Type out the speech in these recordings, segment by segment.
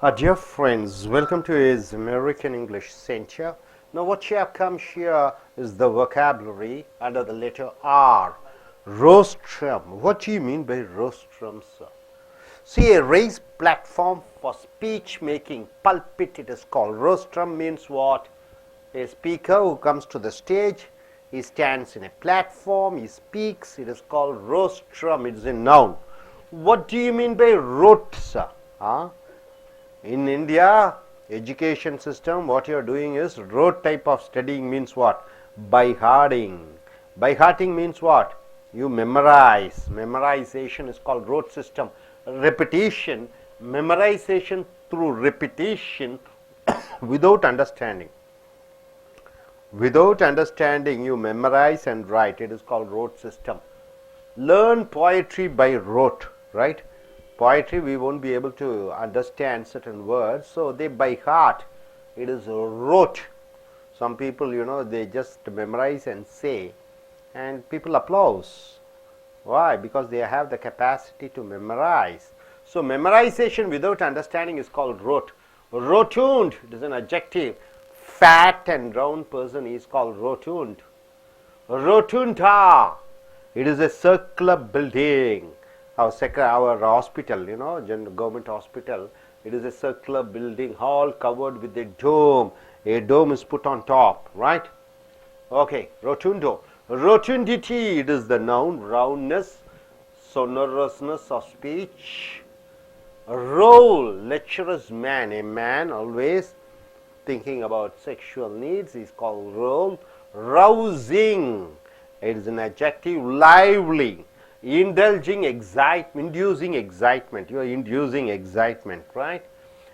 Dear friends, welcome to his American English Center. Now what you have come here is the vocabulary under the letter R. Rostrum. What do you mean by rostrum, sir? See, a raised platform for speech making, pulpit it is called. Rostrum means what? A speaker who comes to the stage, he stands in a platform, he speaks, it is called rostrum, it is a noun. What do you mean by rote, sir? In India, education system, what you are doing is rote type of studying means what? By hearting. By hearting means what? You memorize. Memorization is called rote system. Repetition, memorization through repetition without understanding. Without understanding, you memorize and write. It is called rote system. Learn poetry by rote, right? Poetry, we won't be able to understand certain words, so they by heart. It is rote. Some people, they just memorize and say, and people applause. Why? Because they have the capacity to memorize. So memorization without understanding is called rote. Rotund, it is an adjective. Fat and round person is called rotund. Rotunda, it is a circular building. Our hospital, government hospital, it is a circular building, all covered with a dome. A dome is put on top, right? Okay, rotundo. Rotundity, it is the noun, roundness, sonorousness of speech. Role, lecherous man, a man always thinking about sexual needs is called role. Rousing, it is an adjective. Lively, indulging excitement, inducing excitement. You are inducing excitement, right?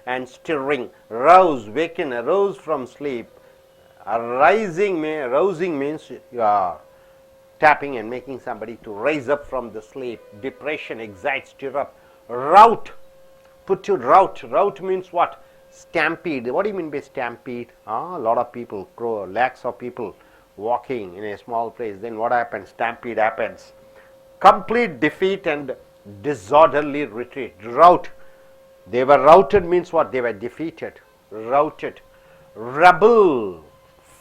And stirring, rouse, waken, arouse from sleep. Rousing means you are tapping and making somebody to rise up from the sleep. Depression, excite, stir up. Rout, put to rout. Rout means what? Stampede. What do you mean by stampede? A lot of people, lakhs of people walking in a small place. Then what happens? Stampede happens. Complete defeat and disorderly retreat. Rout. They were routed means what? They were defeated. Routed. Rubble.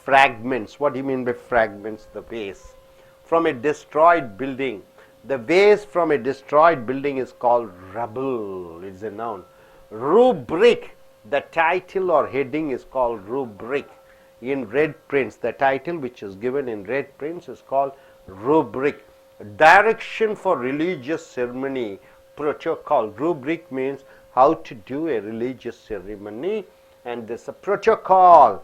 Fragments. What do you mean by fragments? The waste from a destroyed building. The waste from a destroyed building is called rubble. It's a noun. Rubric. The title or heading is called rubric. In red prints, the title which is given in red prints is called rubric. Direction for religious ceremony, protocol. Rubric means how to do a religious ceremony, and there's a protocol.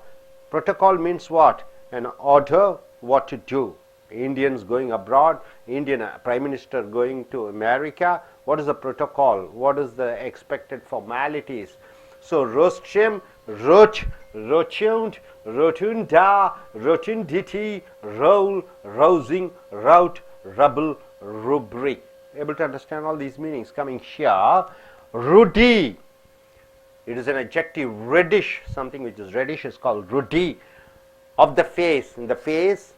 Protocol means what? An order, what to do. Indians going abroad, Indian Prime Minister going to America, what is the protocol? What is the expected formalities? So rostrum, rote, rotund, rotunda, rotundity, roll, rousing, rout, rubble, rubric. Able to understand all these meanings coming here. Ruddy, it is an adjective. Reddish, something which is reddish is called ruddy. Of the face, in the face,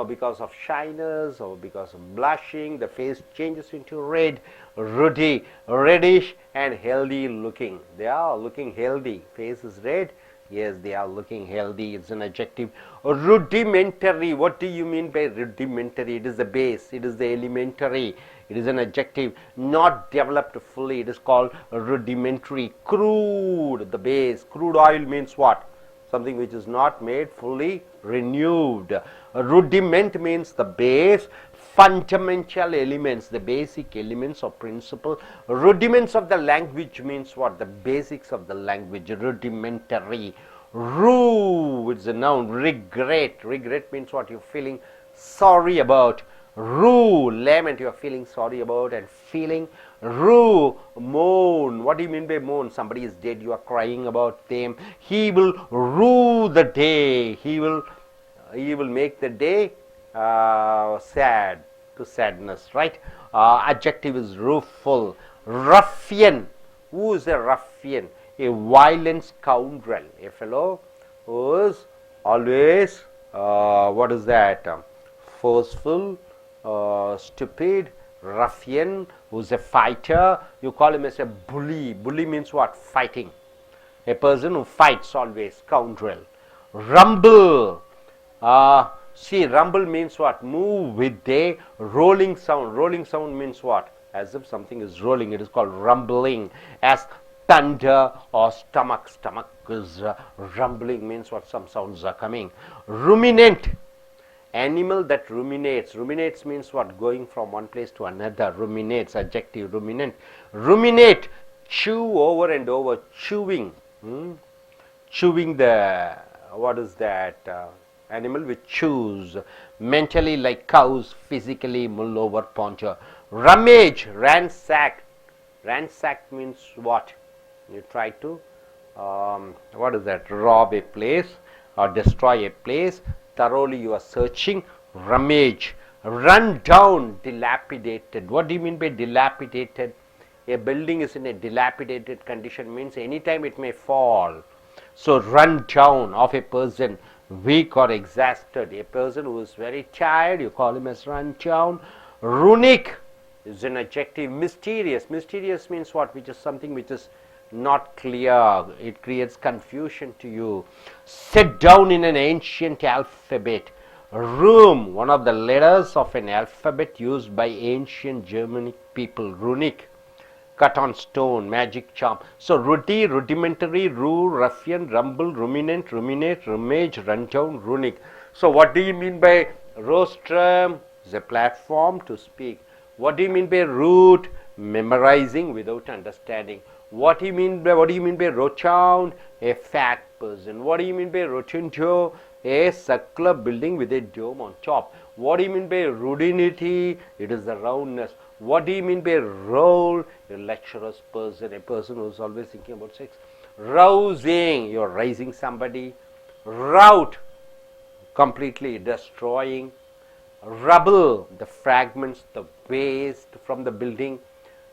because of shyness or because of blushing, the face changes into red. Ruddy, reddish and healthy looking. They are looking healthy. Face is red. Yes, they are looking healthy. It's an adjective. Rudimentary. What do you mean by rudimentary? It is the base. It is the elementary. It is an adjective. Not developed fully. It is called rudimentary. Crude. The base. Crude oil means what? Something which is not made fully renewed. Rudiment means the base. Fundamental elements, the basic elements or principle. Rudiments of the language means what? The basics of the language. Rudimentary. Rue, it's a noun. Regret. Regret means what? You're feeling sorry about. Rue, lament, you're feeling sorry about and feeling. Rue, moan. What do you mean by moan? Somebody is dead, you are crying about them. He will rue the day. He will make the day sad, to sadness, right? Adjective is rueful. Ruffian. Who is a ruffian? A violent scoundrel. A fellow who is always, forceful, stupid, ruffian, who's a fighter. You call him as a bully. Bully means what? Fighting. a person who fights always, scoundrel. Rumble, see, rumble means what? Move with a rolling sound. Rolling sound means what? As if something is rolling, it is called rumbling. As thunder or stomach, stomach is rumbling means what? Some sounds are coming. Ruminant, animal that ruminates. Ruminates means what? Going from one place to another. Ruminates, adjective, ruminant. Ruminate, chew over and over, chewing. Chewing the, what is that? Animal which chews. Mentally like cows, physically mull over, ponder. Rummage, ransack. Ransack means what? You try to, what is that? Rob a place or destroy a place. Thoroughly you are searching. Rummage. Run down, dilapidated. What do you mean by dilapidated? A building is in a dilapidated condition means anytime it may fall. So run down of a person, weak or exhausted. A person who is very tired, you call him as run down. Runic is an adjective. Mysterious. Mysterious means what? Which is something which is not clear. It creates confusion to you. Set down in an ancient alphabet. Room, one of the letters of an alphabet used by ancient Germanic people. Runic. Cut on stone, magic charm. So ruddy, rudimentary, ruffian, rumble, ruminant, ruminate, rummage, rundown, runic. So what do you mean by rostrum? Is a platform to speak. What do you mean by root? Memorizing without understanding. What do you mean by rotund? A fat person. What do you mean by rotundo? A circular building with a dome on top. What do you mean by rudinity? It is the roundness. What do you mean by roll? A lecherous person, a person who is always thinking about sex. Rousing, you are raising somebody. Rout, completely destroying. Rubble, the fragments, the waste from the building.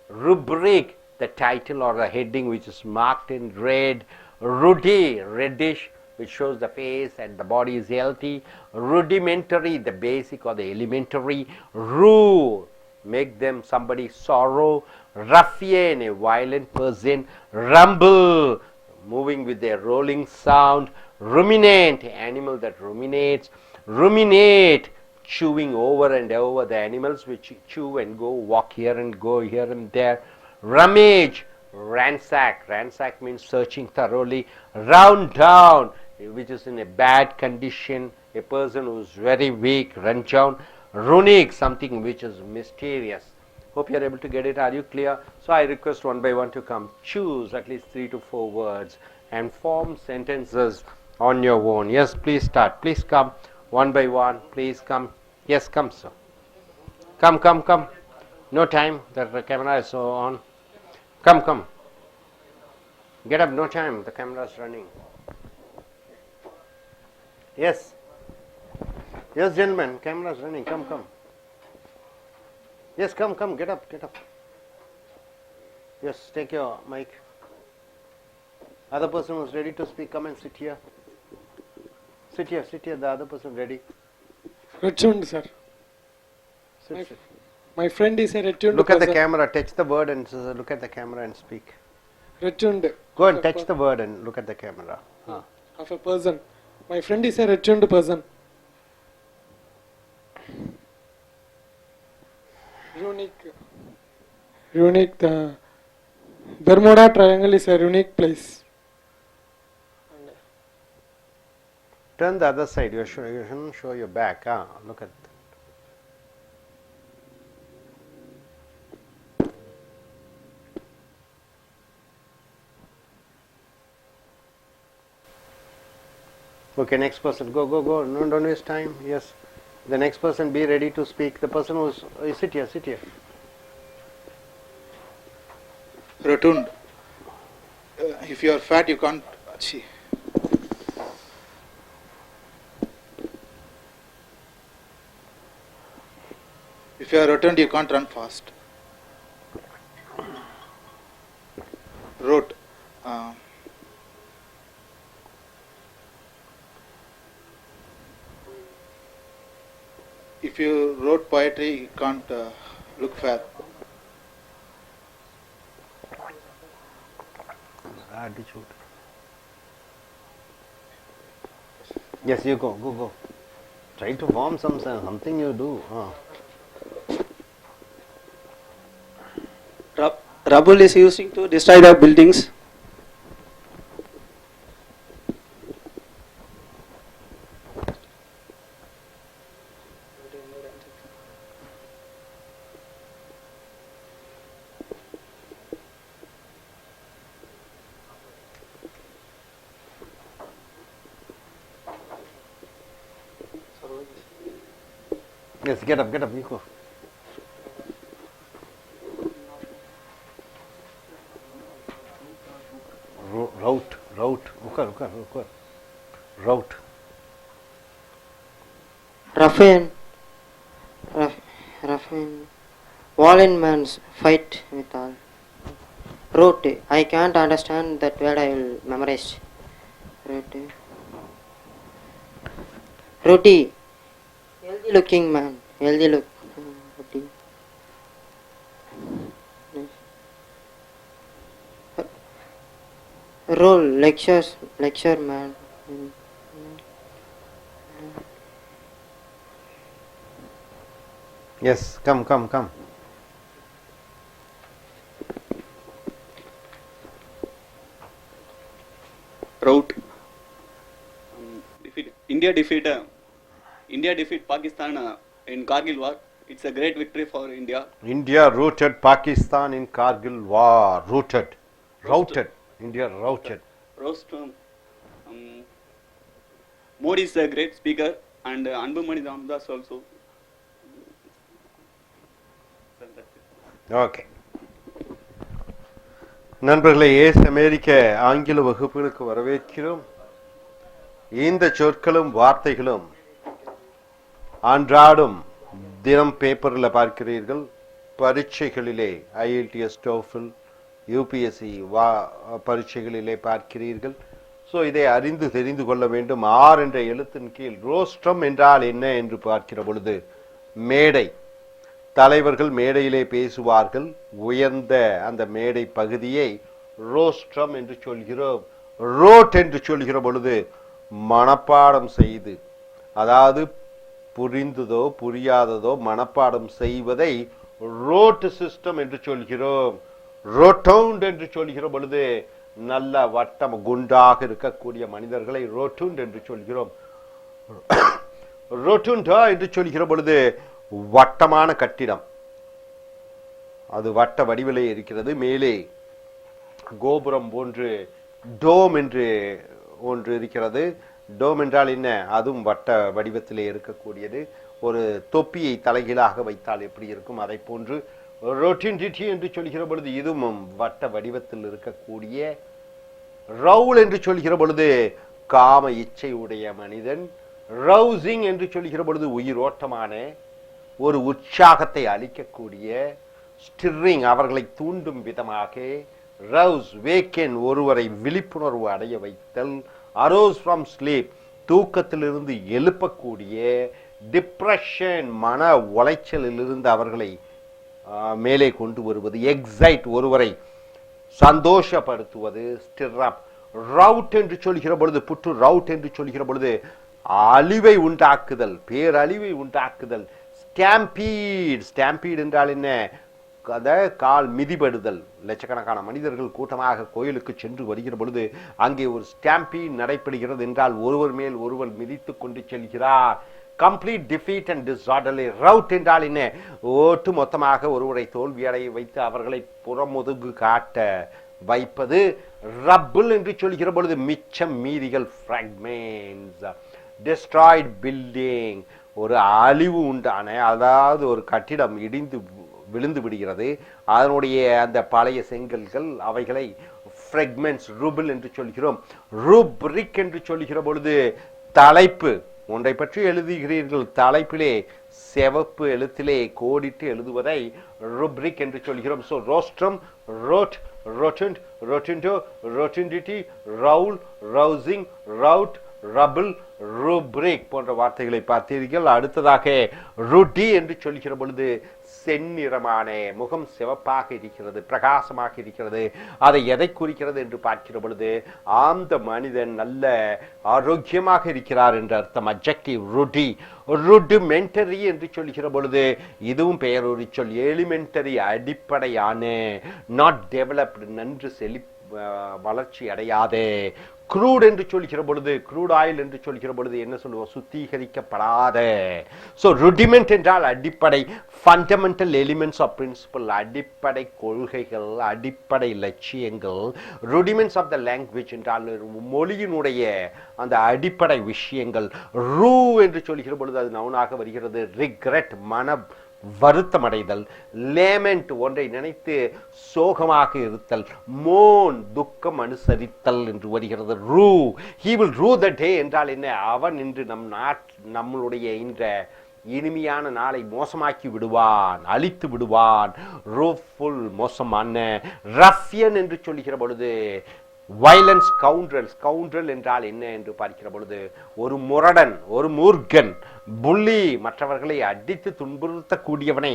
Rubric, the title or the heading which is marked in red. Ruddy, reddish, which shows the face and the body is healthy. Rudimentary, the basic or the elementary. Rue, make them somebody sorrow. Ruffian, a violent person. Rumble, moving with a rolling sound. Ruminant, animal that ruminates. Ruminate, chewing over and over, the animals which chew and go, walk here and go here and there. Rummage, ransack. Ransack means searching thoroughly. Round down, which is in a bad condition, a person who is very weak. Run down. Runic, something which is mysterious. Hope you are able to get it. Are you clear? So I request one by one to come. Choose at least 3 to 4 words and form sentences on your own. Yes, please start. Please come one by one. Please come. Yes, come, sir. Come, come, come. No time. The camera is so on. Come, come. Get up. No time. The camera is running. Yes. Yes, gentlemen. Camera is running. Come, come. Yes, come, come. Get up. Get up. Yes, take your mic. Other person who's ready to speak, come and sit here. Sit here, sit here. The other person ready. Returned, sir. Sit, sit. My friend is a returned. Look at the camera, touch the word and look at the camera and speak. Returned. Go and touch the word and look at the camera. Of a person. My friend is a returned person. Unique. The Bermuda Triangle is a unique place. Turn the other side. You shouldn't show your back. Look at. Okay, next person. Go, go, go. No, don't waste time. Yes. The next person, be ready to speak. The person who's sit here, sit here. Rotund. If you are fat, you can't achieve. If you are rotund, you can't run fast. Wrote. If you wrote poetry, you can't look fair. Attitude. Yes, you go. Try to form something you do. Rubble is using to destroy the buildings. Yes, get up, you go. Route. Route. Ruffin, Wallen man's fight with all. Rote, I can't understand that word, I will memorize. Roti, healthy looking man, healthy look. Roti. Roll, lecture man. Yes, come. Route. India defeat Pakistan in Kargil war. It's a great victory for India. India routed Pakistan in Kargil war. Routed. India routed. Modi is a great speaker, and Anbumani Ramdas also. Okay நண்பர்களே, ace அமெரிக்க ஆங்கில வகுப்புகளுக்கு வரவேற்கிறோம். இந்த சொற்களும் வார்த்தைகளும் அன்றாடும் தினம் பேப்பரில் பார்க்கிறீர்கள். பரீட்சைகளிலே ஐஎல்டிஎஸ், டோஃபில், யூபிஎஸ்சி பரீட்சைகளிலே பார்க்கிறீர்கள். ஸோ இதை அறிந்து தெரிந்து கொள்ள வேண்டும். ஆர் என்ற எழுத்தின் கீழ் ரோஸ்ட்ரம் என்றால் என்ன என்று பார்க்கிற பொழுது, மேடை, தலைவர்கள் மேடையிலே பேசுவார்கள். உயர்ந்த அந்த மேடை பகுதியை ரோஸ்ட்ரம் என்று சொல்கிறோம். ரோட் என்று சொல்கிற பொழுது மனப்பாடம் செய்து, அதாவது புரிந்ததோ புரியாததோ மனப்பாடம் செய்வதை ரோட் சிஸ்டம் என்று சொல்கிறோம். ரோட்டவுண்ட் என்று சொல்கிற பொழுது நல்ல வட்டம் குண்டாக இருக்கக்கூடிய மனிதர்களை ரோட்டுண்ட் என்று சொல்கிறோம். ரோட்டுண்டா என்று சொல்கிற பொழுது வட்டமான கட்டிடம், அது வட்ட வடிவிலே இருக்கிறது. மேலே கோபுரம் போன்று டோம் என்று ஒன்று இருக்கிறது. டோம் என்றால் என்ன? அதுவும் வட்ட வடிவத்திலே இருக்கக்கூடியது. ஒரு தொப்பியை தலைகீழாக வைத்தால் எப்படி இருக்கும், அதை போன்று ரொட்டின்டிட்டி என்று சொல்கிற பொழுது இதுவும் வட்ட வடிவத்தில் இருக்கக்கூடிய. ரவுல் என்று சொல்கிற பொழுது காம இச்சை உடைய மனிதன். ரவுசிங் என்று சொல்கிற பொழுது உயிரோட்டமான, ஒரு உற்சாகத்தை அளிக்கக்கூடிய. ஸ்டிர்ரிங், அவர்களை தூண்டும் விதமாக. ரவுஸ், வேக்கன், ஒருவரை விழிப்புணர்வு அடைய வைத்தல். அரோஸ் ஃப்ரம் ஸ்லீப், தூக்கத்திலிருந்து எழுப்பக்கூடிய. டிப்ரெஷன், மன உளைச்சலிலிருந்து அவர்களை மேலே கொண்டு வருவது. எக்ஸைட், ஒருவரை சந்தோஷப்படுத்துவது. ஸ்டிர் அப். ரவுட் என்று சொல்கிற பொழுது, புட்டு ரவுட் என்று சொல்கிற பொழுது அழிவை உண்டாக்குதல், பேரழிவை உண்டாக்குதல். ஸ்டாம்பீட், ஸ்டாம்பீட் என்றால் என்ன? கால் மிதிபடுதல். லட்சக்கணக்கான மனிதர்கள் கூட்டமாக கோயிலுக்கு சென்று வருகிற பொழுது அங்கே ஒரு ஸ்டாம்பீட் நடைபெறுகிறது என்றால் ஒருவர் மேல் ஒருவர் மிதித்து கொண்டு செல்கிறார். Complete defeat and disorderly. Rout என்றால் என்ன? ஓட்டு மொத்தமாக ஒருவரை தோல்வியடைய வைத்து அவர்களை புறமுதுகு காட்ட வைப்பது. ரப்பிள் என்று சொல்கிற பொழுது மிச்சம் மீதிகள், ஃப்ராக்மெண்ட்ஸ். டெஸ்ட்ராய்ட் பில்டிங், ஒரு அழிவு உண்டான, அதாவது ஒரு கட்டிடம் இடிந்து விழுந்து விடுகிறது, அதனுடைய அந்த பழைய செங்கல்கள், அவைகளை ஃப்ராக்மெண்ட்ஸ், ரூபிள் என்று சொல்கிறோம். ரூப்ரிக் என்று சொல்கிற பொழுது தலைப்பு, ஒன்றை பற்றி எழுதுகிறீர்கள், தலைப்பிலே சிவப்பு எழுத்திலே கோடிட்டு எழுதுவதை ரூப்ரிக் என்று சொல்கிறோம். So rostrum, rot, rotund, rotunda, rotundity, rowel, rousing, rout, rubble, rubric போன்ற வார்த்தைகளை பார்த்தீர்கள். அடுத்ததாக ருடி என்று சொல்கிற பொழுது செந்நிறமான, முகம் சிவப்பாக இருக்கிறது, பிரகாசமாக இருக்கிறது. அதை எதை குறிக்கிறது என்று பார்க்கிற பொழுது அந்த மனிதன் நல்ல ஆரோக்கியமாக இருக்கிறார் என்ற அர்த்தம். அட்ஜெக்டிவ் ருடி. ருடிமெண்டரி என்று சொல்கிற பொழுது இதுவும் பெயரொரு சொல். எலிமெண்டரி, அடிப்படையான, நாட் டெவலப்டு, நன்று வளர்ச்சி அடையாதே. க்ரூட் என்று சொல்கிற பொழுது, க்ரூட் ஆயில் என்று சொல்கிற பொழுது என்ன சொல்லுவோம்? சுத்திகரிக்கப்படாத. ஸோ ருடிமெண்ட் என்றால் அடிப்படை, ஃபண்டமெண்டல் எலிமெண்ட்ஸ் ஆஃப் பிரின்சிபல், அடிப்படை கொள்கைகள், அடிப்படை லட்சியங்கள். ருடிமெண்ட்ஸ் ஆஃப் த லாங்குவேஜ் என்றால் மொழியினுடைய அந்த அடிப்படை விஷயங்கள். ரூ என்று சொல்கிற பொழுது அது நவுனாக வருகிறது. ரிக்ரெட், மன வருத்தம் அடைதல். லேமெண்ட், ஒன்றை நினைத்து சோகமாக இருத்தல். மோன், துக்கம் அனுசரித்தல் என்று வருகிறது. ரூ, he will rue the day என்றால் என்ன? அவன் இன்று நம்மளுடைய இந்த இனிமையான நாளை மோசமாக்கி விடுவான், அழித்து விடுவான். ரூஃபுல், மோசமான. ரஃபியன் என்று சொல்லுகிற பொழுது வயலன்ஸ், கவுண்டரல். கவுண்டரல் என்றால் என்ன என்று பார்க்கிற பொழுது ஒரு முரடன், ஒரு மூர்க்கன். புள்ளி, மற்றவர்களை அடித்து துன்புறுத்தக்கூடியவனை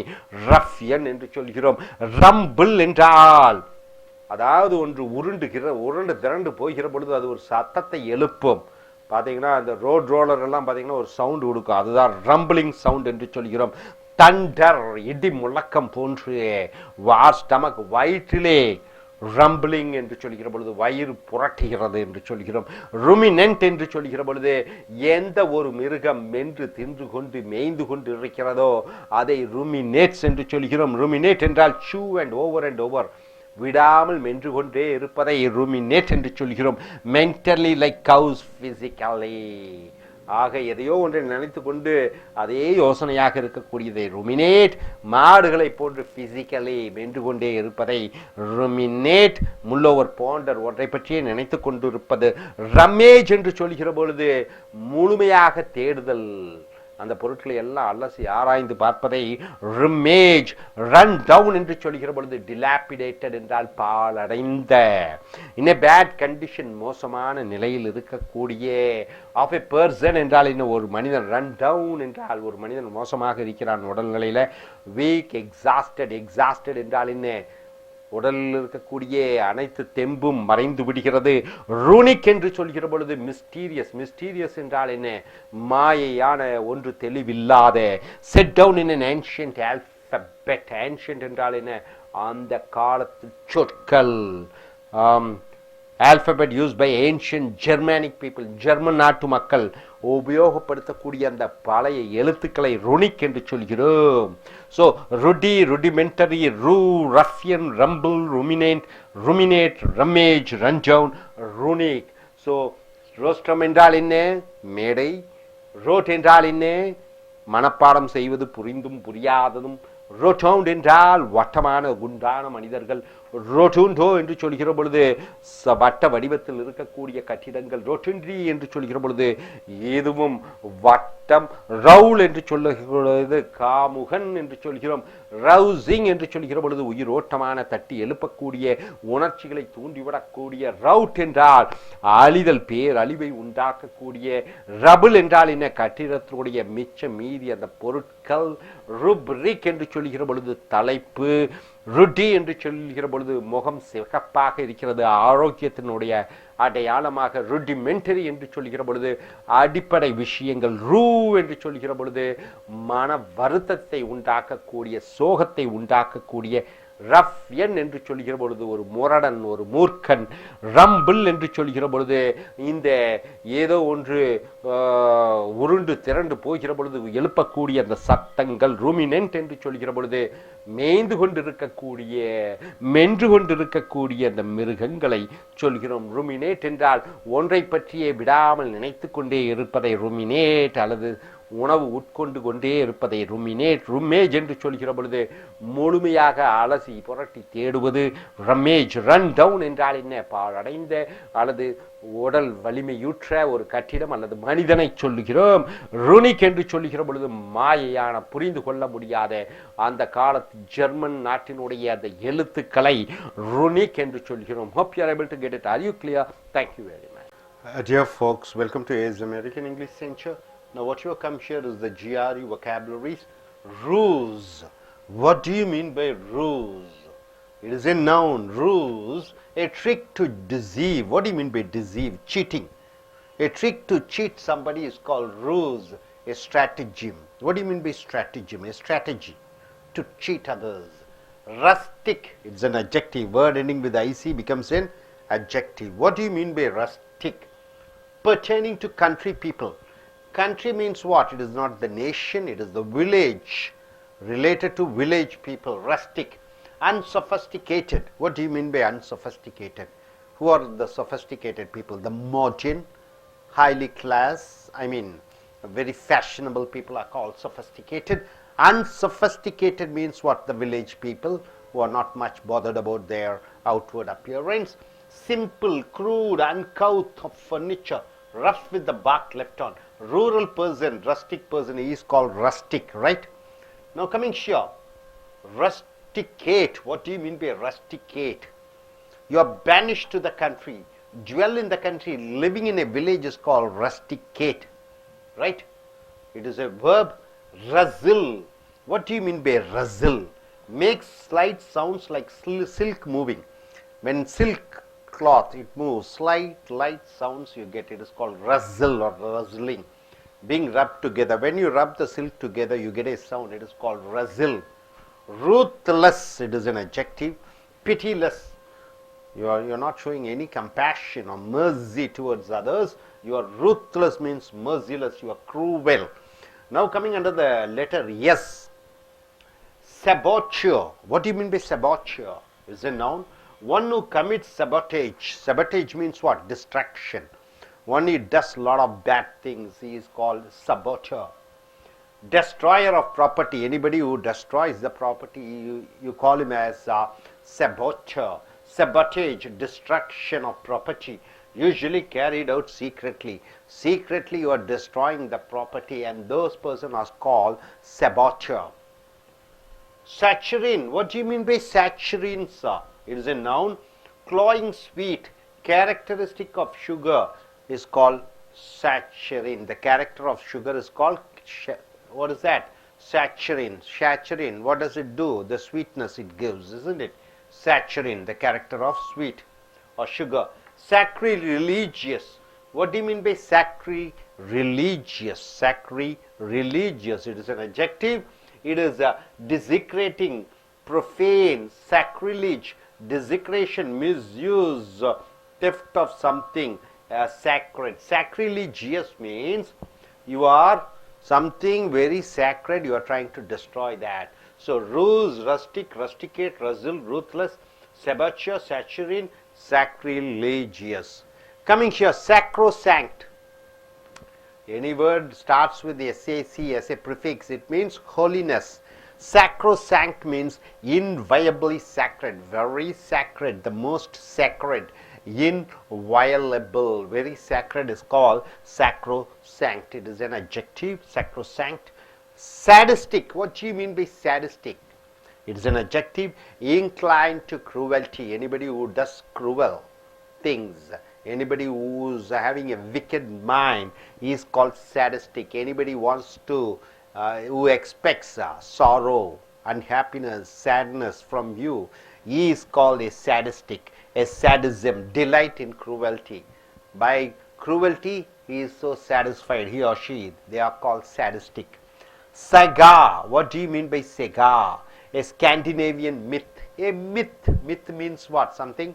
ரஃபியன் என்று சொல்கிறோம். ரம்பிள் என்றால் அதாவது ஒன்று உருண்டு திரண்டு போகிற பொழுது அது ஒரு சத்தத்தை எழுப்பும். பார்த்தீங்கன்னா அந்த ரோட் ரோலர் எல்லாம் பார்த்தீங்கன்னா ஒரு சவுண்ட் கொடுக்கும், அதுதான் ரம்பிளிங் சவுண்ட் என்று சொல்கிறோம். தண்டர், இடி முழக்கம் போன்று. ஸ்டமக், வயிற்றிலே ரம்பிளிங் என்று சொல்கிற பொழுது வயிறு புரட்டுகிறது என்று சொல்கிறோம். ருமினென்ட் என்று சொல்கிற பொழுது எந்த ஒரு மிருகம் மென்று தின்று கொண்டு மேய்ந்து கொண்டு இருக்கிறதோ அதை ருமினேட்ஸ் என்று சொல்கிறோம். ருமினேட் என்றால் chew and over விடாமல் மென்று கொண்டே இருப்பதை ருமினேட் என்று சொல்கிறோம். Mentally like cows, physically. ஆக எதையோ ஒன்றை நினைத்து கொண்டு அதே யோசனையாக இருக்கக்கூடியதை ருமினேட். மாடுகளை போன்று பிசிக்கலி மென்று கொண்டே இருப்பதை ருமினேட். முல்லோவர் போண்டர், ஒன்றை பற்றியே நினைத்து கொண்டிருப்பது. ரமேஜ் என்று சொல்கிற பொழுது முழுமையாக தேடுதல், அந்த பொருட்களை எல்லாம் அலசி ஆராய்ந்து பார்ப்பதை ரிமேஜ். ரன் டவுன் என்று சொல்கிற பொழுது டிலாபிடேட்டட் என்றால் பாழடைந்த. இன் எ பேட் கண்டிஷன், மோசமான நிலையில் இருக்கக்கூடிய. ஆஃப் எ பர்சன் என்றால் இன்னும் ஒரு மனிதன். ரன் டவுன் என்றால் ஒரு மனிதன் மோசமாக இருக்கிறான் உடல்நிலையில. வீக், எக்ஸாஸ்டட் என்றால் என்ன? உடலில் இருக்கக்கூடிய அனைத்து தெம்பும் மறைந்து விடுகிறது. ரூனிக் என்று சொல்கிற பொழுது மிஸ்டீரியஸ் என்றால் என்ன? மாயையான, ஒன்று தெளிவில்லாத. Set down in an ancient alphabet. ancient என்றால் என்ன? அந்த காலத்து சொற்கள். Alphabet use by ancient Germanic people, German நாட்டு மக்கள் உபயோகப்படுத்தக்கூடிய அந்த பழைய எழுத்துக்களை ருனிக் என்று சொல்கிறோம். ஸோ ருடி, ருடிமெண்டரி, ரூ, ரஃபியன், ரம்பிள், ருமினேட், ரமேஜ், ரன்டவுன், ருனிக். ஸோ ரோஸ்டம் என்றால் என்ன? மேடை. ரோட் என்றால் என்ன? மனப்பாடம் செய்வது, புரிந்தும் புரியாததும். ரோட்டவுண்ட் என்றால் வட்டமான குண்டான மனிதர்கள். ரோட்டுண்டோ என்று சொல்கிற பொழுது வட்ட வடிவத்தில் இருக்கக்கூடிய கட்டிடங்கள். ரோட்டுண்ட்ரி என்று சொல்கிற பொழுது எதுவும் வட்டம். ரவுல் என்று சொல்லுகிறது காமுகன் என்று சொல்கிறோம். ரவுசிங் என்று சொல்கிற பொழுது உயிரோட்டமான, தட்டி எழுப்பக்கூடிய, உணர்ச்சிகளை தூண்டிவிடக்கூடிய. ரவுட் என்றால் அழிதல், பேரழிவை உண்டாக்கக்கூடிய. ரபிள் என்றால் என்ன? கட்டிடத்தினுடைய மிச்ச மீதி அந்த பொருட்கள். ருப்ரிக் என்று சொல்கிற பொழுது தலைப்பு. ருடி என்று சொல்கிற பொழுது முகம் சிவப்பாக இருக்கிறது, ஆரோக்கியத்தினுடைய அடையாளமாக. ருடிமெண்டரி என்று சொல்கிற பொழுது அடிப்படை விஷயங்கள். ரூ என்று சொல்கிற பொழுது மன வருத்தத்தை உண்டாக்கக்கூடிய, சோகத்தை உண்டாக்கக்கூடிய. ரஃப்யன் என்று சொல்கிற பொழுது ஒரு முரடன், ஒரு மூர்க்கன். ரம்பிள் என்று சொல்கிற பொழுது இந்த ஏதோ ஒன்று உருண்டு திரண்டு போகிற பொழுது எழுப்பக்கூடிய அந்த சத்தங்கள். ரூமினென்ட் என்று சொல்கிற பொழுது மேய்ந்து கொண்டிருக்கக்கூடிய, மென்று கொண்டிருக்கக்கூடிய அந்த மிருகங்களை சொல்கிறோம். ருமினேட் என்றால் ஒன்றை பற்றியே விடாமல் நினைத்து கொண்டே இருப்பதை ருமினேட், அல்லது உணவு உட்கொண்டு கொண்டே இருப்பதை ருமினேட். ருமேஜ் என்று சொல்கிற பொழுது முழுமையாக அலசி புரட்டி தேடுவது. ரமேஜ். ரன் டவுன் என்றால் என்ன? பாழடைந்த அல்லது உடல் வலிமையுற்ற ஒரு கட்டிடம் அல்லது மனிதனை சொல்லுகிறோம். ருனிக் என்று சொல்லுகிற பொழுது மாயையான, புரிந்து கொள்ள முடியாத அந்த காலத்து ஜெர்மன் நாட்டினுடைய அந்த எழுத்துக்களை ருனிக் என்று சொல்கிறோம். Hope you are able to get it. Are you clear? Thank you very much. Dear folks, welcome to AS American English Center. Now what you have come here is the GRE vocabularies. Ruse. What do you mean by ruse? It is a noun. Ruse, a trick to deceive. What do you mean by deceive? Cheating. A trick to cheat somebody is called ruse, a stratagem. What do you mean by stratagem? A strategy to cheat others. Rustic, it's an adjective. Word ending with IC becomes an adjective. What do you mean by rustic? Pertaining to country people. Country means what? It is not the nation, it is the village. Related to village people. Rustic. Unsophisticated. What do you mean by unsophisticated? Who are the sophisticated people? The modern, highly class, very fashionable people are called sophisticated. Unsophisticated means what? The village people who are not much bothered about their outward appearance. Simple, crude, uncouth of furniture, rough with the bark left on. Rural person, rustic person, he is called rustic, right? Now coming here, rusticate. What do you mean by rusticate? You are banished to the country, dwell in the country, living in a village is called rusticate, right? It is a verb. Rustle. What do you mean by rustle? Makes slight sounds like silk moving. When silk cloth, it moves, slight light sounds you get, it is called rustle or rustling. Being rubbed together. When you rub the silk together, you get a sound, it is called rustle. Ruthless, it is an adjective. Pitiless, you are not showing any compassion or mercy towards others. You are ruthless means merciless, you are cruel. Now coming under the letter S. Saboteur. What do you mean by saboteur? Is a noun. One who commits sabotage. Sabotage means what? Distraction. One who does a lot of bad things, he is called saboteur. Destroyer of property. Anybody who destroys the property, you call him as saboteur. Sabotage, destruction of property, usually carried out secretly. Secretly you are destroying the property, and those persons are called saboteur. Saccharine. What do you mean by saccharine, sir? It is a noun. Cloying sweet, characteristic of sugar is called saccharine. The character of sugar is called, what is that? Saccharine. Saccharine, what does it do? The sweetness it gives, isn't it? Saccharine, the character of sweet or sugar. Sacrilegious. What do you mean by sacrilegious? Sacrilegious, it is an adjective. It is a desecrating, profane, sacrilege, desecration, misuse, theft of something sacred. Sacrilegious means you are something very sacred, you are trying to destroy that. So ruse, rustic, rusticate, rustle, ruthless, saboteur, saccharine, sacrilegious. Coming here, sacrosanct. Any word starts with the SAC as a prefix, it means holiness. Sacrosanct means inviolably sacred, very sacred, the most sacred, inviolable, very sacred is called sacrosanct. It is an adjective, sacrosanct. Sadistic. What do you mean by sadistic? It is an adjective. Inclined to cruelty. Anybody who does cruel things, anybody who is having a wicked mind is called sadistic. Anybody wants to who expects sorrow, unhappiness, sadness from you, he is called a sadistic. A sadism, delight in cruelty. By cruelty he is so satisfied, he or she, they are called sadistic. Saga. What do you mean by saga? A Scandinavian myth. A myth. Myth means what? Something,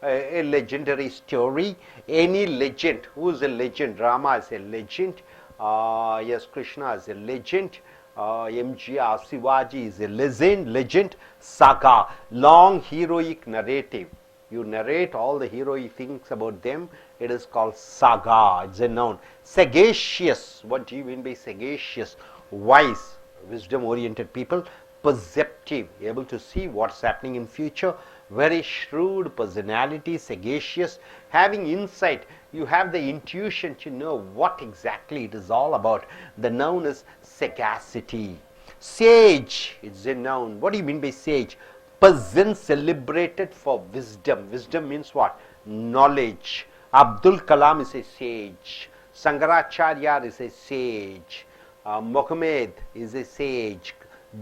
a legendary story. Any legend. Who is a legend? Rama is a legend. Yes, Krishna is a legend. MGR, Shivaji is a legend. Saga. Long heroic narrative. You narrate all the heroic things about them. It is called saga. It's a noun. Sagacious. What do you mean by sagacious? Wise, wisdom oriented people. Perceptive, able to see what's happening in future. Very shrewd personality, sagacious, having insight. You have the intuition to know what exactly it is all about. The noun is sagacity. Sage, it's a noun. What do you mean by sage? Person celebrated for wisdom. Wisdom means what? Knowledge. Abdul Kalam is a sage. Sankaracharya is a sage. Muhammad is a sage.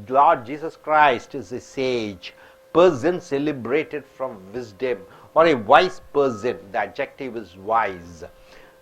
Lord Jesus Christ is a sage. Person celebrated from wisdom, or a wise person. The adjective is wise.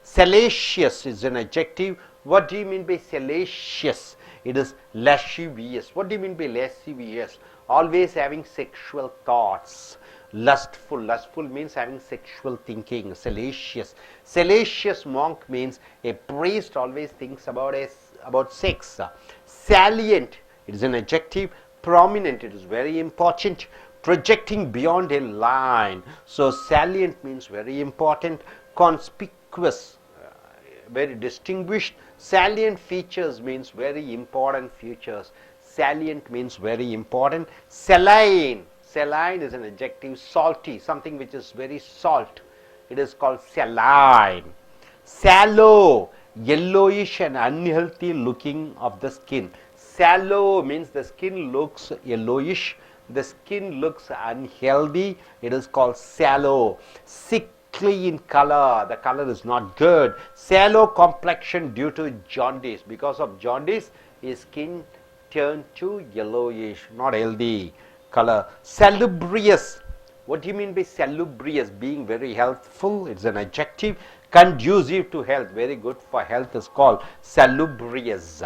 Salacious is an adjective. What do you mean by salacious? It is lascivious. What do you mean by lascivious? Always having sexual thoughts. Lustful. Lustful means having sexual thinking. Salacious. Salacious monk means a priest always thinks about sex. Salient, it is an adjective. Prominent, it is very important. Projecting beyond a line. So salient means very important. Conspicuous, very distinguished. Salient features means very important features. Salient means very important. Saline. Saline is an adjective. Salty, something which is very salt. It is called saline. Sallow, yellowish and unhealthy looking of the skin. Sallow means the skin looks yellowish, the skin looks unhealthy. It is called sallow. Sickly in color, the color is not good. Sallow complexion due to jaundice. Because of jaundice, his skin turned to yellowish, not healthy color. Salubrious. What do you mean by salubrious? Being very healthful, it's an adjective. Conducive to health, very good for health, is called salubrious.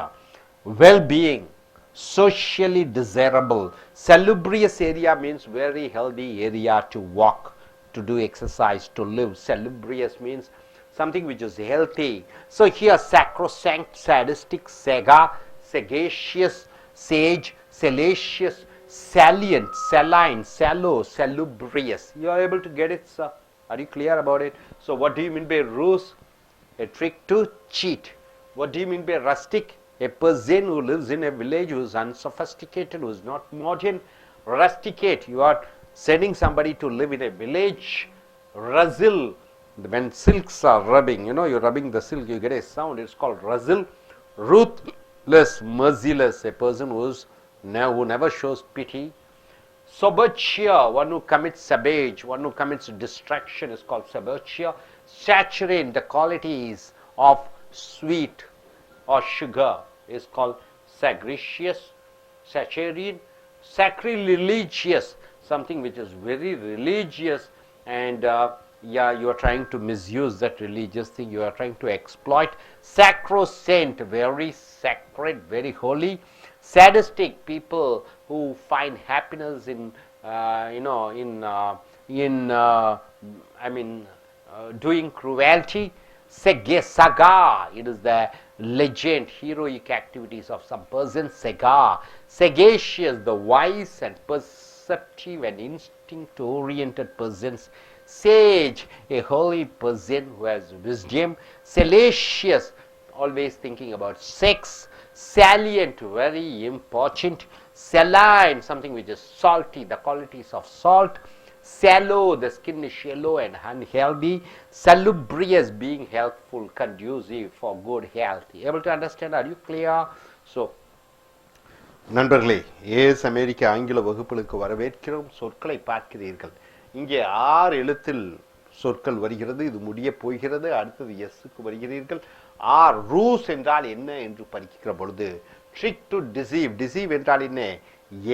Well-being, socially desirable. Salubrious area means very healthy area to walk, to do exercise, to live. Salubrious means something which is healthy. So here sacrosanct, sadistic, saga, sagacious, sage, salacious, salient, saline, sallow, salubrious. You are able to get it, sir? Are you clear about it? So what do you mean by ruse? A trick to cheat. What do you mean by rustic? A person who lives in a village, who is unsophisticated, who is not modern. Rusticate, you are sending somebody to live in a village. Rustle, when silks are rubbing, you're rubbing the silk, you get a sound, it's called rustle. Ruthless, merciless, a person who never shows pity. Sobertia, one who commits savage, one who commits distraction is called sobertia. Saturate, the qualities of sweet or sugar is called sacrilegious. Saccharine. Sacrilegious, something which is very religious, and you are trying to misuse that religious thing, you are trying to exploit. Sacrosanct, very sacred, very holy. Sadistic, people who find happiness in doing cruelty. Saga, it is the legend, heroic activities of some person. Saga. Sagacious, the wise and perceptive and instinct oriented persons. Sage, a holy person who has wisdom. Salacious, always thinking about sex. Salient, very important. Saline, something which is salty, the qualities of salt. Sallow, the skin is shallow and unhealthy. Salubrious, being healthful, conducive for good health. Able to understand? Are you clear? So, நண்பர்களே, ace அமெரிக்க ஆங்கில வகுப்புகளுக்கு வரவேற்கிறோம். சொற்களை பார்க்கிறீர்கள். இங்கே 6 எழுத்தில் சொற்கள் வருகிறது. இது முடிய போகிறது. அடுத்தது எஸ்க்கு வருகிறீர்கள். ரூஸ் என்றால் என்ன என்று படிக்கிற பொழுது, ட்ரிக் டு டிசீவ். டிசீவ் என்றால் என்ன?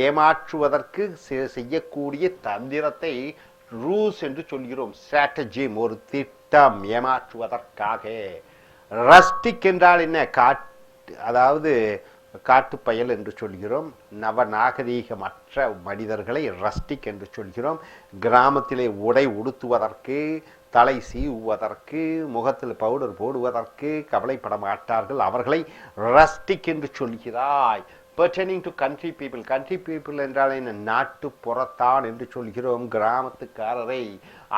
ஏமாற்றுவதற்கு செய்யக்கூடிய தந்திரத்தை ரூஸ் என்று சொல்கிறோம். ஸ்ட்ராட்டஜிம், ஒரு திட்டம், ஏமாற்றுவதற்காக. ரஸ்டிக் என்றால் என்ன? அதாவது காட்டுப்பயல் என்று சொல்கிறோம். நவநாகரீகமற்ற மனிதர்களை ரஸ்டிக் என்று சொல்கிறோம். கிராமத்திலே உடை உடுத்துவதற்கு, தலை சீவுவதற்கு, முகத்தில் பவுடர் போடுவதற்கு கவலைப்பட மாட்டார்கள். அவர்களை ரஸ்டிக் என்று சொல்கிறாய். pertaining to country people. country people என்றால் என்ன? நாட்டுப்புறத்தான் என்று சொல்கிறோம். கிராமத்துக்காரரை.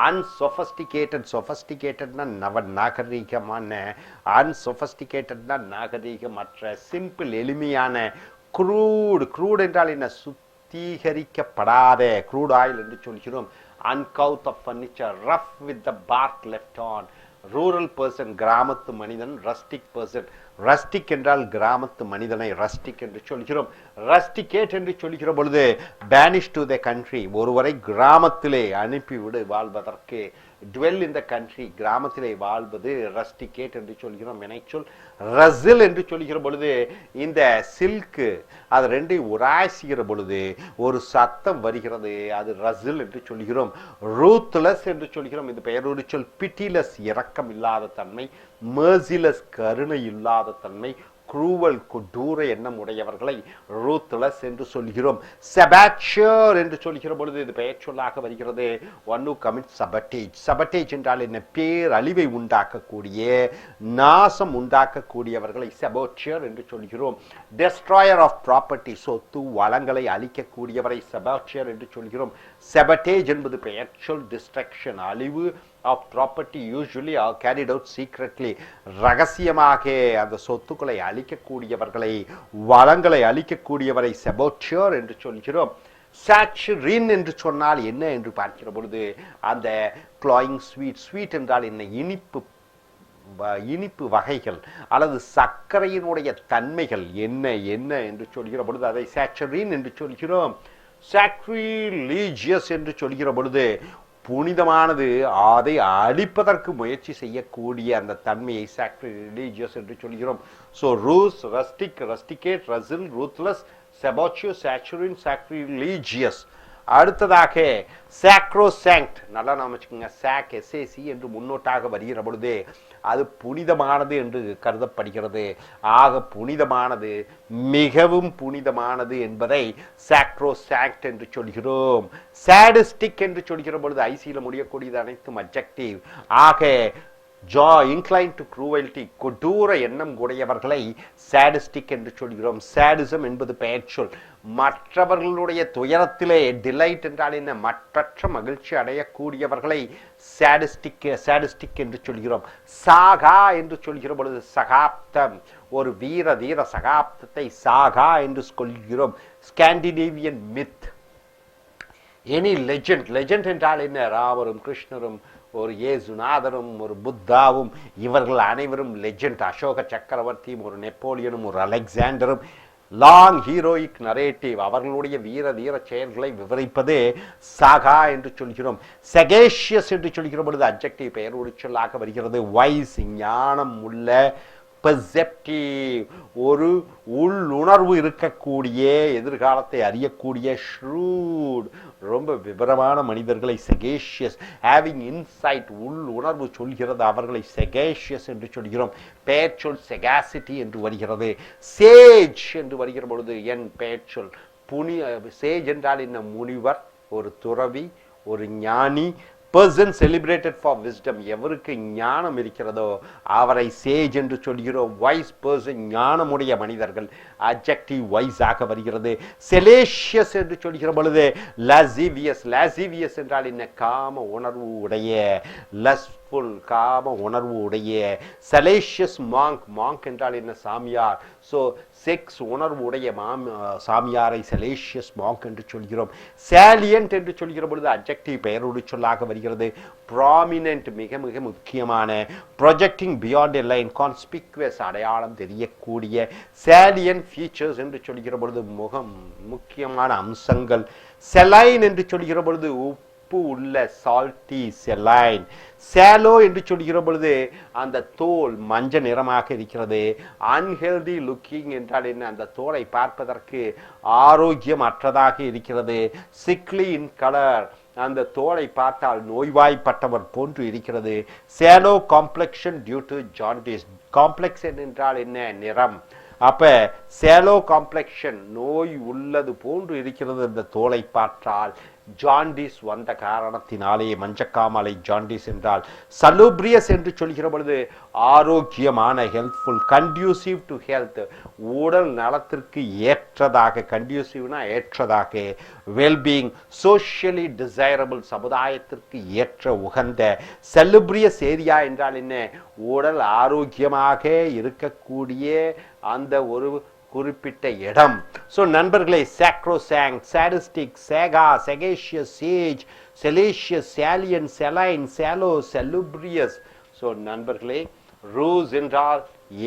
unsophisticated. sophisticatedனா நவநாகரீகமான, unsophisticatedனா நாகரீகமற்ற. simple, எளிமையான. crude. crude என்றால் என்ன? சுத்திகரிக்கப்படாத. crude oil என்று சொல்கிறோம். uncouth of furniture. rough with the bark left on. rural person, கிராமத்து மனிதன். rustic person, ரஸ்டிக் என்றால் கிராமத்து மனிதனை ரஸ்டிக் என்று சொல்கிறோம். ரஸ்டிகேட் என்று சொல்கிற பொழுது பேனிஷ் டு த கண்ட்ரி, ஒருவரை கிராமத்திலே அனுப்பிவிடு வாழ்வதற்கு. டுவெல் இன் த கண்ட்ரி, கிராமத்திலே வாழ்வது ரஸ்டிகேட் என்று சொல்கிறோம். வினைச்சொல். ரசில் என்று சொல்கிற பொழுது இந்த சில்க்கு அது ரெண்டையும் உராய்ச்சிக்கிற பொழுது ஒரு சத்தம் வருகிறது, அது ரசில் என்று சொல்கிறோம். ரூத்லெஸ் என்று சொல்கிறோம். இது பெயரொரு சொல். பிட்டிலஸ் இரக்கம் இல்லாத தன்மை, மெர்சிலஸ் கருணை இல்லாத தன்மை, குரூவல் கொடூர எண்ணம் உடையவர்களை ரூத்லெஸ் என்று சொல்கிறோம். சபாச்சர் என்று சொல்கிற பொழுது இது பெயர் சொல்லாக வருகிறது. One who commit சபட்டேஜ். சபட்டேஜ் என்றால் என்ன? பேரழிவை உண்டாக்கக்கூடிய, நாசம் உண்டாக்கக்கூடியவர்களை சபோச்சர் என்று சொல்கிறோம். டெஸ்ட்ராயர் ஆஃப் ப்ராப்பர்ட்டி, சொத்து வளங்களை அழிக்கக்கூடியவரை சபாச்சர் என்று சொல்கிறோம். சபட்டேஜ் என்பது பெயர் சொல். டிஸ்ட்ரக்ஷன், அழிவு of property usually are carried out secretly, ரகசியமாக அந்த சொத்துக்களை அழிக்கக்கூடியவர்களை, வளங்களை அழிக்கக்கூடியவரை சபோச்சர் என்று சொல்கிறோம். சாச்சுரின் என்று சொன்னால் என்ன என்று பார்க்கிற பொழுது அந்த க்ளாயிங் ஸ்வீட். ஸ்வீட் என்றால் என்ன? இனிப்பு வகைகள் அல்லது சர்க்கரையினுடைய தன்மைகள் என்ன என்ன என்று சொல்கிற பொழுது அதை சாச்சுரின் என்று சொல்கிறோம். சாக்ரிலீஜியஸ் என்று சொல்கிற பொழுது புனிதமானது, அதை அழிப்பதற்கு முயற்சி செய்யக்கூடிய அந்த தன்மையை சாக்ரிலீஜியஸ் என்று சொல்கிறோம். So ரூஸ், rustic, ரஸ்டிகேட், Russell, ruthless, செபாச்சியோ, சாச்சுரின், சாக்ரிலீஜியஸ். அடுத்ததாக சாக்ரோசாங்க்ட். நல்லா நாம வச்சுக்கோங்க. சாக், எஸ்ஏசி என்று முன்னோட்டாக வருகிற பொழுது அது புனிதமானது என்று கருதப்படுகிறது. ஆக புனிதமானது, மிகவும் புனிதமானது என்பதை சாக்ரோசாங்க்ட் என்று சொல்கிறோம். சாடிஸ்டிக் என்று சொல்கிற பொழுது ஐசியில முடியக்கூடியது அனைத்தும் அட்ஜெக்டிவ். ஆக inclined to cruelty, கொடூர எண்ணம் உடையவர்களை சாடிஸ்டிக் என்று சொல்கிறோம். சாடிசம் என்பது பெயர் சொல். மற்றவர்களுடைய துயரத்திலே டிலைட் என்றால் என்ன? மற்றற்ற மகிழ்ச்சி அடையக்கூடியவர்களை சாடிஸ்டிக் என்று சொல்கிறோம். சாகா என்று சொல்கிற பொழுது சகாப்தம், ஒரு வீர தீர சகாப்தத்தை சாகா என்று சொல்கிறோம். Scandinavian myth. Any legend. Legend என்றால் என்ன? ராமரும் கிருஷ்ணரும், ஒரு இயேசுநாதரும், ஒரு புத்தாவும், இவர்கள் அனைவரும் லெஜெண்ட். அசோக சக்கரவர்த்தியும், ஒரு நெப்போலியனும், ஒரு அலெக்சாண்டரும். லாங் ஹீரோயிக் நரேட்டிவ், அவர்களுடைய வீர தீர செயல்களை விவரிப்பது சாகா என்று சொல்கிறோம். செகேஷியஸ் என்று சொல்கிற பொழுது அட்ஜெக்டிவ் பெயர் ஒரு சொல்லாக வருகிறது. வைஸ், ஞானம் உள்ள, பெர்செப்டிவ், ஒரு உள்ளுணர்வு இருக்கக்கூடிய, எதிர்காலத்தை அறியக்கூடிய, ஷ்ரூட், ரொம்ப விவரமான மனிதர்களை செகேஷியஸ். ஹேவிங் இன்சைட், உள் உணர்வு சொல்கிறது, அவர்களை செகேஷியஸ் என்று சொல்கிறோம். பெயர் சொல் செகாசிட்டி என்று வருகிறது. சேஜ் என்று வருகிற பொழுது என் பெயர் சொல் சேஜ் என்றால் என்ன? முனிவர், ஒரு துறவி, ஒரு ஞானி. person celebrated for wisdom, எவருக்கு ஞானம் இருக்கிறதோ அவரை சேஜ் என்று சொல்கிறோம். வைஸ் பர்சன், ஞானமுடைய மனிதர்கள், அட்ஜெக்டிவ் வைஸ் ஆக வருகிறது. செலேஷியஸ் என்று சொல்கிற பொழுது லாசிவியஸ். லாசிவியஸ் என்றால் என்ன? காம உணர்வு உடைய, லஸ்ட்ஃபுல், காம உணர்வு உடைய. செலேஷியஸ் மாங்க். மாங்க் என்றால் என்ன? சாமியார். ஸோ செக்ஸ் உணர்வு உடைய சாமியாரை செலேஷியஸ் மாங்க் என்று சொல்கிறோம். சாலியன்ட் என்று சொல்கிற பொழுது அட்ஜெக்டிவ் பெயரோடு சொல்லாக வருகிறது. ப்ராமினன்ட், மிக மிக முக்கியமான. ப்ரொஜெக்டிங் பியாண்ட் எ லைன், கான்ஸ்பிக்வஸ், அடையாளம் தெரியக்கூடிய. சாலியன் ஃபீச்சர்ஸ் என்று சொல்கிற பொழுது முக்கியமான அம்சங்கள். செலைன் என்று சொல்கிற பொழுது உப்பு உள்ள, சால்ட்டி, செலைன். சேலோ என்று சொல்கிற பொழுது அந்த தோல் மஞ்சள் நிறமாக இருக்கிறது. அன்ஹெல்தி லுக்கிங் என்றால் என்ன? அந்த தோலை பார்ப்பதற்கு ஆரோக்கியம் அற்றதாக இருக்கிறது. சிக்லி இன் கலர், அந்த தோலை பார்த்தால் நோய்வாய்ப்பட்டவர் போன்று இருக்கிறது. Sallow complexion due to jaundice. Complexion என்றால் என்ன? நிறம். அப்ப சேலோ காம்ப்ளெக்ஷன், நோய் உள்ளது போன்று இருக்கிறது அந்த தோலை பார்த்தால். ஜாண்டிஸ் வந்த காரணத்தினாலே மஞ்சக்காமலை ஜாண்டிஸ் என்றால். சலூப்ரியஸ் என்று சொல்கிற பொழுது ஆரோக்கியமான, ஹெல்ப்ஃபுல். கண்டியூசிவ் டு ஹெல்த், உடல் நலத்திற்கு ஏற்றதாக. கண்டியூசிவ்னா ஏற்றதாக. வெல்பீயிங், சோஷியலி டிசைரபிள், சமுதாயத்திற்கு ஏற்ற உகந்த. செலுப்ரியஸ் ஏரியா என்றால் என்ன? உடல் ஆரோக்கியமாக இருக்கக்கூடிய அந்த ஒரு குறிப்பிட்ட இடம். ஸோ நண்பர்களே, சாக்ரோசாங், sadistic, சேகா, செகேஷியஸ், Sage, செலேஷியஸ், சாலியன், saline, Salem, செலுப்ரியஸ். So நண்பர்களே, ரூஸ் என்றால்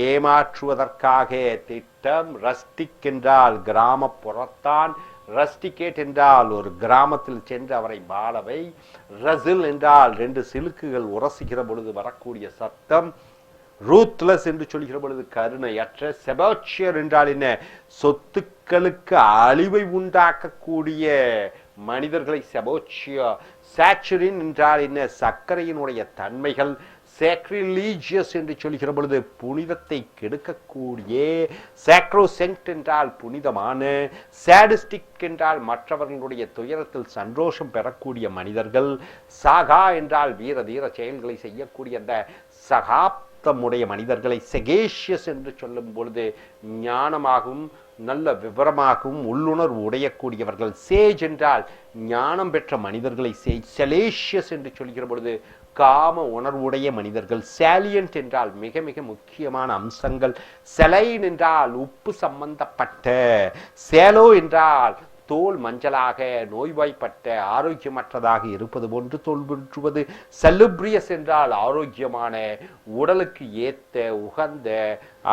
ஏமாற்றுவதற்காக, திட்டம். ரஸ்டிக் என்றால் கிராமப்புறத்தான், ரஸ்டிகேட் என்றால் ஒரு கிராமத்தில் சென்று அவரை வாழவை. ரசில் என்றால் ரெண்டு சிலுக்குகள் உரசுகிற பொழுது வரக்கூடிய சத்தம். ரூத்லெஸ் என்று சொல்கிற பொழுது கருணையற்ற. செபோச்சியர் என்றால் என்ன? சொத்துக்களுக்கு அழிவை உண்டாக்கக்கூடிய மனிதர்களை செபோச்சியர். சாச்சுரின் என்றால் என்ன? சர்க்கரையினுடைய தன்மைகள். சாக்ரிலீஜியஸ் என்று சொல்கிற பொழுது புனிதத்தை கெடுக்கக்கூடிய. சாக்ரோசென்ட் என்றால் புனிதமான. சாடிஸ்டிக் என்றால் மற்றவர்களுடைய துயரத்தில் சந்தோஷம் பெறக்கூடிய மனிதர்கள். சாகா என்றால் வீர தீர செயல்களை செய்யக்கூடிய அந்த சகாப்தமுடைய மனிதர்களை. செகேஷியஸ் என்று சொல்லும் பொழுது ஞானமாகவும் நல்ல விவரமாகவும் உள்ளுணர்வு உடையக்கூடியவர்கள். சேஜ் என்றால் ஞானம் பெற்ற மனிதர்களை சேஜ். செலேஷியஸ் என்று சொல்கிற பொழுது காம உணர்வுடைய மனிதர்கள். சாலியன்ட் என்றால் மிக மிக முக்கியமான அம்சங்கள். செலைன் என்றால் உப்பு சம்பந்தப்பட்ட. சேலோ என்றால் தோல் மஞ்சளாக நோய்வாய்ப்பட்ட ஆரோக்கியமற்றதாக இருப்பது போன்று தோல்விற்றுவது. செலுப்ரியஸ் என்றால் ஆரோக்கியமான, உடலுக்கு ஏத்த உகந்த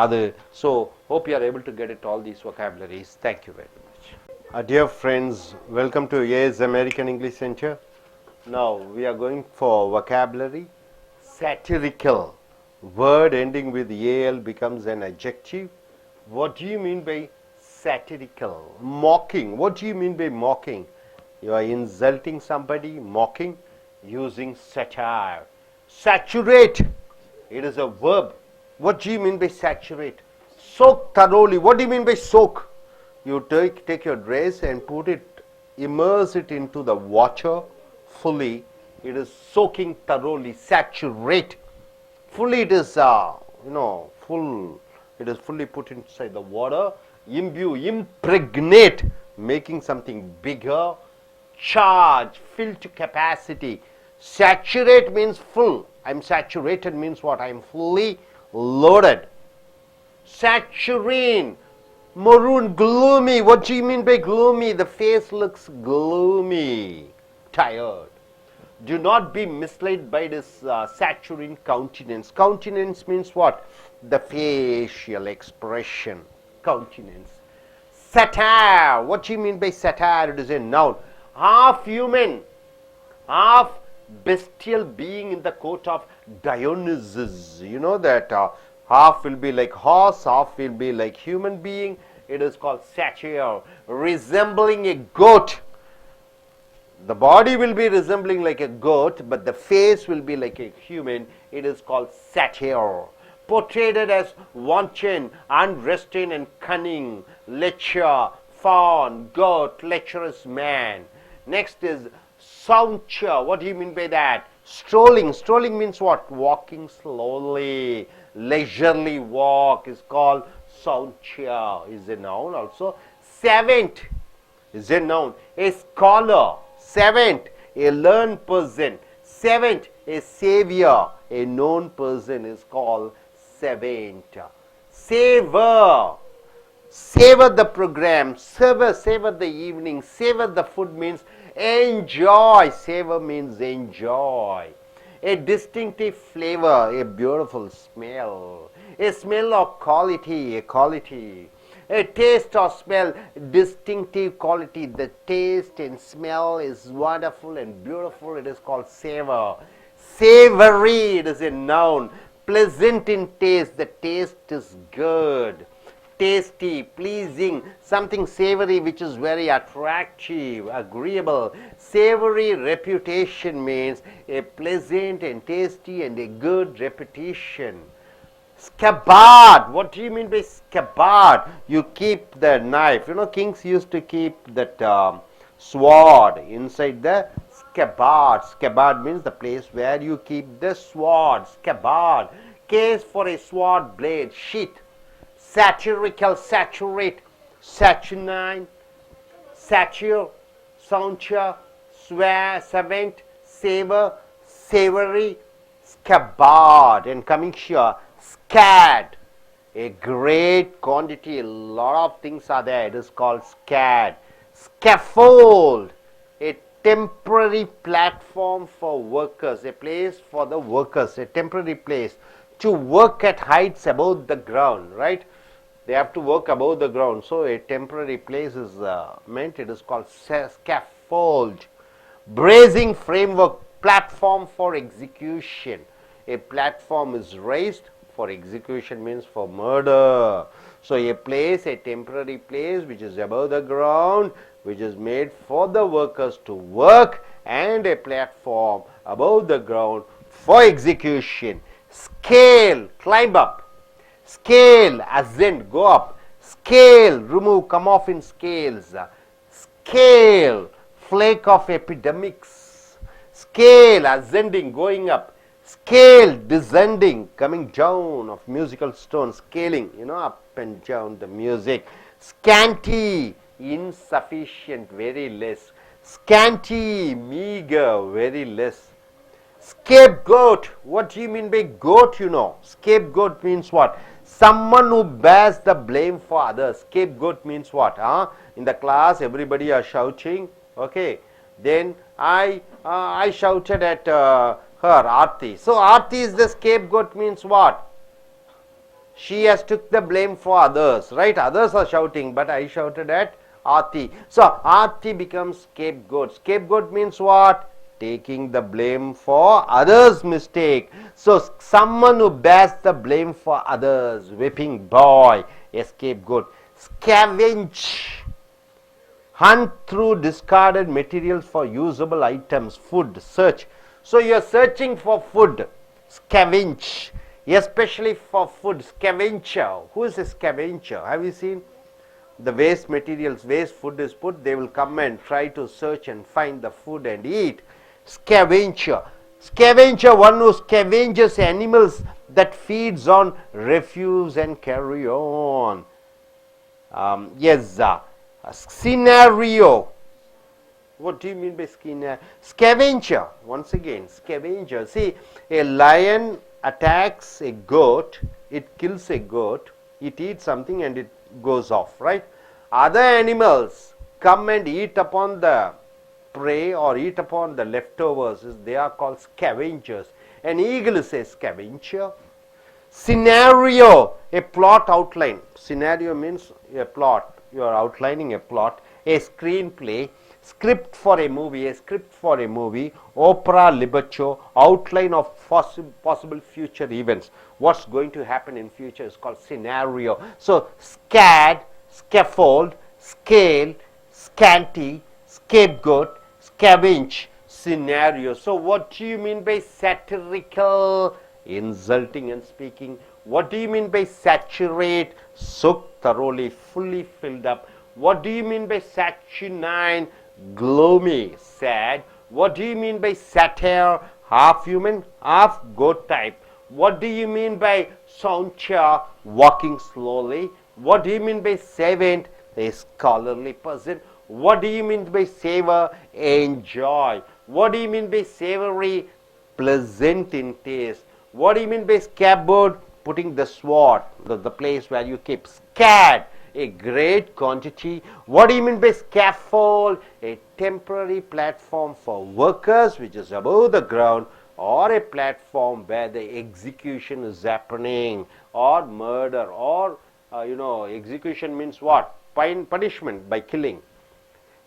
அது. So hope you are able to get it all these vocabularies. Thank you very much. Dear friends, welcome to AS American English Center. Now we are going for vocabulary. Satirical. Word ending with al becomes an adjective. What do you mean by satirical? Mocking. What do you mean by mocking? You are insulting somebody, mocking, using satire. Saturate. It is a verb. What do you mean by saturate? Soak thoroughly. What do you mean by soak? You take your dress and put it, immerse it into the water fully. It is soaking thoroughly. Saturate. Fully it is, full. It is fully put inside the water. Imbue, impregnate, making something bigger. Charge, fill to capacity. Saturate means full. I'm saturated means what? I'm fully loaded. Saturine, maroon, gloomy. What do you mean by gloomy? The face looks gloomy, tired. Do not be misled by this saturine countenance. Countenance means what? The facial expression. Countenance. Satire. What do you mean by satire? It is a noun. Half human, half bestial being in the court of Dionysus. You know that half will be like horse, half will be like human being. It is called satire. Resembling a goat. The body will be resembling like a goat, but the face will be like a human. It is called satire. Portrayed as wanton, unrestrained and cunning. Lecher, fawn, goat, lecherous man. Next is sauncher. What do you mean by that? Strolling. Strolling means what? Walking slowly. Leisurely walk is called sauncher. Is a noun also. Savant is a noun. A scholar. Savant, a learned person. Savant, a savior. A known person is called savant. Savor. Savor the program. Savor the evening. Savor the food means enjoy. Savor means enjoy. A distinctive flavor, a beautiful smell. A smell of quality, a quality. A taste or smell, distinctive quality. The taste and smell is wonderful and beautiful. It is called savor. Savory, it is a noun. Pleasant in taste. The taste is good. Tasty, pleasing, something savory which is very attractive, agreeable. Savory reputation means a pleasant and tasty and a good reputation. Scabbard. What do you mean by scabbard? You keep the knife. You know, kings used to keep that sword inside the scabbard. Scabbard means the place where you keep the sword. Scabbard. Case for a sword blade. Sheath. Satirical, saturate, saturnine, satyr, sauncher, swear, savant, savor, savory, scabbard. And coming here, scad. A great quantity, a lot of things are there. It is called scad. Scaffold, a temporary platform for workers, a place for the workers, a temporary place. to work at heights above the ground, right? They have to work above the ground. So a temporary place is meant. It is called scaffold. Bracing framework, platform for execution. A platform is raised for execution, means for murder. So a place, a temporary place which is above the ground, which is made for the workers to work, and a platform above the ground for execution. Scale, climb up. Scale, ascend, go up. Scale, remove, come off in scales. Scale, flake of epidemics. Scale, ascending, going up. Scale, descending, coming down of musical stone. Scaling, up and down the music. Scanty, insufficient, very less. Scanty, meager, very less. Scapegoat, what do you mean by goat? Scapegoat means what? Someone who bears the blame for others. Scapegoat means what? In the class, everybody are shouting. Okay, then I shouted at her, Aarti. So Aarti is the scapegoat, means what? She has took the blame for others, right? Others are shouting, but I shouted at Aarti. So Aarti becomes scapegoat. Scapegoat means what? Taking the blame for others' mistake. So someone who bears the blame for others. Whipping boy, a scapegoat. Scavenge, hunt through discarded materials for usable items. Food, search. So you are searching for food. Scavenge, especially for food. Scavenger. Who is a scavenger? Have you seen the waste materials? Waste food is put, they will come and try to search and find the food and eat. Scavenger. Scavenger, one who scavenges animals that feeds on refuse and carry on. Scenario. What do you mean by scavenger? Once again, scavenger. See, a lion attacks a goat, it kills a goat, it eats something and it goes off, right? Other animals come and eat upon the prey or eat upon the leftovers. They are called scavengers. An eagle is a scavenger. Scenario, a plot outline. Scenario means a plot. You are outlining a plot. A screenplay. Script for a movie. A script for a movie. Opera libretto. Outline of possible future events. What's going to happen in future is called scenario. So scad, scaffold, scale, scanty, scapegoat, scavenge, scenario. So what do you mean by satirical? Insulting and speaking. What do you mean by saturate? Soak thoroughly, fully filled up. What do you mean by saturnine? Gloomy, sad. What do you mean by satire? Half human, half goat type. What do you mean by sauncher? Walking slowly. What do you mean by savant? A scholarly person. What do you mean by savor? Enjoy. What do you mean by savory? Pleasant in taste. What do you mean by scabbard? Putting the sword, the place where you keep. Scad, a great quantity. What do you mean by scaffold? A temporary platform for workers which is above the ground, or a platform where the execution is happening, or murder, or execution means what? Punishment by killing.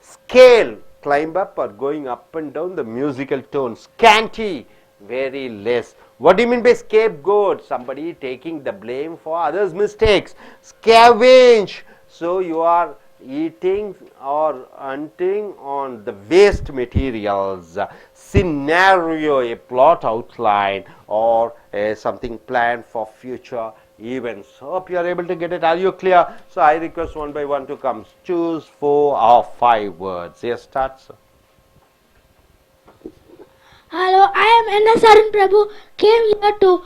Scale, climb up or going up and down the musical tone. Scanty, very less. What do you mean by scapegoat? Somebody taking the blame for others' mistakes. Scavenge, so you are eating or hunting on the waste materials. Scenario, a plot outline or something planned for future events. Hope you are able to get it. Are you clear? So I request one by one to come. Choose 4 or 5 words. Yes, start, sir. Hello, I am N.S. Prabhu. Came here to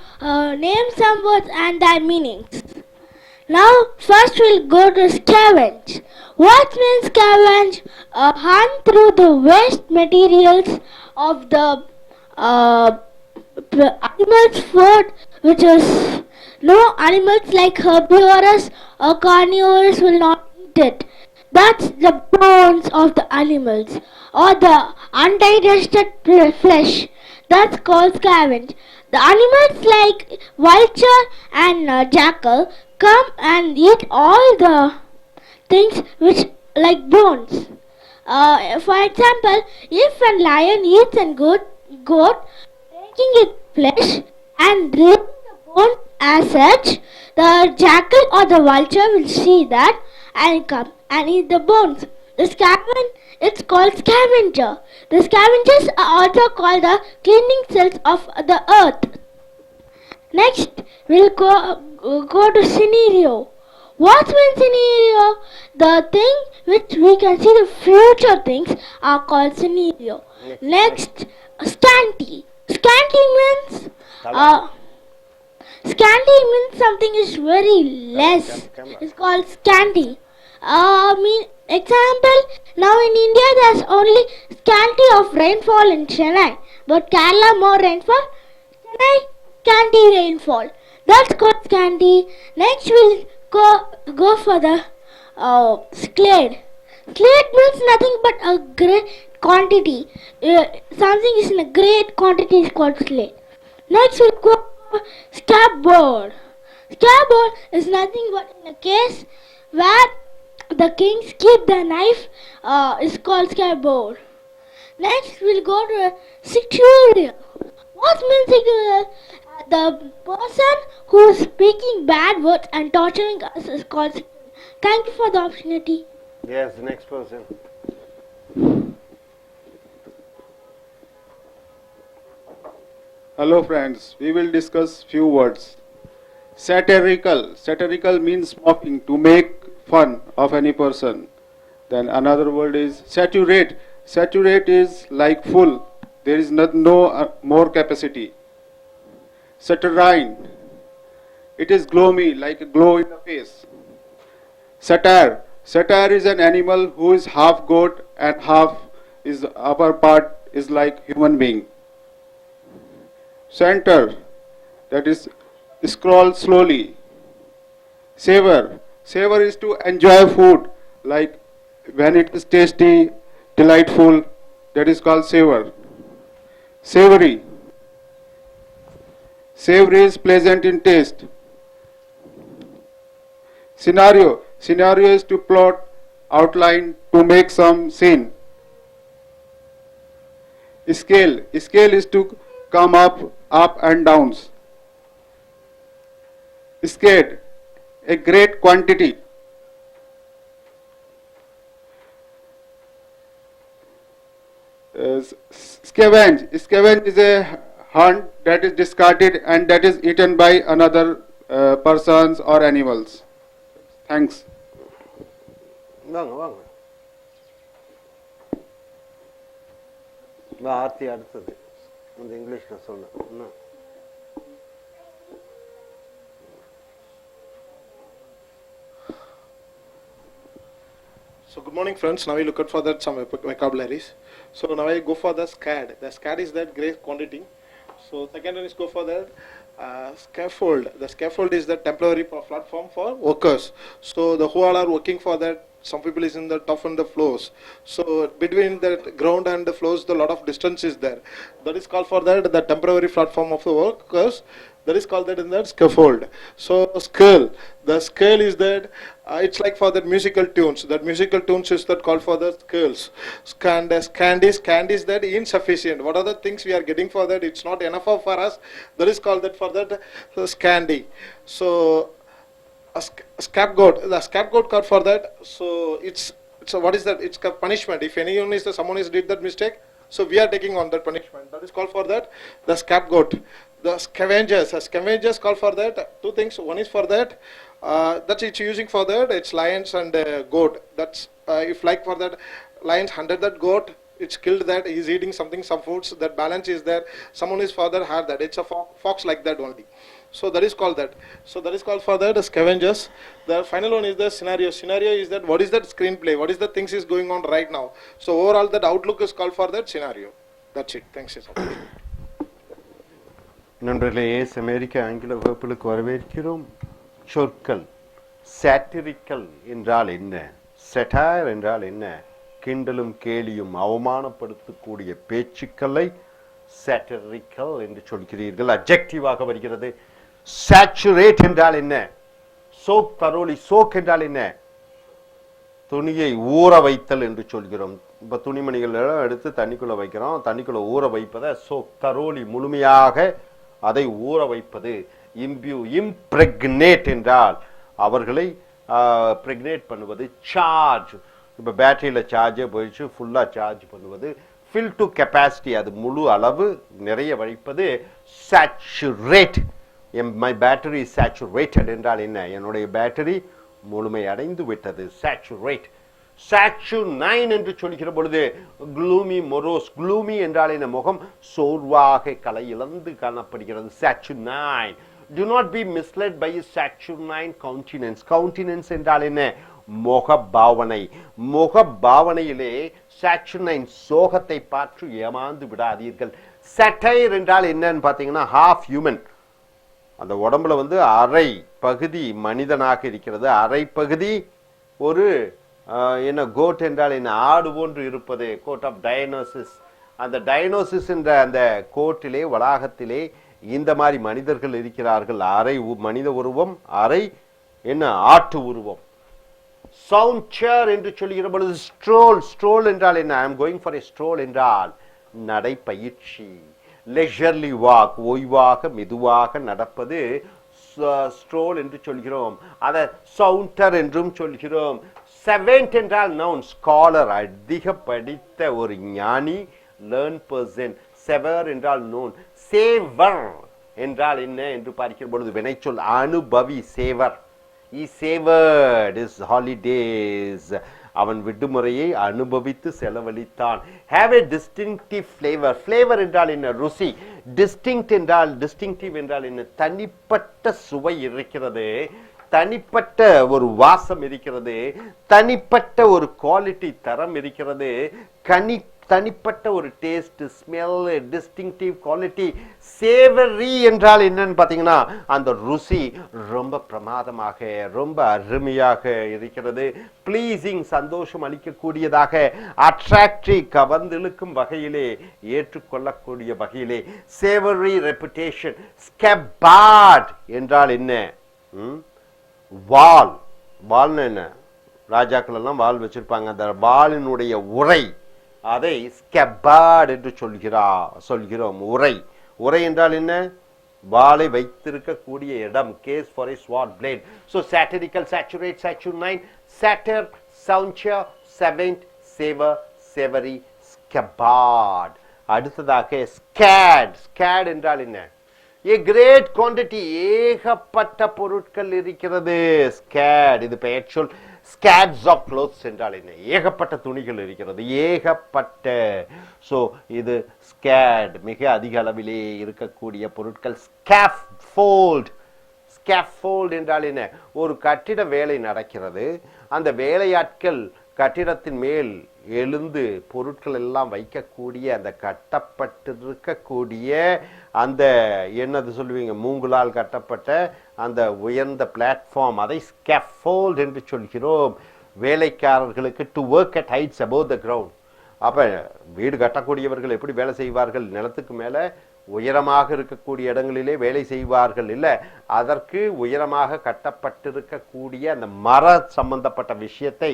name some words and their meanings. Now, first we'll go to scavenge. What means scavenge? Hunt through the waste materials of the animals' food, which is no animals like herbivorous or carnivorous will not eat it. That's the bones of the animals or the undigested flesh. That's called scavenge. The animals like vulture and jackal come and eat all the things which like bones. For example, if a lion eats a goat, taking its flesh and breaking the bone as such, the jackal or the vulture will see that and come and eat the bones. It's called scavenger. The scavengers are also called the cleaning cells of the earth. Next, we'll go to scenario. What means scenario? The thing which we can see the future things are called scenario. Next, scanty. Scanty means something is very less. It's called scanty. Example, now in India there's only scanty of rainfall in Chennai, but Kerala more rainfall, Chennai scanty rainfall. That's called scanty. Next we'll go for the slade. Slade means nothing but a great quantity. Something is in a great quantity is called slade. Next we'll go for scabbard. Scabbard is nothing but in a case where the kings keep the knife is called scabbard. Next we'll go to securial. What means securial? The person who is speaking bad words and torturing us is called securial. Thank you for the opportunity. Yes, next person. Hello friends, we will discuss few words. Satirical. Satirical means mocking, to make fun of any person. Then another word is saturate. Saturate is like full. There is no more capacity. Saturnine. It is gloomy, like a glow in the face. Satyr. Satyr is an animal who is half goat and half is upper part is like human being. Center. That is scroll slowly. Savor. Savor is to enjoy food, like when it is tasty, delightful, that is called savor. Savory. Savory is pleasant in taste. Scenario. Scenario is to plot, outline, to make some scene. Scale. Scale is to come up and downs. Scale. A great quantity. Scavenge. Scavenge is a hunt that is discarded and that is eaten by another persons or animals. Thanks. வாங்க ஆர்த்தி அடுத்தது இந்த இங்கிலீஷ்ல சொன்ன So good morning friends, now we look at for that some vocabularies. So now I go for the SCAD. The SCAD is that great quantity. So second one is go for that scaffold. The scaffold is the temporary platform for workers. So the who all are working for that, some people is in the top and the floors. So between the ground and the floors, the lot of distance is there. That is called for that the temporary platform of the workers. That is called that in that scaffold. So scale. The scale is that it's like for the musical tunes. That musical tunes is that called for the scales. Scand is that insufficient. What are the things we are getting for that? It's not enough for us. That is called that for that scandy. So a scapegoat. The scapegoat card for that. So it's what is that? It's a punishment. If anyone is someone is did that mistake, so we are taking on that punishment. That is called for that the scapegoat. The scavengers. Scavengers call for that two things. One is for that that it's using for that it's lions and goat. That's if like for that lions hunted that goat, it's killed that, he's eating something, some foods, that balance is there. Someone is father had that. It's a fox like that only. So that is called that. So that is called for that scavengers. The final one is the scenario. Scenario is that what is that screenplay? What is the things is going on right now? So overall that outlook is called for that scenario. That's it. Thanks. நண்பர்களே, அமெரிக்க ஆங்கில வகுப்புகளுக்கு வரவேற்கிறோம். சொற்கள் சாட்டிரிக்கல் என்றால் என்ன, செட்டாயர் என்றால் என்ன, கிண்டலும் கேலியும் அவமானப்படுத்தக்கூடிய பேச்சுக்களை satirical என்று சொல்கிறீர்கள். அட்ஜெக்டிவாக வருகிறது. saturate என்றால் என்ன? soak thoroughly. soak என்றால் என்ன? துணியை ஊற வைத்தல் என்று சொல்கிறோம். இப்போ துணிமணிகள் எடுத்து தண்ணிக்குள்ள வைக்கிறோம். தண்ணிக்குள்ள ஊற வைப்பதை soak thoroughly, முழுமையாக அதை ஊற வைப்பது. impregnate என்றால் அவர்களை பிரெக்னேட் பண்ணுவது. சார்ஜ், இப்போ பேட்டரியில் சார்ஜே போயிடுச்சு, ஃபுல்லாக சார்ஜ் பண்ணுவது. ஃபில் டு கெப்பாசிட்டி, அது முழு அளவு நிறைய வைப்பது. சேச்சுரேட், மை பேட்டரி சேச்சுரேட்டட் என்றால் என்ன? என்னுடைய பேட்டரி முழுமை அடைந்து விட்டது. சேச்சுரேட். சாச்சுனைன் என்று சொல்கிற பொழுது க்ளூமி மொரோஸ். க்ளூமி என்றால் என்ன? முகம் சோர்வாக கலை இழந்து காணப்படுகிறது. சாச்சுனைன். Do not be misled by a saturnine countenance. countenance என்றால் என்ன? முகபாவனை. முகபாவனையிலே சாச்சுனைன் சோகத்தை பார்த்து ஏமாந்து விடாதீர்கள். satire என்றால் என்னன்னு பார்த்தீங்கன்னா ஹாஃப் ஹியூமன். அந்த உடம்புல வந்து அரை பகுதி மனிதனாக இருக்கிறது, அரை பகுதி ஒரு என்ன கோட் என்றால் என்ன? ஆடு போன்று இருப்பது. Goat of Dionysus. அந்த டயனோசிஸ் என்ற அந்த கோட்டிலே வளாகத்திலே இந்த மாதிரி மனிதர்கள் இருக்கிறார்கள். அரை மனித உருவம், அரை என்ன ஆட்டு உருவம். சவுண்டர் என்று சொல்கிற பொழுது ஸ்ட்ரோல். ஸ்ட்ரோல் என்றால் என்ன? I am going for a scroll என்றால் நடைப்பயிற்சி. லெஷர்லி வாக், ஓய்வாக மெதுவாக நடப்பது ஸ்ட்ரோல் என்று சொல்கிறோம். அதை சவுண்டர் என்றும் சொல்கிறோம். செவன்ட் என்றால் நவுன். ஸ்காலர், அதிக படித்த ஒரு ஞானி. Learn person. செவர் என்றால் நோன். சேவர் என்றால் என்ன என்று பார்க்கிற பொழுது வினைச்சொல். அனுபவி. சேவர். He savored his holidays. அவன் விடுமுறையை அனுபவித்து செலவழித்தான். have a distinctive flavor. flavor என்றால் என்ன? ருசி. distinct என்றால், distinctive என்றால் என்ன? தனிப்பட்ட சுவை இருக்கிறது, தனிப்பட்ட ஒரு வாசம் இருக்கிறது, தனிப்பட்ட ஒரு குவாலிட்டி தரம் இருக்கிறது, தனிப்பட்ட ஒரு டேஸ்ட், ஸ்மெல், டிஸ்டிங்டிவ் குவாலிட்டி. சேவரி என்றால் என்னன்னு பார்த்தீங்கன்னா அந்த ருசி ரொம்ப பிரமாதமாக, ரொம்ப அருமையாக இருக்கிறது. ப்ளீசிங், சந்தோஷம் அளிக்கக்கூடியதாக. அட்ராக்டிவ், கவர்ந்திழுக்கும் வகையிலே, ஏற்றுக்கொள்ளக்கூடிய வகையிலே. சேவரி ரெப்புடேஷன். ஸ்கேபார்ட் என்றால் என்ன? வால். வால்னு என்ன? ராஜாக்கள் எல்லாம் வால் வச்சிருப்பாங்க. அந்த வாலினுடைய உரை, அதை ஸ்கேபார்ட் என்று சொல்கிறோம். உரை. உரை என்றால் என்ன? வாளை வைத்திருக்கக்கூடிய இடம். Case for a sword blade. so satirical, saturate, saturine, satyr, soundure, savant, savor, savory, scabbard. அடுத்ததாக scad. scad என்றால் என்ன? a great quantity, ஏகப்பட்ட பொருட்கள் இருக்கிறது. scad, இது பெயர் சொல். scads of clothes என்றால் என்ன? ஏகப்பட்ட துணிகள் இருக்கிறது, ஏகப்பட்ட. ஸோ இது scad, மிக அதிக அளவிலே இருக்கக்கூடிய பொருட்கள். scaffold. scaffold என்றால் என்ன? ஒரு கட்டிட வேலை நடக்கிறது, அந்த வேலையாட்கள் கட்டிடத்தின் மேல் எழுந்து பொருட்கள் எல்லாம் வைக்கக்கூடிய அந்த கட்டப்பட்டிருக்கக்கூடிய அந்த என்னது சொல்லுவீங்க, மூங்கலால் கட்டப்பட்ட அந்த உயர்ந்த பிளாட்ஃபார்ம், அதை ஸ்கேஃபோல்ட் என்று சொல்கிறோம். வேலைக்காரர்களுக்கு to work at heights above the ground. அப்போ வீடு கட்டக்கூடியவர்கள் எப்படி வேலை செய்வார்கள்? நிலத்துக்கு மேலே உயரமாக இருக்கக்கூடிய இடங்களிலே வேலை செய்வார்கள். இல்லை, அதற்கு உயரமாக கட்டப்பட்டிருக்கக்கூடிய அந்த மர சம்பந்தப்பட்ட விஷயத்தை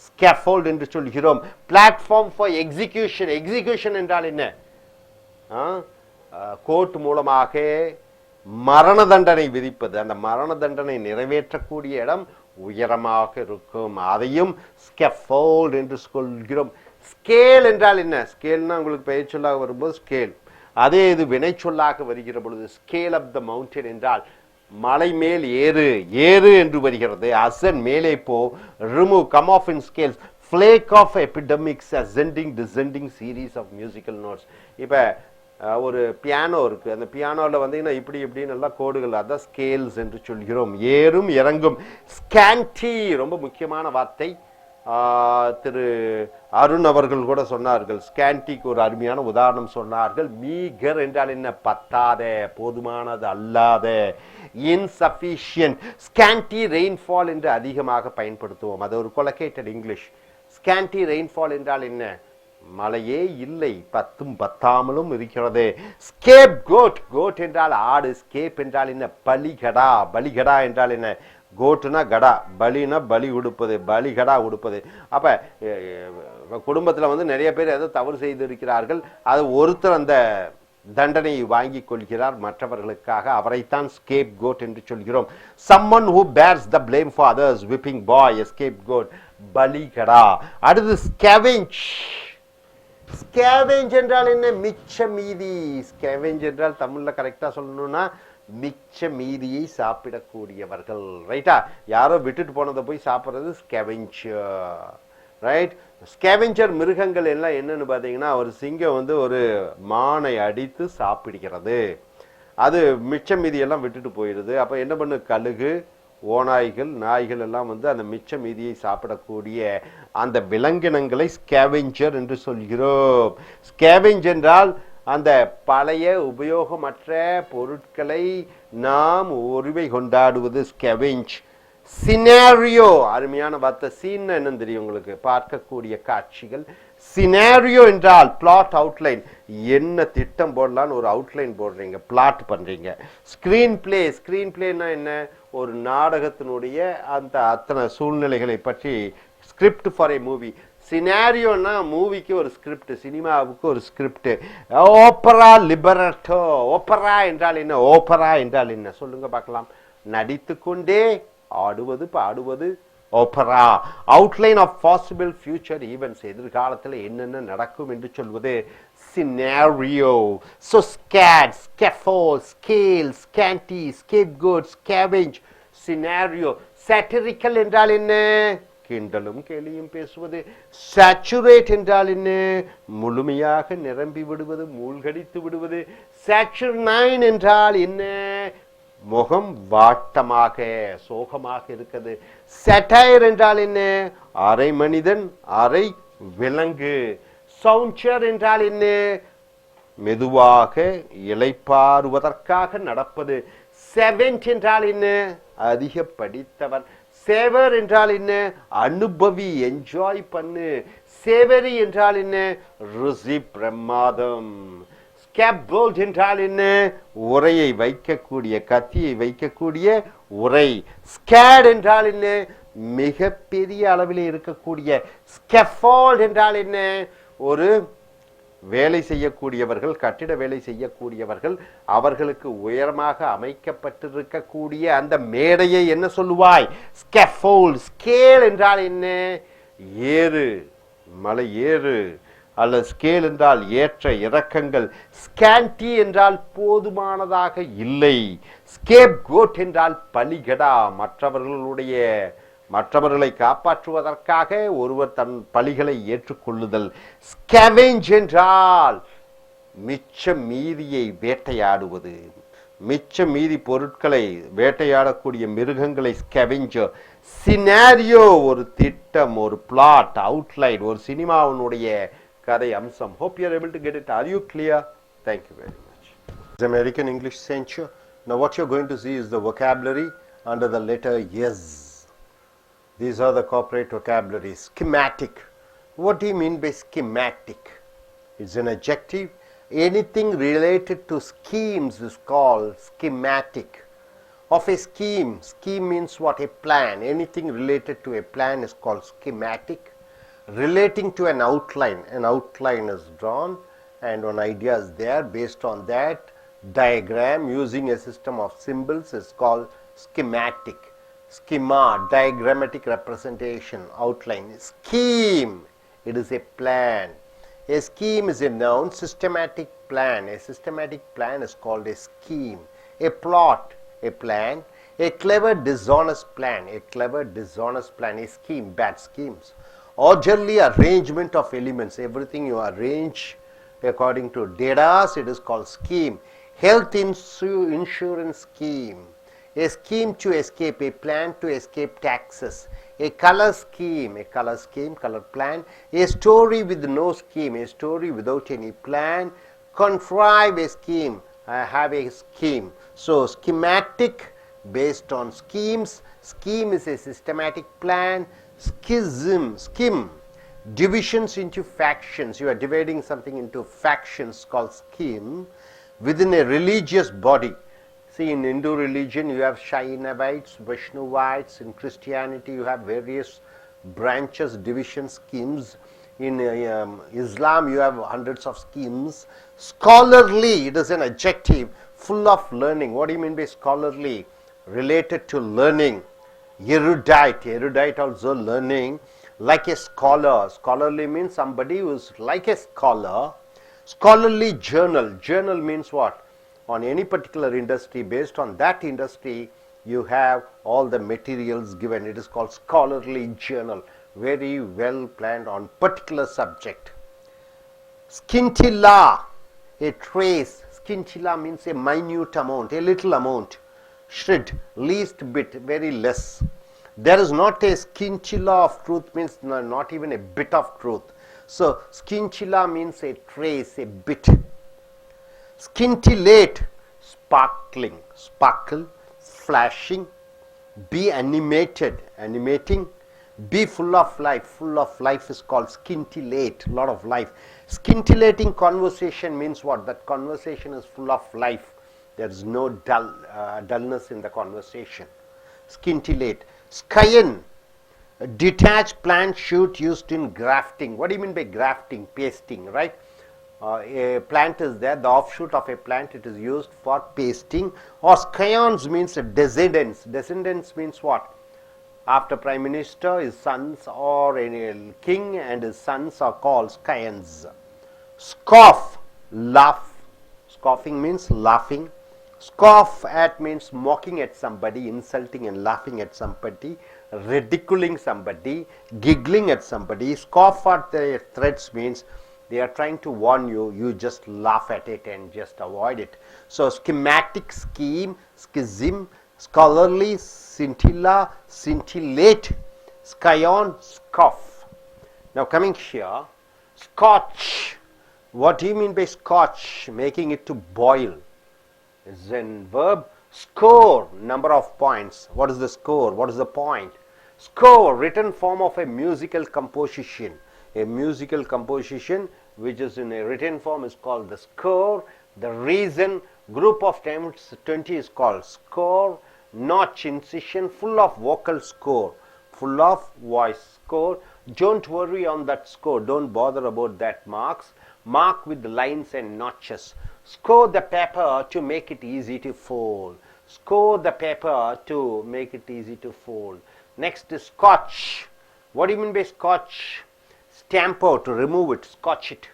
ஸ்கேஃபோல்ட் என்று சொல்கிறோம். Platform for execution. எக்ஸிகியூஷன் என்றால் என்ன? கோர்ட் மூலமாக மரண தண்டனை விதிப்பது. அந்த மரண தண்டனை நிறைவேற்றக்கூடிய இடம் உயரமாக இருக்கும், அதையும் ஸ்கேஃபோல்ட் என்று சொல்கிறோம். ஸ்கேல் என்றால் என்ன? ஸ்கேல்னா உங்களுக்கு பெயர் சொல்லாக வரும்போது ஸ்கேல், அதே இது வினை சொல்லாக வருகிற பொழுது ஸ்கேல் ஆஃப் த மவுண்டன் என்றால் மலை மேல் ஏறு. ஏறு என்று வருகிறது. அசன், மேலே போ. Remove, come off in scales. Flake off epidermis, ascending descending series of musical notes. இப்போ ஒரு பியானோ இருக்கு, அந்த பியானோவில் வந்தீங்கன்னா இப்படி இப்படின்னு நல்லா கோடுகள், அதான் ஸ்கேல்ஸ் என்று சொல்கிறோம். ஏறும் இறங்கும். ஸ்கேன்டி, ரொம்ப முக்கியமான வார்த்தை. திரு அருண் அவர்கள் கூட சொன்னார்கள், ஸ்கேண்டிக்கு ஒரு அருமையான உதாரணம் சொன்னார்கள். மீகர் என்றால் என்ன? பத்தாத, போதுமானது அல்லாத. இன்சஃபிஷியன்ட். ஸ்கேண்டி ரெயின்ஃபால் என்று அதிகமாக பயன்படுத்துவோம், அது ஒரு கொலகேட்டட் இங்கிலீஷ். ஸ்கேண்டி ரெயின்ஃபால் என்றால் என்ன? மழையே இல்லை, பத்தும் பத்தாமலும் இருக்கிறது. ஸ்கேப் கோட், கோட் என்றால் ஆடு, ஸ்கேப் என்றால் என்ன? பலிகடா. பலிகடா என்றால் என்ன? கோட்டுனா கடா, பலினா பலி கொடுப்பது, பலிகடா கொடுப்பது. அப்ப குடும்பத்தில் வந்து நிறைய பேர் ஏதோ தவறு செய்திருக்கிறார்கள், அது ஒருத்தர் அந்த தண்டனையை வாங்கி கொள்கிறார் மற்றவர்களுக்காக, அவரைத்தான் ஸ்கேப் கோட் என்று சொல்கிறோம். someone who bears the blame for others, whipping boy, a scapegoat, பலிகடா. அடுத்து scavenge. scavenge என்றால் என்ன? மிச்ச மீதி. scavenge என்றால் தமிழ்ல கரெக்டா சொல்லணும்னா மிச்ச மீதியை சாப்பிடக்கூடியவர்கள், ரைட்டா? யாரோ விட்டுட்டு போனதை போய் சாப்பிட்றது ஸ்கேவெஞ்சர், ரைட்? ஸ்கேவெஞ்சர் மிருகங்கள் எல்லாம் என்னன்னு பார்த்தீங்கன்னா, ஒரு சிங்கம் வந்து ஒரு மானை அடித்து சாப்பிடுகிறது, அது மிச்ச மீதியெல்லாம் விட்டுட்டு போயிடுது. அப்போ என்ன பண்ணு? கழுகு, ஓநாய்கள், நாய்கள் எல்லாம் வந்து அந்த மிச்ச மீதியை சாப்பிடக்கூடிய அந்த விலங்கினங்களை ஸ்கேவெஞ்சர் என்று சொல்கிறோம். ஸ்கேவெஞ்ச் என்றால் அந்த பழைய உபயோகமற்ற பொருட்களை நாம் உரிமை கொண்டாடுவது ஸ்கேவெஞ்ச். சினாரியோ, அருமையான வார்த்தை. சீன் என்னன்னு தெரியும் உங்களுக்கு? பார்க்கக்கூடிய காட்சிகள். சினாரியோ என்றால் பிளாட் அவுட்லைன். என்ன திட்டம் போடலான்னு ஒரு அவுட்லைன் போடுறீங்க, பிளாட் பண்றீங்க. ஸ்கிரீன் பிளே, ஸ்கிரீன் பிளேனா என்ன? ஒரு நாடகத்தினுடைய அந்த அத்தனை சூழ்நிலைகளை பற்றி ஸ்கிரிப்ட் ஃபார் ஏ மூவி. சினாரியோனா மூவிக்கு ஒரு ஸ்கிரிப்ட், சினிமாவுக்கு ஒரு ஸ்கிரிப்ட். ஓப்பரா லிபரட்டோ, ஓப்பரா என்றால் என்ன? ஓப்பரா என்றால் என்ன சொல்லுங்க பார்க்கலாம்? நடித்து கொண்டே ஆடுவது, பாடுவது opera. Outline of possible future events, எதிர்காலத்தில் என்னென்ன நடக்கும் என்று சொல்வது scenario. So scat, scaffold, scale, scanty, scapegoat, scavenge, scenario. Satirical என்றால் என்ன? கிண்டலும் கேலியும் பேசுவது. சாச்சுரேட் என்றால் என்ன? முழுமையாக நிரம்பி விடுவது, மூழ்கடித்து விடுவது. சாச்சுரைன் என்றால் என்ன? முகம் வாட்டமாக, சோகமாக இருக்கிறது. சட்டைர் என்றால் என்ன? அரை மனிதன், அரை விலங்கு. சவுன்சர் என்றால் என்ன? மெதுவாக இளைப்பாறுவதற்காக நடப்பது. செவன்ட் என்றால் என்ன? அதிக படித்தவர். சேவர் என்றால் என்ன? அனுபவி, என்ஜாய் பண்ணு. சேவரி என்றால் என்ன? ருசி, பிரமாதம். ஸ்கேப்போல்ட் என்றால் என்ன? உரையை வைக்கக்கூடிய, கத்தியை வைக்கக்கூடிய உரை. ஸ்கேட் என்றால் என்ன? மிக பெரிய அளவில் இருக்கக்கூடிய. ஸ்கெஃபோல்ட் என்றால் என்ன? ஒரு வேலை செய்யக்கூடியவர்கள், கட்டிட வேலை செய்யக்கூடியவர்கள், அவர்களுக்கு உயரமாக அமைக்கப்பட்டிருக்கக்கூடிய அந்த மேடையை என்ன சொல்லுவாய்? ஸ்கெஃபோல்ட். ஸ்கேல் என்றால் என்ன? ஏறு, மலை ஏறு. அல்லது ஸ்கேல் என்றால் ஏற்ற இறக்கங்கள். ஸ்கேண்டி என்றால் போதுமானதாக இல்லை. ஸ்கேப் கோட் என்றால் பலிகடா, மற்றவர்களை காப்பாற்றுவதற்காக ஒருவர் தன் பலிகளை ஏற்றுக்கொள்ளுதல். ஸ்கேவெஞ்ச் என்றால் மிச்ச மீதியை வேட்டையாடுவது, மிச்ச மீதி பொருட்களை வேட்டையாடக்கூடிய மிருகங்களை ஸ்கேவெஞ்சர். சினாரியோ ஒரு திட்டம், ஒரு பிளாட், அவுட்லைன், ஒரு சினிமாவினுடைய கதை அம்சம். Hope you are able to get it. Are you clear? Thank you very much. It's American English Censure. Now what you're going to see is the vocabulary under the letter yes. These are the corporate vocabulary. Schematic. What do you mean by schematic? It's an adjective. Anything related to schemes is called schematic. Of a scheme, scheme means what? A plan. Anything related to a plan is called schematic. Relating to an outline is drawn and one idea is there. Based on that, diagram using a system of symbols is called schematic. Schema, diagrammatic representation, outline. Scheme, it is a plan. A scheme is a noun. Systematic plan, a systematic plan is called a scheme. A plot, a plan. A clever dishonest plan, a clever dishonest plan. A scheme, bad schemes. Orderly arrangement of elements, everything you arrange according to data, it is called scheme. Health insurance scheme, a scheme to escape, a plan to escape taxes. A color scheme, color plan. A story with no scheme, a story without any plan. Contrive a scheme, I have a scheme. So schematic based on schemes. Scheme is a systematic plan. Schism, skim, Divisions into factions. You are dividing something into factions called scheme within a religious body. See, in Hindu religion you have Shainavites, Vaishnavites. In Christianity you have various branches, division schemes. In Islam you have hundreds of schemes. Scholarly, it is an adjective, full of learning. What do you mean by scholarly? Related to learning. Erudite, erudite also learning. Like a scholar, scholarly means somebody who is like a scholar. Scholarly journal, journal means what? On any particular industry, based on that industry, you have all the materials given. It is called scholarly journal, very well planned on particular subject. Scintilla, a trace. Scintilla means a minute amount, a little amount. Shred, least bit, very less. There is not a scintilla of truth, means not even a bit of truth. So scintilla means a trace, a bit. Scintillate, sparkling, sparkle, flashing. Be animated, animating. Be full of life is called scintillate, lot of life. Scintillating conversation means what? That conversation is full of life. There is no dullness in the conversation. Scintillate. Scion, a detached plant shoot used in grafting. What do you mean by grafting? Pasting, right? A plant is there, the offshoot of a plant, it is used for pasting. Or scions means descendants. Descendants means what? After Prime Minister, his sons, or a king and his sons are called scions. Scoff, laugh. Scoffing means laughing. Scoff at means mocking at somebody, insulting and laughing at somebody, ridiculing somebody, giggling at somebody. Scoff at the threats means they are trying to warn you, you just laugh at it and just avoid it. So schematic, scheme, schism, scholarly, scintilla, scintillate, scion, scoff. Now coming here, scotch. What do you mean by scotch? Making it to boil. Is a verb. Score, number of points. What is the score? What is the point? Score, written form of a musical composition. A musical composition which is in a written form is called the score. The reason, group of times 20 is called score. Notch, incision, full of vocal score, full of voice score. Don't worry on that score. Don't bother about that marks. Mark with the lines and notches. Score the paper to make it easy to fold. Score the paper to make it easy to fold. Next is scotch. What do you mean by scotch? Stamper, to remove it, scotch it.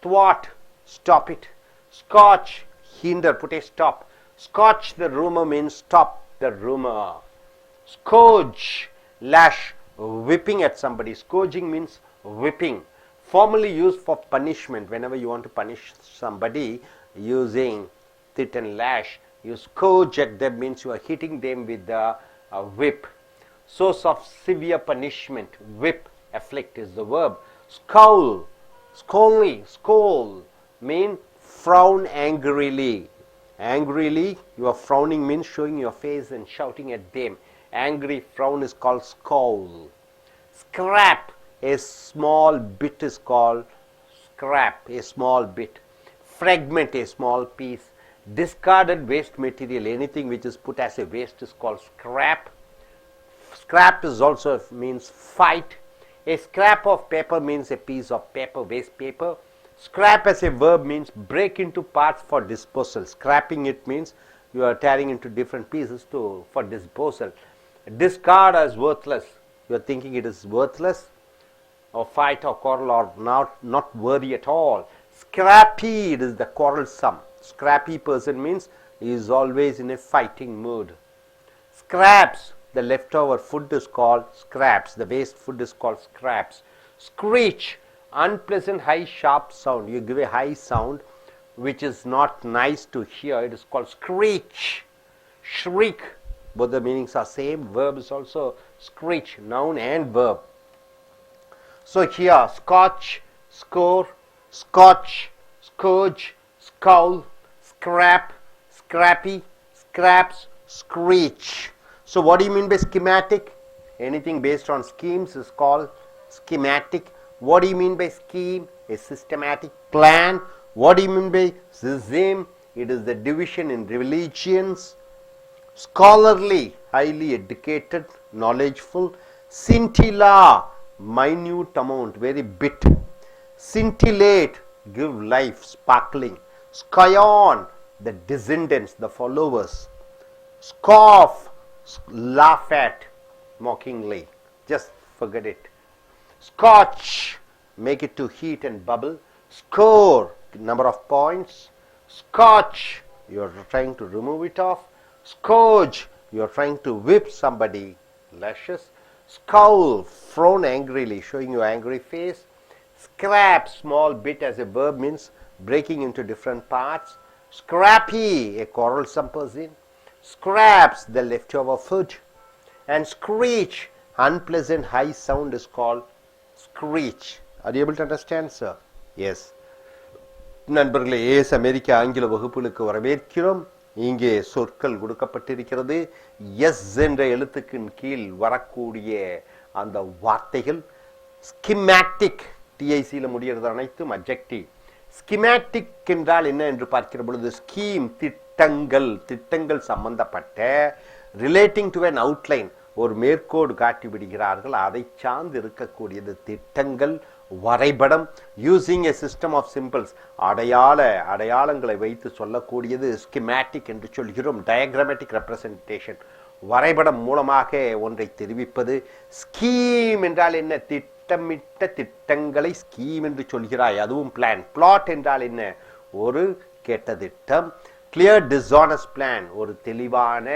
Thwart, stop it. Scotch, hinder, put a stop. Scotch the rumor means stop the rumor. Scourge, lash, whipping at somebody. Scourging means whipping. Formerly used for punishment. Whenever you want to punish somebody using tit and lash, you scourge at them, means you are hitting them with the whip. Source of severe punishment, whip, afflict is the verb. Scowl, scowl mean frown angrily. Angrily, you are frowning means showing your face and shouting at them. Angry frown is called scowl. Scrap, a small bit is called scrap, a small bit. Fragment, a small piece. Discarded waste material, anything which is put as a waste is called scrap. Scrap is also means fight. A scrap of paper means a piece of paper, waste paper. Scrap as a verb means break into parts for disposal. Scrapping it means you are tearing into different pieces for disposal. Discard as worthless. You are thinking it is worthless, or fight or quarrel or not worthy at all. Scrappy, it is the quarrelsome. Scrappy person means he is always in a fighting mood. Scraps, the leftover food is called scraps. The waste food is called scraps. Screech, unpleasant high sharp sound. You give a high sound which is not nice to hear. It is called screech. Shriek, both the meanings are same. Verb is also screech, noun and verb. So here, scotch, score, scotch, scourge, scowl, scrap, scrappy, scraps, screech. So what do you mean by schematic? Anything based on schemes is called schematic. What do you mean by scheme? A systematic plan. What do you mean by system? It is the division in religions. Scholarly, highly educated, knowledgeful. Scintilla, minute amount, very bit. Scintillate, give life, sparkling. Scion, the descendants, the followers. Scoff, laugh at, mockingly. Just forget it. Scotch, make it to heat and bubble. Score, number of points. Scotch, you are trying to remove it off. Scourge, you are trying to whip somebody. Lashes. Scowl, frown angrily, showing your angry face. Scrap, small bit as a verb means breaking into different parts. Scrappy, a quarrelsome person. Scraps, the leftover food. And screech, unpleasant high sound is called screech. Are you able to understand, sir? Yes. நண்பர்களே, ace அமெரிக்க ஆங்கில வகுப்புகளுக்கு வரவேற்கிறோம். இங்கே சொற்கள் கொடுக்கப்பட்டிருக்கிறது. S என்ற எழுத்துக்கின் கீழ் வரக்கூடிய அந்த வார்த்தைகள் ஸ்கிமேட்டிக், டிஐசியில் முடிகிறது அனைத்தும் அட்ஜெக்டிவ். ஸ்கிமேட்டிக் என்றால் என்ன என்று பார்க்கிற பொழுது ஸ்கீம், திட்டங்கள், திட்டங்கள் சம்பந்தப்பட்ட ரிலேட்டிங் டு an அவுட்லைன், ஒரு மேற்கோடு காட்டி விடுகிறார்கள். அதை சார்ந்து இருக்கக்கூடியது திட்டங்கள், வரைபடம். Using a system of symbols, அடையாளங்களை வைத்து சொல்லக்கூடியது ஸ்கிமேட்டிக் என்று சொல்கிறோம். டயக்ராமேட்டிக் ரெப்ரசன்டேஷன், வரைபடம் மூலமாக ஒன்றை தெரிவிப்பது. ஸ்கீம் என்றால் என்ன? திட்டமிட்ட திட்டங்களை ஸ்கீம் என்று சொல்கிறாய், அதுவும் பிளான். பிளாட் என்றால் என்ன? ஒரு கெட்ட திட்டம். கிளியர் டிஸ்ஆனஸ்ட் பிளான், ஒரு தெளிவான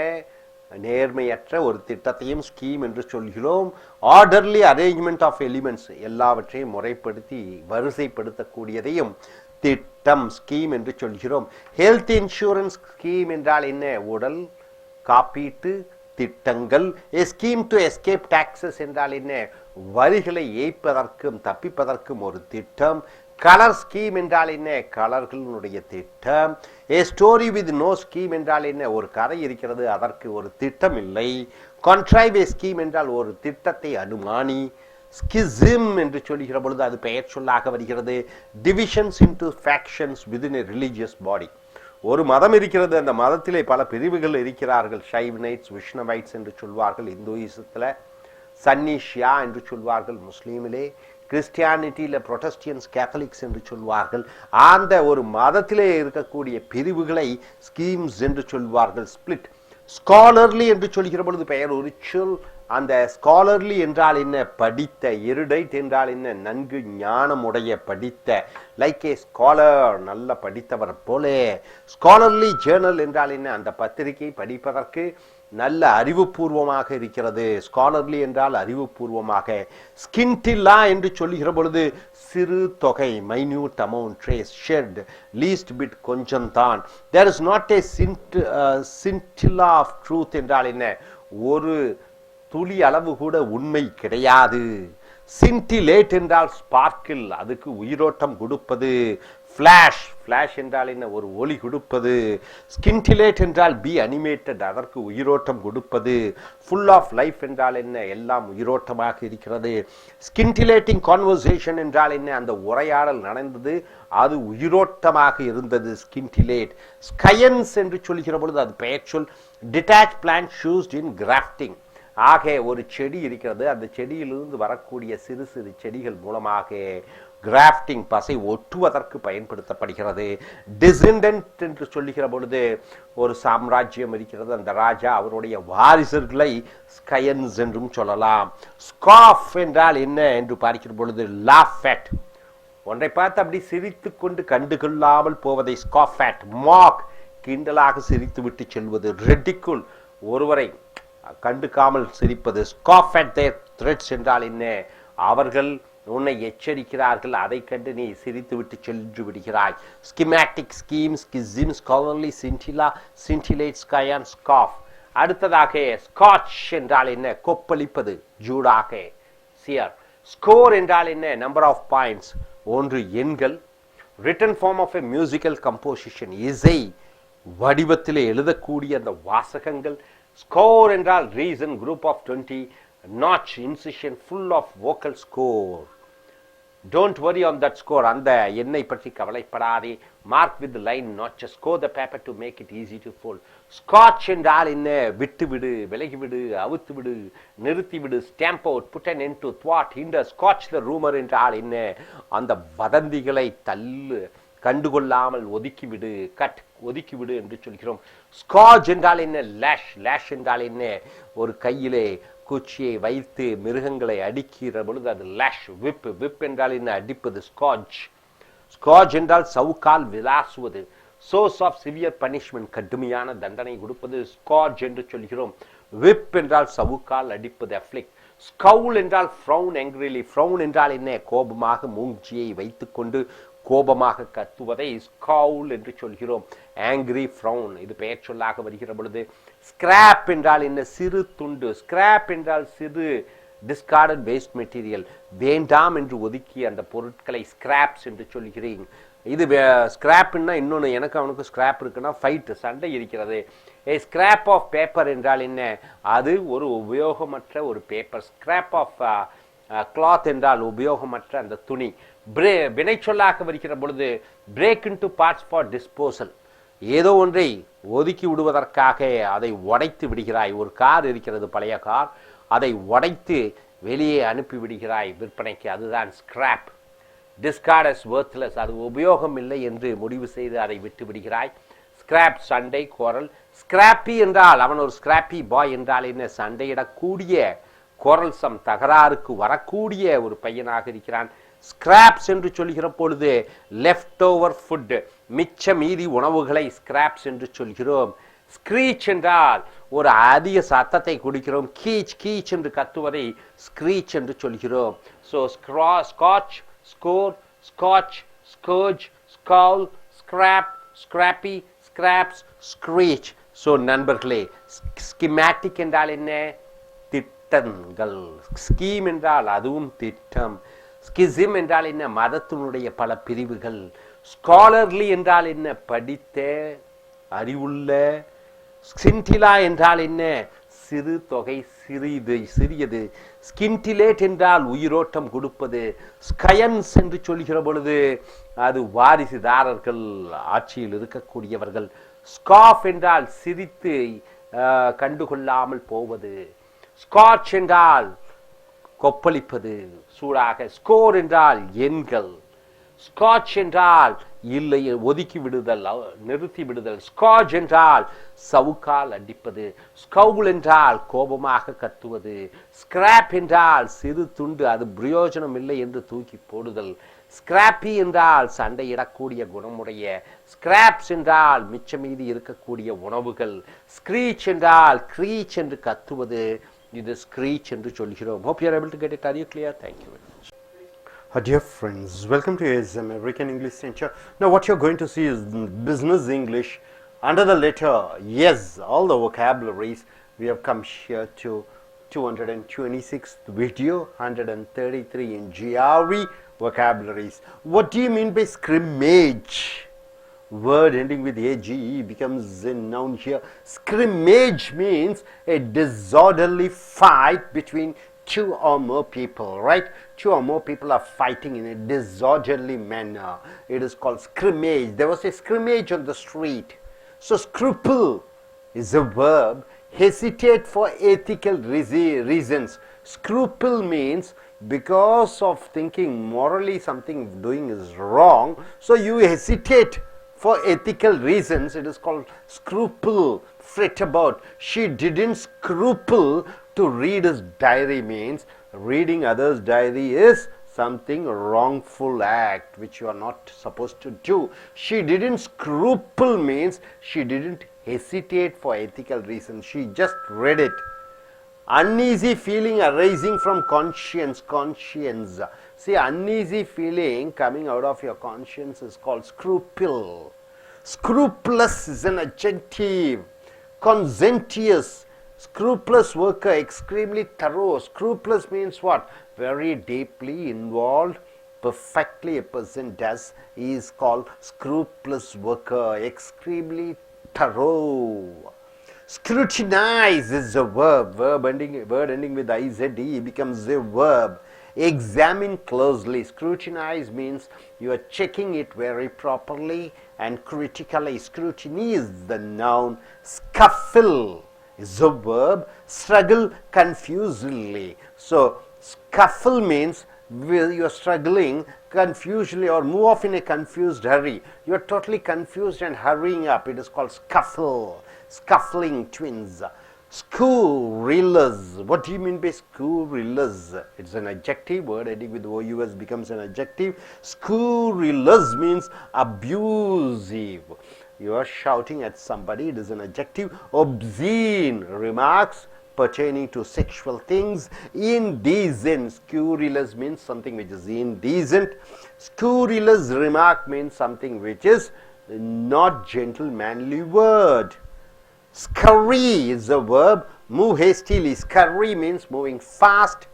நேர்மையற்ற ஒரு திட்டத்தையும் ஸ்கீம் என்று சொல்கிறோம். ஆர்டர்லி அரேஞ்ச்மெண்ட் ஆஃப் எலிமெண்ட்ஸ், எல்லாவற்றையும் முறைப்படுத்தி வரிசைப்படுத்தக்கூடியதையும் திட்டம், ஸ்கீம் என்று சொல்கிறோம். ஹெல்த் இன்சூரன்ஸ் ஸ்கீம் என்றால் என்ன? உடல் காப்பீட்டு திட்டங்கள். A scheme to escape taxes என்றால் என்ன? வரிகளை ஏய்ப்பதற்கும் தப்பிப்பதற்கும் ஒரு திட்டம். கலர் ஸ்கீம் என்றால் என்ன? கலர்களுடைய திட்டம். A story with no scheme என்றால் என்ன? ஒரு கதை இருக்கிறது, அதற்கு ஒரு திட்டம் இல்லை. Contrive a scheme என்றால் ஒரு திட்டத்தை அனுமானி. Schism என்று சொல்லுகிற பொழுது அது பெயர் சொல்லாக வருகிறது. Divisions into factions within a religious body, ஒரு மதம் இருக்கிறது, அந்த மதத்திலே பல பிரிவுகள் இருக்கிறார்கள். ஷைவ்னைட்ஸ், விஷ்ணவைட்ஸ் என்று சொல்வார்கள் இந்துயிசத்தில். சன்னிஷியா என்று சொல்வார்கள் முஸ்லீமிலே. கிறிஸ்டியானிட்டியில் புரொட்டஸ்டியன்ஸ், கேத்தலிக்ஸ் என்று சொல்வார்கள். அந்த ஒரு மதத்திலே இருக்கக்கூடிய பிரிவுகளை ஸ்கீம்ஸ் என்று சொல்வார்கள். ஸ்பிளிட். ஸ்காலர்லி என்று சொல்கிற பொழுது பெயர் ஒரு சொல். அந்த ஸ்காலர்லி என்றால் என்ன? படித்த. எருடைட் என்றால் என்ன? நன்கு ஞானமுடைய, படித்த. லைக் ஏ ஸ்காலர், நல்ல படித்தவர் போலே. ஸ்காலர்லி ஜேர்னல் என்றால் என்ன? அந்த பத்திரிகை படிப்பதற்கு நல்ல அறிவுபூர்வமாக இருக்கிறது. ஸ்காலர்லி என்றால் அறிவுபூர்வமாக. ஸ்கின்டில்லா என்று சொல்லுகிற பொழுது சிறு தொகை, minute amount, trace, shred, least bit, கொஞ்சம் தான். There is not a scintilla of truth என்றால் என்ன? ஒரு துளி அளவு கூட உண்மை கிடையாது. சின்டிலேட் என்றால் ஸ்பார்க்கில், அதுக்கு உயிரோட்டம் கொடுப்பது. ஃபிளாஷ், ஃபிளாஷ் என்றால் என்ன? ஒரு ஒளி கொடுப்பது. ஸ்கின்டிலேட் என்றால் பி அனிமேட்டட், அதற்கு உயிரோட்டம் கொடுப்பது. ஃபுல் ஆஃப் லைஃப் என்றால் என்ன? எல்லாம் உயிரோட்டமாக இருக்கிறது. ஸ்கின்டிலேட்டிங் கான்வர்சேஷன் என்றால் என்ன? அந்த உரையாடல் நடந்தது, அது உயிரோட்டமாக இருந்தது. ஸ்கின்டிலேட். ஸ்கயன்ஸ் என்று சொல்கிற பொழுது அது பெயர் சொல். Detach plant used in grafting, ஆக ஒரு செடி இருக்கிறது, அந்த செடியிலிருந்து வரக்கூடிய சிறு சிறு செடிகள் மூலமாக கிராஃப்டிங், பசை ஒட்டுவதற்கு பயன்படுத்தப்படுகிறது. டிசெண்டன்ட் என்று சொல்லுகிற பொழுது ஒரு சாம்ராஜ்யம் இருக்கிறது, அந்த ராஜா அவருடைய வாரிசுகளை ஸ்கயன்ஸ் என்றும் சொல்லலாம். ஸ்காஃப் என்றால் என்ன என்று பார்க்கிற பொழுது லாஃப் அட், ஒன்றை பார்த்து அப்படி சிரித்து கொண்டு கண்டுகொள்ளாமல் போவதை ஸ்காஃப் அட். மாக், கிண்டலாக சிரித்து விட்டு செல்வது. ரெடிக்குல், ஒருவரை கண்டுக்காமல் சிரிப்பது. ஸ்காஃப் அட் தேர் த்ரெட்ஸ் என்றால் என்ன? அவர்கள் உன்னை எச்சரிக்கிறார்கள், அதை கண்டு நீ சிரித்து விட்டு சென்று விடுகிறாய். Schematic, scheme, schism, scholarly, scintilla, scintillate, scion, scoff. அடுத்ததாக ஸ்காட்ச் என்றால் என்ன? கொப்பளிப்பது, ஜூடாக. சியர். ஸ்கோர் என்றால் என்ன? நம்பர் ஆஃப் பாயிண்ட்ஸ், ஒன்று எண்கள். Written form of a musical composition, இசை வடிவத்திலே எழுதக்கூடிய அந்த வாசகங்கள். ஸ்கோர் என்றால் reason, group of 20. Notch, incision, full of vocal score. Don't worry on that score. அந்த எண்ணை பற்றி கவலைப்படாதே. Mark with the line notches. Score the paper to make it easy to fold. Scotch என்றால் என்ன? விட்டு விடு, விலகி விடு, அவுத்து விடு, நிறுத்தி விடு, stamp out, put an end to, thwart, hinder, scotch the rumor என்றால் என்ன? அந்த வதந்திகளை தள்ளு, கண்டுகொள்ளாமல் ஒதுக்கிவிடு, கட், ஒதுக்கிவிடு என்று சொல்கிறோம். ஸ்காட்ச் என்றால் என்ன? லேஷ், லேஷ் என்றால் என்ன? ஒரு கையிலே குச்சியை வைத்து மிருகங்களை அடிக்கிற பொழுது அது லேஷ். விப், விப் என்றால் என்ன? அடிப்பது. ஸ்காட்ச். ஸ்காட்ச் என்றால் சவுக்கால் விளாசுவது. சோர்ஸ் ஆஃப் சிவியர் பனிஷ்மெண்ட், கடுமையான தண்டனை கொடுப்பது ஸ்காட்ச் என்று சொல்கிறோம். விப் என்றால் சவுக்கால் அடிப்பது. அஃப்ளிக். ஸ்கவுல் என்றால் ஃப்ரௌன் angrily. ஃப்ரௌன் என்றால் என்ன? கோபமாக மூஞ்சியை வைத்துக்கொண்டு கோபமாக கத்துவதை ஸ்கவுல் என்று சொல்கிறோம். ஆங்கிரி, ஃப்ரௌன், இது பெயர் சொல்லாக வருகிற பொழுது. ஸ்கிராப் என்றால் என்ன? சிறு துண்டு. ஸ்கிராப் என்றால் சிறு, டிஸ்கார்டட் வேஸ்ட் மெட்டீரியல், வேண்டாம் என்று ஒதுக்கி அந்த பொருட்களை ஸ்கிராப்ஸ் என்று சொல்கிறேன். இது ஸ்கிராப்னா இன்னொன்று, எனக்கு அவனுக்கு ஸ்கிராப் இருக்குன்னா ஃபைட், சண்டை இருக்கிறது. ஏ ஸ்கிராப் ஆஃப் பேப்பர் என்றால் என்ன? அது ஒரு உபயோகமற்ற ஒரு பேப்பர். ஸ்கிராப் ஆஃப் கிளாத் என்றால் உபயோகமற்ற அந்த துணி. வினை சொல்லாக வருகிற பொழுது break into parts for disposal, ஏதோ ஒன்றை ஒதுக்கி விடுவதற்காக அதை உடைத்து விடுகிறாய். ஒரு கார் இருக்கிறது, பழைய கார், அதை உடைத்து வெளியே அனுப்பி விடுகிறாய் விற்பனைக்கு, அதுதான் ஸ்கிராப். டிஸ்கார்ட் அஸ் வொர்த்லெஸ், அது உபயோகம் இல்லை என்று முடிவு செய்து அதை விட்டு விடுகிறாய். ஸ்கிராப், சண்டை, குரல். ஸ்கிராப்பி என்றால் அவன் ஒரு ஸ்கிராப்பி பாய் என்றால் என்ன? சண்டையிடக்கூடிய, குரல்சம், தகராறுக்கு வரக்கூடிய ஒரு பையனாக இருக்கிறான். ஸ்கிராப்ஸ் என்று சொல்கிற பொழுது லெஃப்ட் ஓவர் ஃபுட், மிச்ச மீதி உணவுகளை ஸ்கிராப்ஸ் என்று சொல்கிறோம். ஸ்க்ரீச் என்றால் ஒரு அதிக சத்தத்தை குடிக்கிறோம். கீச், கீச் என்று கத்துவதை ஸ்க்ரீச் என்று சொல்கிறோம். So scotch, scour, scotch, scourge, scowl, scrap, scrappy, scraps, screech. So நண்பர்களே, ஸ்கிமேட்டிக் என்றால் என்ன? திட்டங்கள். ஸ்கீம் என்றால் அதுவும் திட்டம். ஸ்கிசிம் என்றால் என்ன? மதத்தினுடைய பல பிரிவுகள். ஸ்காலர்லி என்றால் என்ன? படித்த, அறிவுள்ள. ஸ்கின்டிலா என்றால் என்ன? சிறு தொகை, சிறிது, சிறியது. ஸ்கின்டிலேட் என்றால் உயிரோட்டம் கொடுப்பது. ஸ்கயன்ஸ் என்று சொல்கிற பொழுது அது வாரிசுதாரர்கள், ஆட்சியில் இருக்கக்கூடியவர்கள். ஸ்காஃப் என்றால் சிரித்து கண்டுகொள்ளாமல் போவது. ஸ்காட்ச் என்றால் கொப்பளிப்பது, சூடாக. ஸ்கோர் என்றால் எண்கள். ஸ்காட்ச் என்றால் இல்லை, ஒதுக்கி விடுதல், நிறுத்தி விடுதல். ஸ்காட்ச் என்றால் சவுக்கால் அடிப்பது. ஸ்கவுல் என்றால் கோபமாக கத்துவது. ஸ்கிராப் என்றால் சிறு துண்டு, அது பிரயோஜனம் இல்லை என்று தூக்கி போடுதல். ஸ்கிராப்பி என்றால் சண்டையிடக்கூடிய குணமுடைய. ஸ்கிராப்ஸ் என்றால் மிச்ச மீதி இருக்கக்கூடிய உணவுகள். ஸ்க்ரீச் என்றால் க்ரீச் என்று கத்துவது, இது screech என்று சொல்கிறோம். Hope you are able to get it. Are you clear? Thank you very much. Dear friends, welcome to ASM American English Center. Now what you're going to see is business English under the letter yes, all the vocabularies. We have come here to 226th video, 133 in GRE vocabularies. What do you mean by scrimmage? Word ending with age becomes a noun here. Scrimmage means a disorderly fight between two or more people, right? Two or more people are fighting in a disorderly manner. It is called scrimmage. There was a scrimmage on the street. So scruple is a verb. Hesitate for ethical reasons. Scruple means because of thinking morally something doing is wrong, so you hesitate for ethical reasons. It is called scruple. Fret about. She didn't scruple to read his diary means reading others' diary is something wrongful act which you are not supposed to do. She didn't scruple means she didn't hesitate for ethical reasons. She just read it. Uneasy feeling arising from conscience. Conscience. See, uneasy feeling coming out of your conscience is called scruple. Scrupulous is an adjective. Conscientious. Scrupulous worker, extremely thorough. Scrupulous means what? Very deeply involved, perfectly a person does. He is called scrupulous worker, extremely thorough. Scrutinize is a verb. Word ending with IZE becomes a verb. examine closely. Scrutinize means you are checking it very properly and critically. Scrutiny is the noun. Scuffle is a verb. Struggle confusedly. So scuffle means you are struggling confusely or move off in a confused hurry. You are totally confused and hurrying up. It is called scuffle. Scuffling twins. Scurrilous. What do you mean by scurrilous? It's an adjective word. Adding with OUS becomes an adjective. Scurrilous means abusive. You are shouting at somebody. It is an adjective. Obscene remarks pertaining to sexual things. Indecent. Scurrilous means something which is indecent. Scurrilous remark means something which is not gentlemanly word. Scurry is a verb. Move hastily. Scurry means moving fast.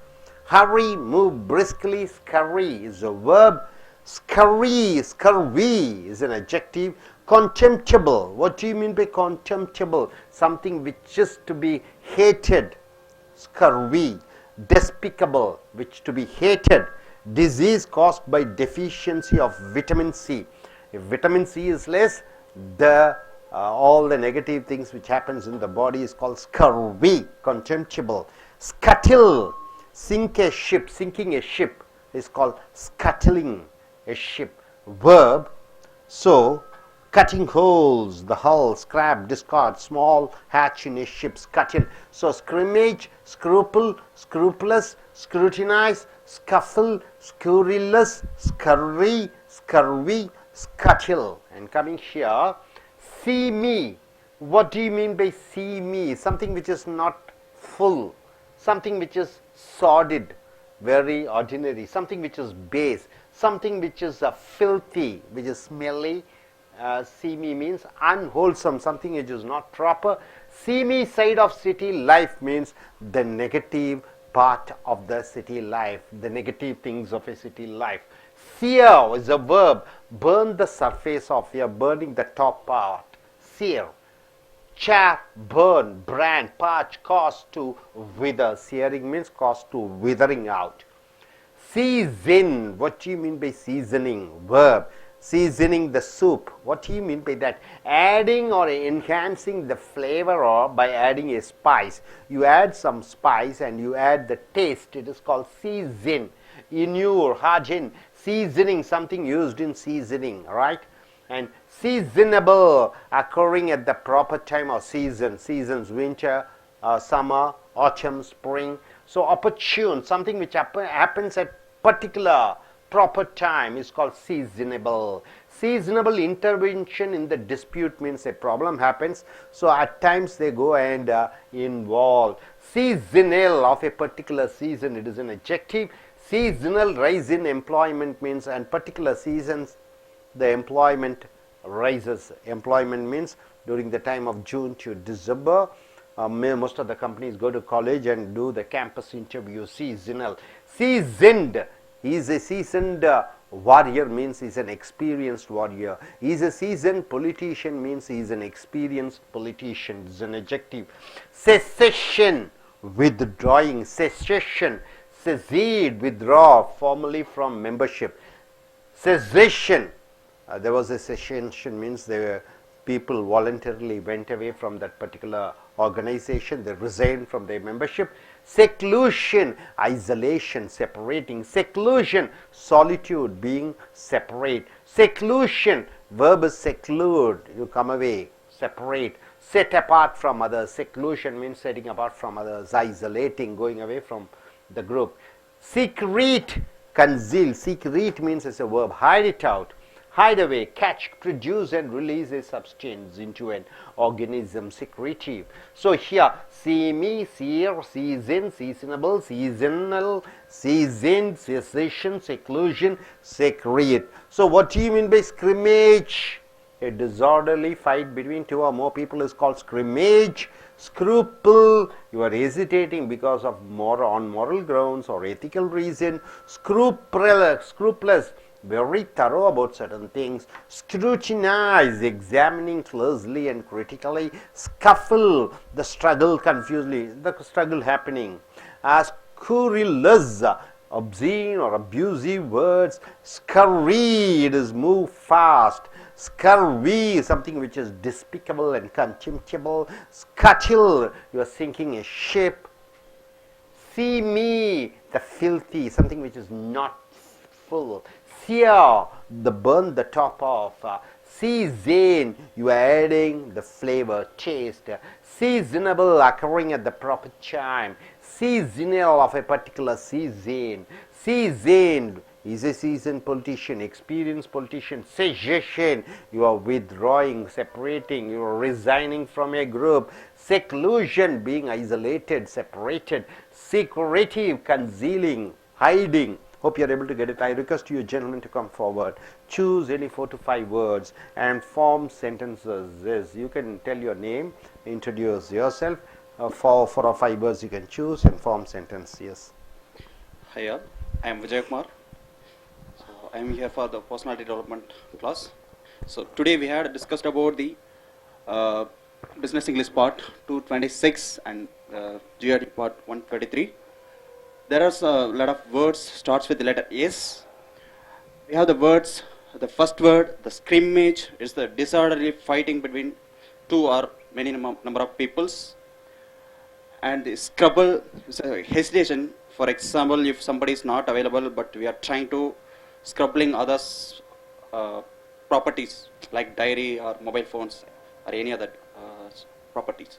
Hurry, move briskly. Scurry is a verb. Scurry, scurvy is an adjective. Contemptible. What do you mean by contemptible? Something which is to be hated. Scurvy. Despicable, which to be hated. Disease caused by deficiency of vitamin C. If vitamin C is less, all the negative things which happens in the body is called scurvy. Contemptible. Scuttle. Sink a ship. Sinking a ship is called scuttling a ship. Verb. So cutting holes, the hull, scrap, discard, small hatch in a ship, scuttle. So scrimmage, scruple, scrupulous, scrutinize, scuffle, scurrilous, scurry, scurvy, scuttle. And coming here, see me. What do you mean by see me? Something which is not full, something which is sordid, very ordinary, something which is base, something which is filthy, which is smelly. See me means unwholesome, something which is not proper. See me side of city life means the negative part of the city life, the negative things of a city life. Sear is a verb. Burn the surface of, you are burning the top part. Sear. Chaff, burn, brand, parch, cause to wither. Searing means cause to withering out. Season. What do you mean by seasoning? Verb. Seasoning the soup. What do you mean by that? Adding or enhancing the flavor or by adding a spice. You add some spice and you add the taste. It is called season. Inure, hajin. Seasoning, something used in seasoning, right? And seasonable, occurring at the proper time or season. Seasons, winter, summer, autumn, spring. So opportune, something which happens at particular proper time is called seasonable. Seasonable intervention in the dispute means a problem happens. So at times they go and involve. Seasonal, of a particular season, it is an adjective. Seasonal rise in employment means and particular seasons the employment rises. Employment means during the time of June to December. Most of the companies go to college and do the campus interview. Seasonal. Seasoned. He is a seasoned warrior means he is an experienced warrior. He is a seasoned politician means he is an experienced politician. It is an adjective. Secession, withdrawing. Secession, secede, withdraw, formally from membership. Cessation, there was a cessation means people voluntarily went away from that particular organization. They resigned from their membership. Seclusion, isolation, separating. Seclusion, solitude, being separate. Seclusion, verb is seclude, you come away, separate. Set apart from others. Seclusion means setting apart from others, isolating, going away from the group. Secrete, conceal. Secrete means it's a verb, hide it out. Hide away, catch, produce and release a substance into an organism, secretive. So here, see me, seer, season, seasonable, seasonal, seasoned, cessation, seclusion, secrete. So what do you mean by scrimmage? A disorderly fight between two or more people is called scrimmage. Scruple, you are hesitating because of on moral grounds or ethical reason. Scrupulous, very thorough about certain things. Scrutinize, examining closely and critically. Scuffle, the struggle confusedly, the struggle happening. Scurrilous, obscene or abusive words. Scurry, it is move fast. Scurvy, something which is despicable and contemptible. Scuttle, you are sinking a ship. See me, the filthy, something which is not full. Sear, the burn the top off. Season, you are adding the flavor, taste. Seasonable, occurring at the proper time. Seasonal, of a particular season. Seasoned is a seasoned politician, experienced politician. Sedition, you are withdrawing, separating, you are resigning from a group. Seclusion, being isolated, separated. Secretive, concealing, hiding. Hope you are able to get it. I request you gentlemen to come forward. Choose any 4 to 5 words and form sentences. Yes, you can tell your name, introduce yourself. 4 or 5 words you can choose and form sentence. Yes. Hi all, I am Vijay Kumar. So I am here for the personality development class. So today we had discussed about the business English part 226 and GRD part 123. There are a lot of words starts with the letter S. We have the words, the first word, the scrimmage, is the disorderly fighting between 2 or many number of peoples. And the scrabble is a hesitation. For example, if somebody is not available, but we are trying to scrubbling others' properties like diary or mobile phones or any other properties.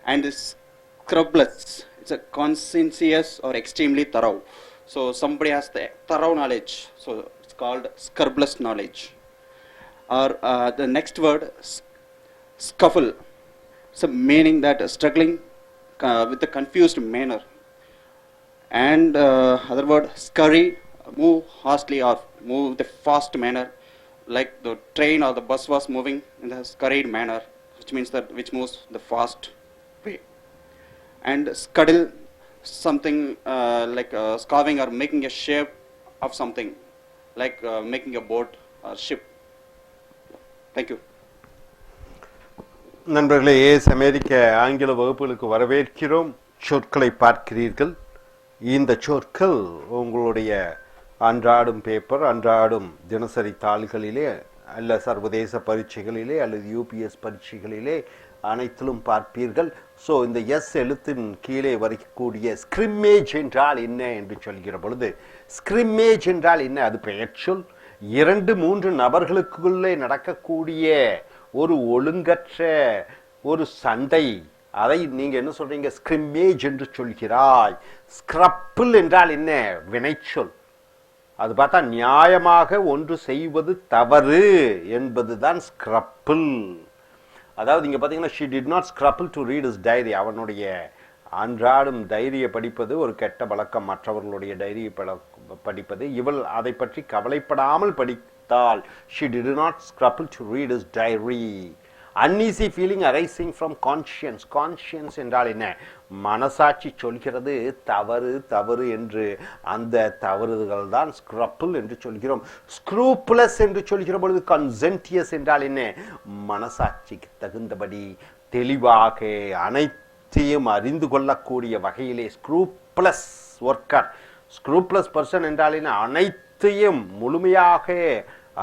And this scrubless, it's a conscientious or extremely thorough. So somebody has the thorough knowledge, so it's called scrubless knowledge. Or the next word, scuffle. So meaning that struggling with a confused manner. And other word, scurry, move hastily or move the fast manner, like the train or the bus was moving in the scurried manner, which means that which moves the fast way. And scuttle, something like carving or making a shape of something, like making a boat or ship. Thank you. நண்பர்களே, ace அமெரிக்க ஆங்கில வகுப்புகளுக்கு வரவேற்கிறோம். சொற்களை பார்க்கிறீர்கள். இந்த சொற்கள் உங்களுடைய அன்றாடும் paper, அன்றாடும் தினசரி தாள்களிலே அல்ல சர்வதேச பரீட்சைகளிலே அல்லது யூபிஎஸ் பரீட்சைகளிலே அனைத்திலும் பார்ப்பீர்கள். ஸோ இந்த எஸ் எழுத்தின் கீழே வரக்கூடிய ஸ்கிரிம்மேஜ் என்றால் என்ன என்று சொல்கிற பொழுது, ஸ்கிரிம்மேஜ் என்றால் என்ன? அது பெயர்ச்சொல். 2-3 நபர்களுக்குள்ளே நடக்கக்கூடிய ஒரு ஒழுங்கற்ற ஒரு சண்டை, அதை நீங்க என்ன சொல்றீங்க? ஸ்கிரிம்மேஜ் என்று சொல்கிறாய். ஸ்கிரப்பிள் என்றால் என்ன? வினைச்சொல். அது பார்த்தா நியாயமாக ஒன்று செய்வது தவறு என்பதுதான் ஸ்கிரப்பிள். அதாவது இங்க பாத்தீங்கன்னா, she did not scruple to read his diary. அவனுடைய அன்றாடும் டைரியை படிப்பது ஒரு கெட்ட பழக்கம், மற்றவர்களுடைய டைரியை படிப்பது. இவள் அதை பற்றி கவலைப்படாமல் படித்தாள். she did not scruple to read his diary. uneasy feeling arising from conscience. conscience என்றால் என்ன? மனசாட்சி சொல்கிறது தவறு தவறு என்று. அந்த தவறுகள் தான் ஸ்கிரப்பிள் என்று சொல்கிறோம். ஸ்க்ரூப்புலஸ் என்று சொல்கிற பொழுது கன்சென்டியஸ் என்றால் என்ன? மனசாட்சிக்கு தகுந்தபடி தெளிவாக அனைத்தையும் அறிந்து கொள்ளக்கூடிய வகையிலே ஸ்க்ரூப்ளஸ் ஒர்க்கர். ஸ்க்ரூப்ளஸ் பர்சன் என்றால் என்ன? அனைத்தையும் முழுமையாக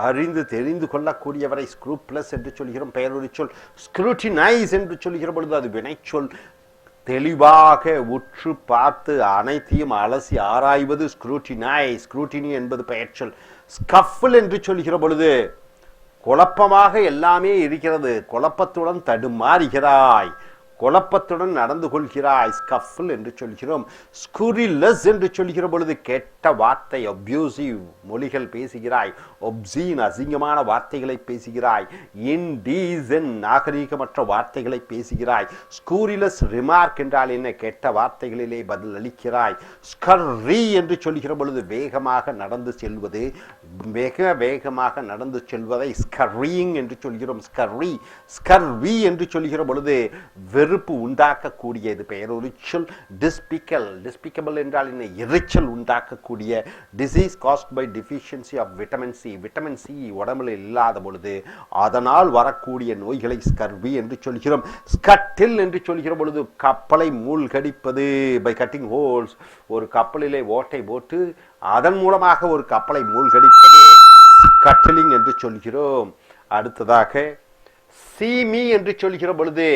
அறிந்து தெரிந்து கொள்ளக்கூடியவரை ஸ்க்ரூப்ளஸ் என்று சொல்கிறோம். பெயரொலி சொல். ஸ்க்ரூட்டினைஸ் என்று சொல்கிற பொழுது அது வினைச்சொல். தெளிவாக உற்று பார்த்து அனைத்தையும் அலசி ஆராய்வது ஸ்க்ரூட்டினைஸ். ஸ்க்ரூட்டினி என்பது பெயர்ச்சொல். ஸ்கஃபிள் என்று சொல்கிற பொழுது குழப்பமாக எல்லாமே இருக்கிறது, குழப்பத்துடன் தடுமாறுகிறாய், குழப்பத்துடன் நடந்து கொள்கிறாய், ஸ்கஃபிள் என்று சொல்கிறோம். ஸ்குரிலஸ் என்று சொல்கிற பொழுது கெட்ட வார்த்தை, அப்யூசிவ் மொழிகள் பேசுகிறாய், ஒப்சீன் அசிங்கமான வார்த்தைகளை பேசுகிறாய், இன்டீசன் நாகரீகமற்ற வார்த்தைகளை பேசுகிறாய். ஸ்கூரிலஸ் ரிமார்க் என்றால் என்ன? கெட்ட வார்த்தைகளிலே பதில் அளிக்கிறாய். ஸ்கர்ரி என்று சொல்கிற பொழுது வேகமாக நடந்து செல்வது, வேக வேகமாக நடந்து செல்வதை ஸ்கர்ரிங் என்று சொல்கிறோம். ஸ்கர்ரி. ஸ்கர்வி என்று சொல்கிற பொழுது வெறுப்பு உண்டாக்கக்கூடியது பெயருரிச்சல். டிஸ்பிக்கபிள் என்றால் என்ன? எரிச்சல் உண்டாக்கக்கூடிய. Disease caused by deficiency of vitamin C. Vitamin C உடம்புல இல்லாத பொழுது அதனால் வரக்கூடிய நோய்களை ஸ்கர்வி என்று சொல்கிறோம். ஸ்கட்டில் என்று சொல்கிற பொழுது கப்பலை மூழ்கடிப்பது பை கட்டிங் ஹோல்ஸ். ஒரு கப்பலிலே ஓட்டை போட்டு அதன் மூலமாக ஒரு கப்பலை மூழ்கடிப்பது ஸ்கட்டிலிங் என்று சொல்கிறோம். அடுத்ததாக சீமி என்று சொல்கிற பொழுது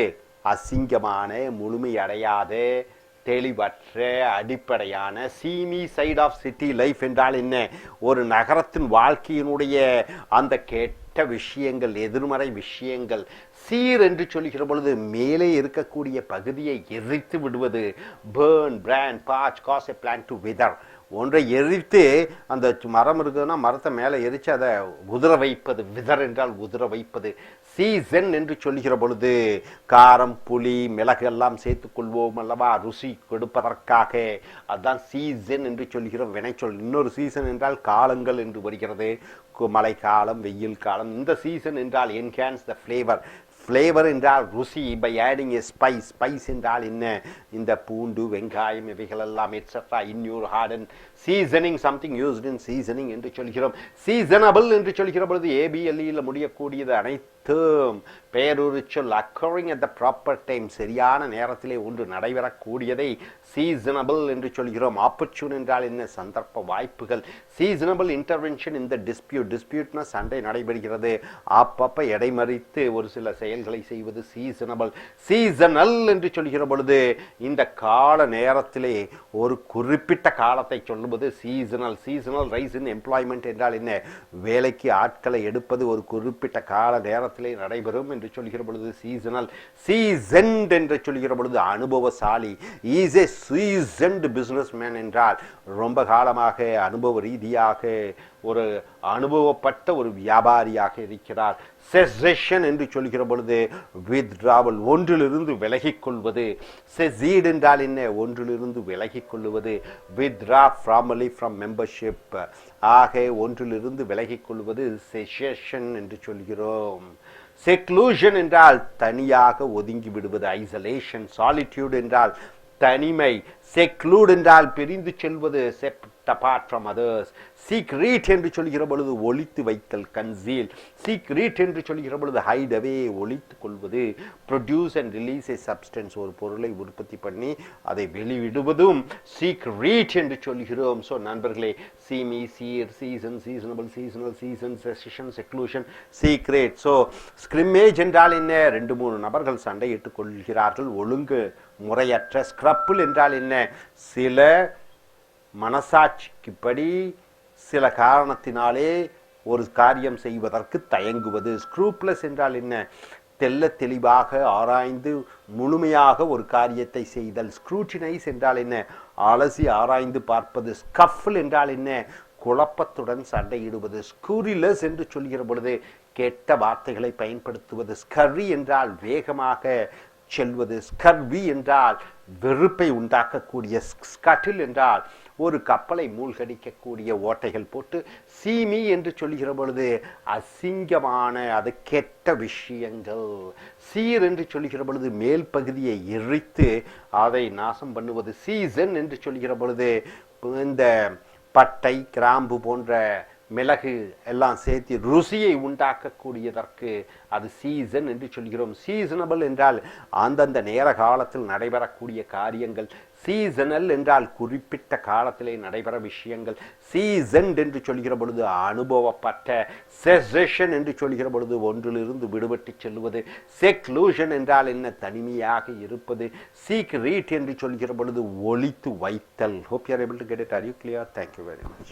அசிங்கமான, முழுமையடையாத, தெளிவற்ற, அடிப்படையான. Seamy side of city life என்றால் என்ன? ஒரு நகரத்தின் வாழ்க்கையினுடைய அந்த கெட்ட விஷயங்கள், எதிர்மறை விஷயங்கள். சீர் என்று சொல்கிற பொழுது மேலே இருக்கக்கூடிய பகுதியை எரித்து விடுவது. Burn, brand, parch, cause a plant to wither. ஒன்றை எரித்து அந்த மரம் இருக்குதுன்னா மரத்தை மேலே எரித்து அதை உதிர வைப்பது. விதர் என்றால் உதிர வைப்பது. சீசன் என்று சொல்கிற பொழுது காரம், புளி, மிளகு எல்லாம் சேர்த்துக்கொள்வோம் அல்லவா, ருசி கொடுப்பதற்காக. அதுதான் சீசன் என்று சொல்கிறோம், வினைச்சொல். இன்னொரு சீசன் என்றால் காலங்கள் என்று வருகிறது. மழை காலம், வெயில் காலம். இந்த சீசன் என்றால் என்ஹான்ஸ் த ஃப்ளேவர். ஃப்ளேவர் என்றால் ருசி by adding a spice. Spice என்றால் என்ன? இந்த பூண்டு, வெங்காயம் இவைகளெல்லாம் etcetera in your garden. Seasoning, something used in seasoning என்று சொல்கிறோம். சீசனபிள் என்று சொல்கிற பொழுது ஏபிஎல்இயில் முடியக்கூடியது அனைத்தும் பெயருரிச்சொல். Occurring at the proper time, சரியான நேரத்திலே ஒன்று நடைபெறக்கூடியதை சீசனபிள் என்று சொல்கிறோம். ஆப்பர்ச்சூன் என்றால் என்ன? சந்தர்ப்ப வாய்ப்புகள். சீசனபிள் இன்டர்வென்ஷன் இந்த டிஸ்பியூட். டிஸ்பியூட்னா சண்டை நடைபெறுகிறது, அப்பப்ப இடைமறித்து ஒரு சில செயல்களை செய்வது சீசனபிள். சீசனல் என்று சொல்கிற பொழுது இந்த கால நேரத்திலே ஒரு குறிப்பிட்ட காலத்தை சொல்லுவது சீசனல். சீசனல் ரைஸ் இன் எம்ப்ளாய்மெண்ட் என்றால் என்ன? வேலைக்கு ஆட்களை எடுப்பது ஒரு குறிப்பிட்ட கால நேரத்திலே நடைபெறும் என்று சொல்கிற பொழுது சீசனல். சீசன்ட் என்று சொல்கிற பொழுது அனுபவசாலி. Is a seasoned businessman என்றால் ரொம்ப காலமாக அனுபவ ரீதியாக ஒரு அனுபவப்பட்ட ஒரு வியாபாரியாக இருக்கிறார். செசேஷன் என்று சொல்கிற பொழுது வித்ராவல், ஒன்றிலிருந்து விலகிக் கொள்வது. செசீட் என்றால் என்ன? ஒன்றிலிருந்து விலகிக் கொள்வது. Withdraw formally from membership. ஆக ஒன்றிலிருந்து விலகிக் கொள்வது செசேஷன் என்று சொல்கிறோம். செக்லூஷன் என்றால் தனியாக ஒதுங்கி விடுவது. ஐசோலேஷன். சாலிட்யூட் என்றால் தனிமை. செக்லூட் என்றால் பிரிந்து செல்வது. செப்ட் apart from others. சீக்ரீட் என்று சொல்கிற பொழுது ஒளித்து வைத்தல். கன்சீல். சீக்ரீட் என்று சொல்கிற பொழுது ஹைட் அவே, ஒளித்து கொள்வது. Produce and release A substance, ஒரு பொருளை உற்பத்தி பண்ணி அதை வெளிவிடுவதும் சீக்ரீட் என்று சொல்கிறோம். ஸோ நண்பர்களே, seamy, sear, season, seasonable, seasonal, season, secession, seclusion, secret. So scrimmage என்றால் என்ன? 2-3 நபர்கள் சண்டையிட்டுக் கொள்கிறார்கள், ஒழுங்கு முறையற்ற. ஸ்க்ரப்பிள் என்றால் என்ன? சில மனசாட்சிக்குப்படி சில காரணத்தினாலே ஒரு காரியம் செய்வதற்கு தயங்குவது. ஸ்க்ரூப்லஸ் என்றால் என்ன? தெல்ல தெளிவாக ஆராய்ந்து முழுமையாக ஒரு காரியத்தை செய்தல். ஸ்க்ரூட்டினைஸ் என்றால் என்ன? அலசி ஆராய்ந்து பார்ப்பது. ஸ்கஃபில் என்றால் என்ன? குழப்பத்துடன் சண்டையிடுவது. ஸ்கூரிலஸ் என்று சொல்கிற பொழுது கெட்ட வார்த்தைகளை பயன்படுத்துவது. ஸ்கர்ரி என்றால் வேகமாக செல்வது. ஸ்கர்வி என்றால் வெறுப்பை உண்டாக்கக்கூடிய. ஸ்கட்டில் என்றால் ஒரு கப்பலை மூழ்கடிக்கக்கூடிய ஓட்டைகள் போட்டு. சீமி என்று சொல்கிற பொழுது அசிங்கமான, அது கெட்ட விஷயங்கள். சீர் என்று சொல்கிற பொழுது மேல் பகுதியை எரித்து அதை நாசம் பண்ணுவது. சீசன் என்று சொல்கிற பொழுது இந்த பட்டை, கிராம்பு போன்ற மிளகு எல்லாம் சேர்த்து ருசியை உண்டாக்கக்கூடியதற்கு அது சீசன் என்று சொல்கிறோம். சீசனபிள் என்றால் அந்தந்த நேர காலத்தில் நடைபெறக்கூடிய காரியங்கள். சீசனல் என்றால் குறிப்பிட்ட காலத்திலே நடைபெற விஷயங்கள். சீசன்ட் என்று சொல்கிற பொழுது அனுபவப்பட்ட. செசேஷன் என்று சொல்கிற பொழுது ஒன்றிலிருந்து விடுபட்டு செல்வது. செக்லூஷன் என்றால் என்ன? தனிமையாக இருப்பது. சீக்ரீட் என்று சொல்கிற பொழுது ஒளித்து வைத்தல். Hope you are able to get it. Are you clear? Thank you very much.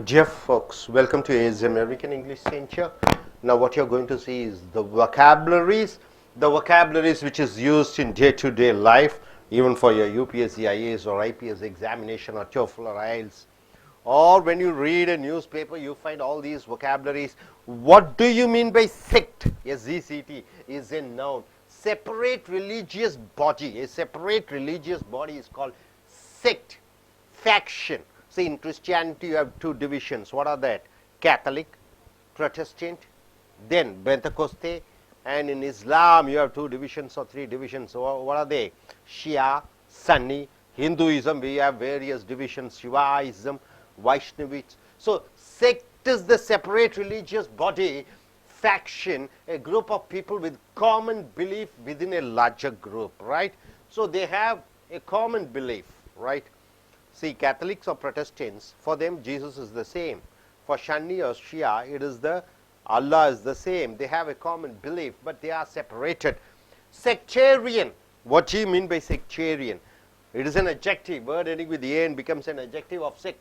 Dear folks, welcome to AZ American English Center. Now what you're going to see is the vocabularies which is used in day-to-day life, even for your UPSC, IAS or IPS examination or TOEFL or IELTS. Or when you read a newspaper, you find all these vocabularies. What do you mean by sect? SECT is a noun. Separate religious body. A separate religious body is called sect. Faction. See, in Christianity you have 2 divisions. What are that? Catholic, Protestant, then Pentecoste, And in Islam, you have 2 divisions or 3 divisions. So what are they? Shia, Sunni. Hinduism, we have various divisions, Shivaism, Vaishnavism. So sect is the separate religious body, faction, a group of people with common belief within a larger group, right? So they have a common belief, right? See, Catholics or Protestants, for them Jesus is the same. For Sunni or Shia, it is the Allah is the same. They have a common belief, but they are separated. Sectarian, what do you mean by sectarian? It is an adjective, word ending with "an" becomes an adjective of sect.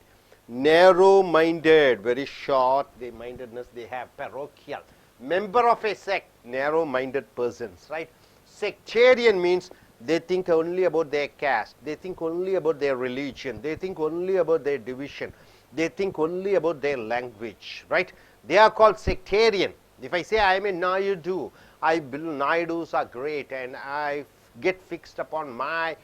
Narrow-minded, very short, the mindedness they have, parochial. Member of a sect, narrow-minded persons, right? Sectarian means they think only about their caste, they think only about their religion, they think only about their division, they think only about their language, right? They are called sectarian. If I say I am a Naidu, I believe Naidus are great and I get fixed upon my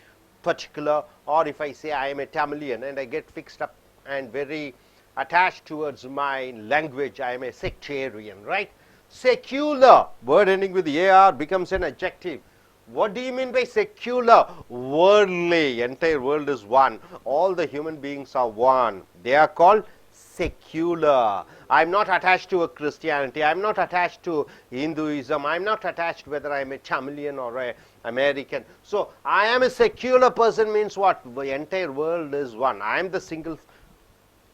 particular, or if I say I am a Tamilian and I get fixed up and very attached towards my language, I am a sectarian, right? Secular, word ending with AR becomes an adjective. What do you mean by secular? Worldly, entire world is one. All the human beings are one. They are called secular. I am not attached to a Christianity. I am not attached to Hinduism. I am not attached whether I am a Tamilian or a American. So I am a secular person means what? The entire world is one. I am the single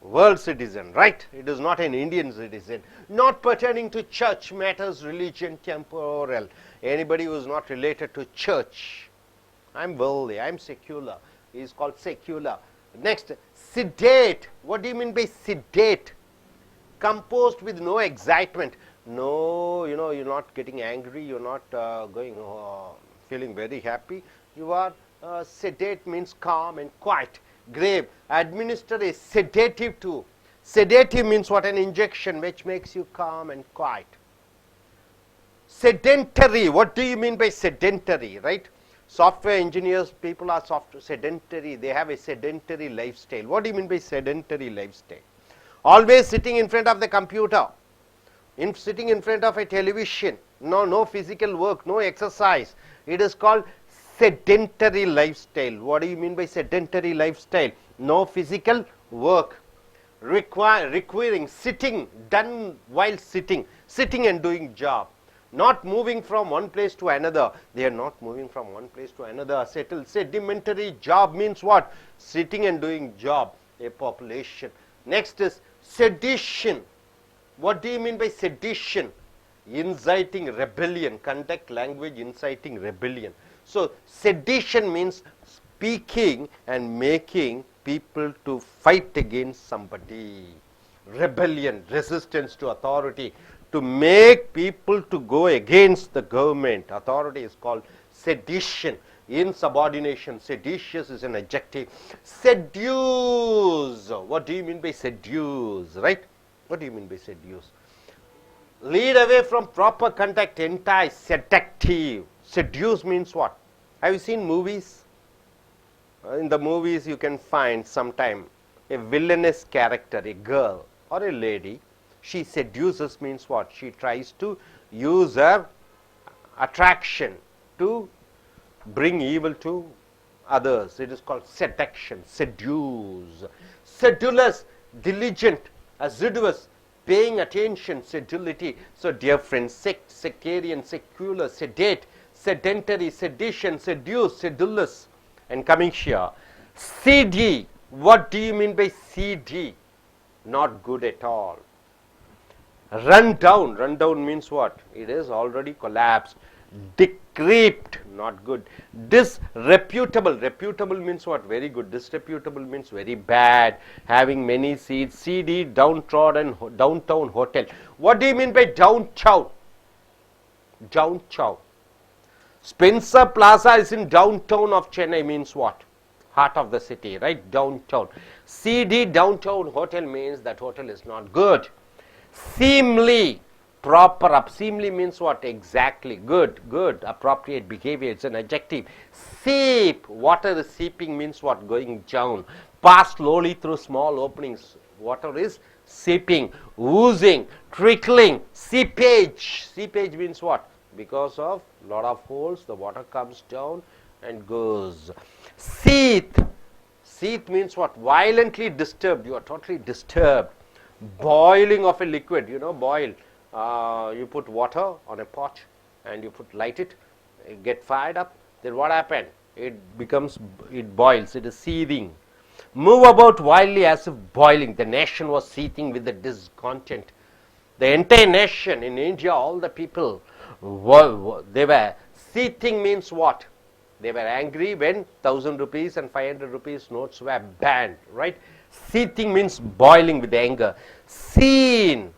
world citizen, right? It is not an Indian citizen. Not pertaining to church matters, religion, temporal. Anybody who is not related to church. I am worldly. I am secular. He is called secular. Next, sedate. What do you mean by sedate? Composed with no excitement. No, you're not getting angry. You're not feeling very happy. You are sedate means calm and quiet. Grave. Administer a sedative too. Sedative means what? An injection which makes you calm and quiet. Sedentary. What do you mean by sedentary, right? Software engineers, people are sedentary. They have a sedentary lifestyle. What do you mean by sedentary lifestyle? Always sitting in front of the computer, sitting in front of a television. No physical work, no exercise. It is called sedentary lifestyle. What do you mean by sedentary lifestyle? No physical work. Requiring sitting, done while sitting and doing job. Not moving from one place to another. They are not moving from one place to another. Sedimentary job means what? Sitting and doing job, a population. Next is sedition. What do you mean by sedition? Inciting rebellion. Conduct language inciting rebellion. So sedition means speaking and making people to fight against somebody. Rebellion, resistance to authority. To make people to go against the government. Authority is called sedition. Insubordination. Seditious is an adjective. Seduce. What do you mean by seduce, right? What do you mean by seduce? Lead away from proper conduct, entice, seductive. Seduce means what? Have you seen movies? In the movies you can find sometime a villainous character, a girl or a lady. She seduces means what? She tries to use her attraction to bring evil to others. It is called seduction, seduce. Sedulous, diligent, assiduous, paying attention, sedulity. So dear friends, sect, sectarian, secular, sedate, sedentary, sedition, seduce, sedulous. And coming here, CD. What do you mean by CD? Not good at all. Run down. Run down means what? It is already collapsed. Decrepit, not good. Disreputable. Reputable means what? Very good. Disreputable means very bad. Having many seats. CD, downtrodden, downtown hotel. What do you mean by downtown? Downtown. Spencer Plaza is in downtown of Chennai means what? Heart of the city, right? Downtown. CD, downtown hotel means that hotel is not good. Seemly, proper up. Seemly means what? Exactly. Good, appropriate behavior. It's an adjective. Seep, water is seeping means what? Going down. Pass slowly through small openings. Water is seeping. Oozing, trickling, seepage. Seepage means what? Because of lot of holes, the water comes down and goes. Seethe. Seethe means what? Violently disturbed. You are totally disturbed. Boiling of a liquid, boil. You put water on a pot and you light it, get fired up. Then what happened? It boils. It is seething. Move about wildly as if boiling. The nation was seething with the discontent. The entire nation in India, all the people, they were seething. Means what? They were angry when 1,000 rupees and 500 rupees notes were banned, right? Seething means boiling with anger. Seine.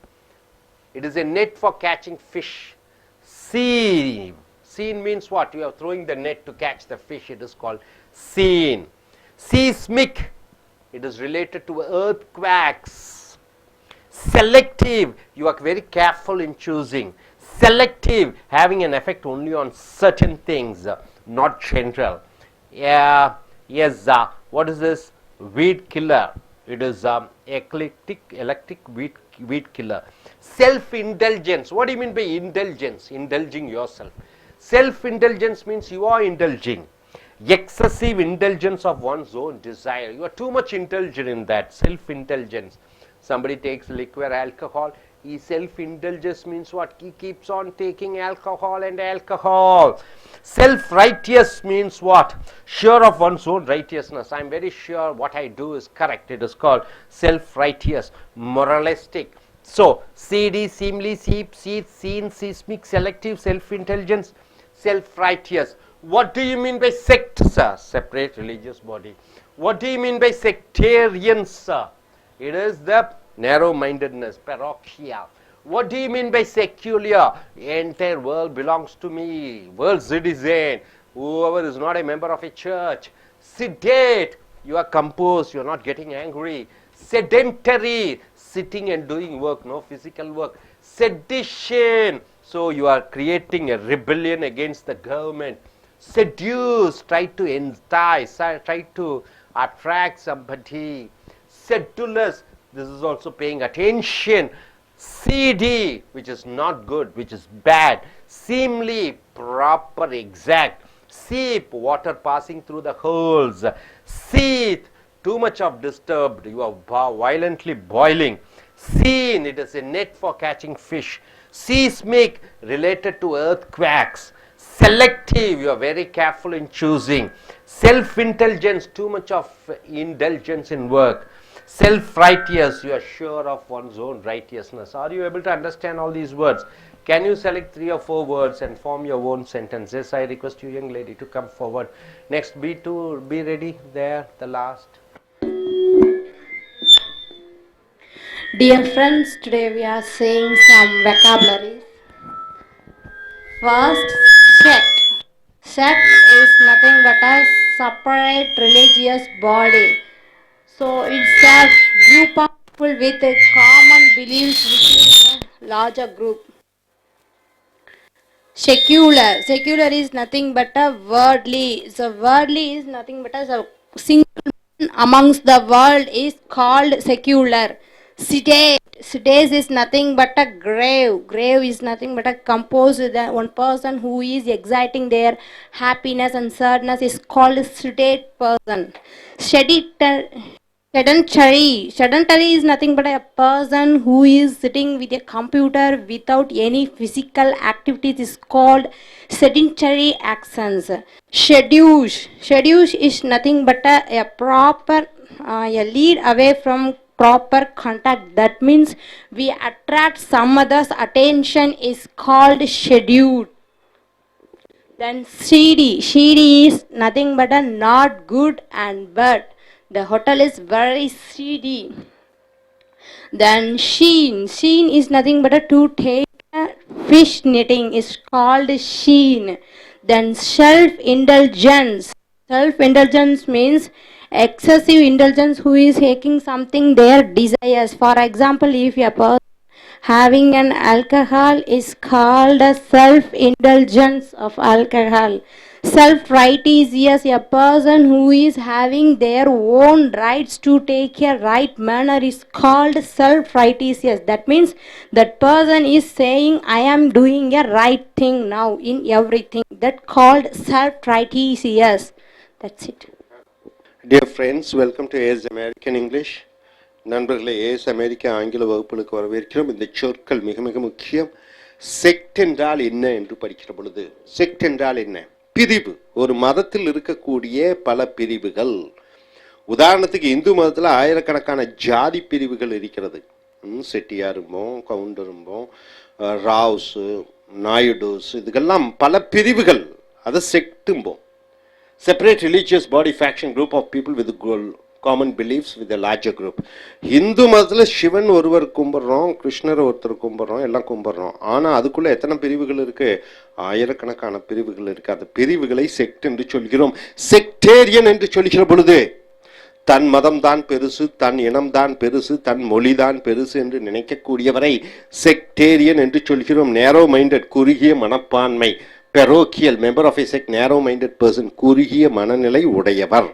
It is a net for catching fish. Seine. Seine means what? You are throwing the net to catch the fish. It is called seine. Seismic. It is related to earthquakes. Selective. You are very careful in choosing. Selective. Having an effect only on certain things, not general. Yeah. Yes. What is this? Weed killer. It is electric weed killer. Self-indulgence. What do you mean by indulgence? Indulging yourself. Self-indulgence means you are indulging. Excessive indulgence of one's own desire. You are too much indulgent in that. Self-indulgence. Somebody takes liquor, alcohol. He self-indulges means what? He keeps on taking alcohol and alcohol. Self-righteous means what? Sure of one's own righteousness. I am very sure what I do is correct. It is called self-righteous. Moralistic. So, seedy, seemly, seep, seethe, seen, seismic, selective, self-indulgence, self-righteous. What do you mean by sect, sir? Separate religious body. What do you mean by sectarian, sir? It is the narrow-mindedness, parochial. What do you mean by secular? The entire world belongs to me. World citizen. Whoever is not a member of a church. Sedate. You are composed. You are not getting angry. Sedentary. Sitting and doing work. No physical work. Sedition. So you are creating a rebellion against the government. Seduce. Try to entice. Try to attract somebody. Sedulous. This is also paying attention. Seedy, which is not good, which is bad. Seemly, proper, exact. Seep, water passing through the holes. Seethe, too much of disturbed. You are violently boiling. Seine, it is a net for catching fish. Seismic, related to earthquakes. Selective, you are very careful in choosing. Self-indulgence, too much of indulgence in work. Self-righteous, you are sure of one's own righteousness. Are you able to understand all these words? Can you select 3 or 4 words and form your own sentences? I request you, young lady, to come forward. Next, B2, be ready there, the last. Dear friends, today we are saying some vocabularies. First, sect. Sect is nothing but a separate religious body. So it's a group of people with a common beliefs within a larger group. Secular. Secular is nothing but a worldly. So worldly is nothing but a single one amongst the world is called secular. Sedate. Sedate is nothing but a grave. Grave is nothing but a composed. One person who is exciting their happiness and sadness is called a sedate person. Sedentary. Sedentary is nothing but a person who is sitting with a computer without any physical activities is called sedentary actions. Seduce. Seduce is nothing but a proper, a lead away from proper contact. That means we attract some other's attention is called seduce. Then seedy. Seedy is nothing but a not good and bad. The hotel is very seedy. Then sheen. Sheen is nothing but a to take fish netting is called sheen. Then self-indulgence. Self-indulgence means excessive indulgence who is taking something their desires. For example, if a person having an alcohol is called a self-indulgence of alcohol. Self-righteous, a person who is having their own rights to take a right manner is called self-righteous. That means that person is saying, I am doing a right thing now in everything. That called self-righteous. That's it. Dear friends, welcome to AS American English. நண்பர்களே, as அமெரிக்க ஆங்கில வகுப்புகளுக்கு வரவேற்கிறோம். இந்த சொற்கள் மிக மிக முக்கியம். Checked என்றால் என்ன என்று படிக்கிற பொழுது, செக்ட் என்றால் என்ன? பிரிவு. ஒரு மதத்தில் இருக்கக்கூடிய பல பிரிவுகள். உதாரணத்துக்கு இந்து மதத்தில் ஆயிரக்கணக்கான ஜாதி பிரிவுகள் இருக்கிறது. செட்டியாரும்போம், கவுண்டரும்போம், ராவ்ஸு, நாயுடுஸ், இதுக்கெல்லாம் பல பிரிவுகள். அதை செக்டும்போம். Separate religious body faction group of people with common beliefs with a larger group. Hindu மதத்தில் சிவன் ஒருவர் கும்பிட்றோம், கிருஷ்ணர் ஒருத்தர் கும்பிட்றோம், எல்லாம் கும்பிட்றோம். ஆனால் அதுக்குள்ளே எத்தனை பிரிவுகள் இருக்குது? ஆயிரக்கணக்கான பிரிவுகள் இருக்குது. அந்த பிரிவுகளை செக்ட் என்று சொல்கிறோம். செக்டேரியன் என்று சொல்கிற பொழுது தன் மதம் தான் பெருசு, தன் இனம்தான் பெருசு, தன் மொழிதான் பெருசு என்று நினைக்கக்கூடியவரை செக்டேரியன் என்று சொல்கிறோம். நேரோ மைண்டட், குறுகிய மனப்பான்மை. பெரோக்கியல், மெம்பர் ஆஃப் எ செக்ட், நேரோ மைண்டட் பர்சன், குறுகிய மனநிலை உடையவர்.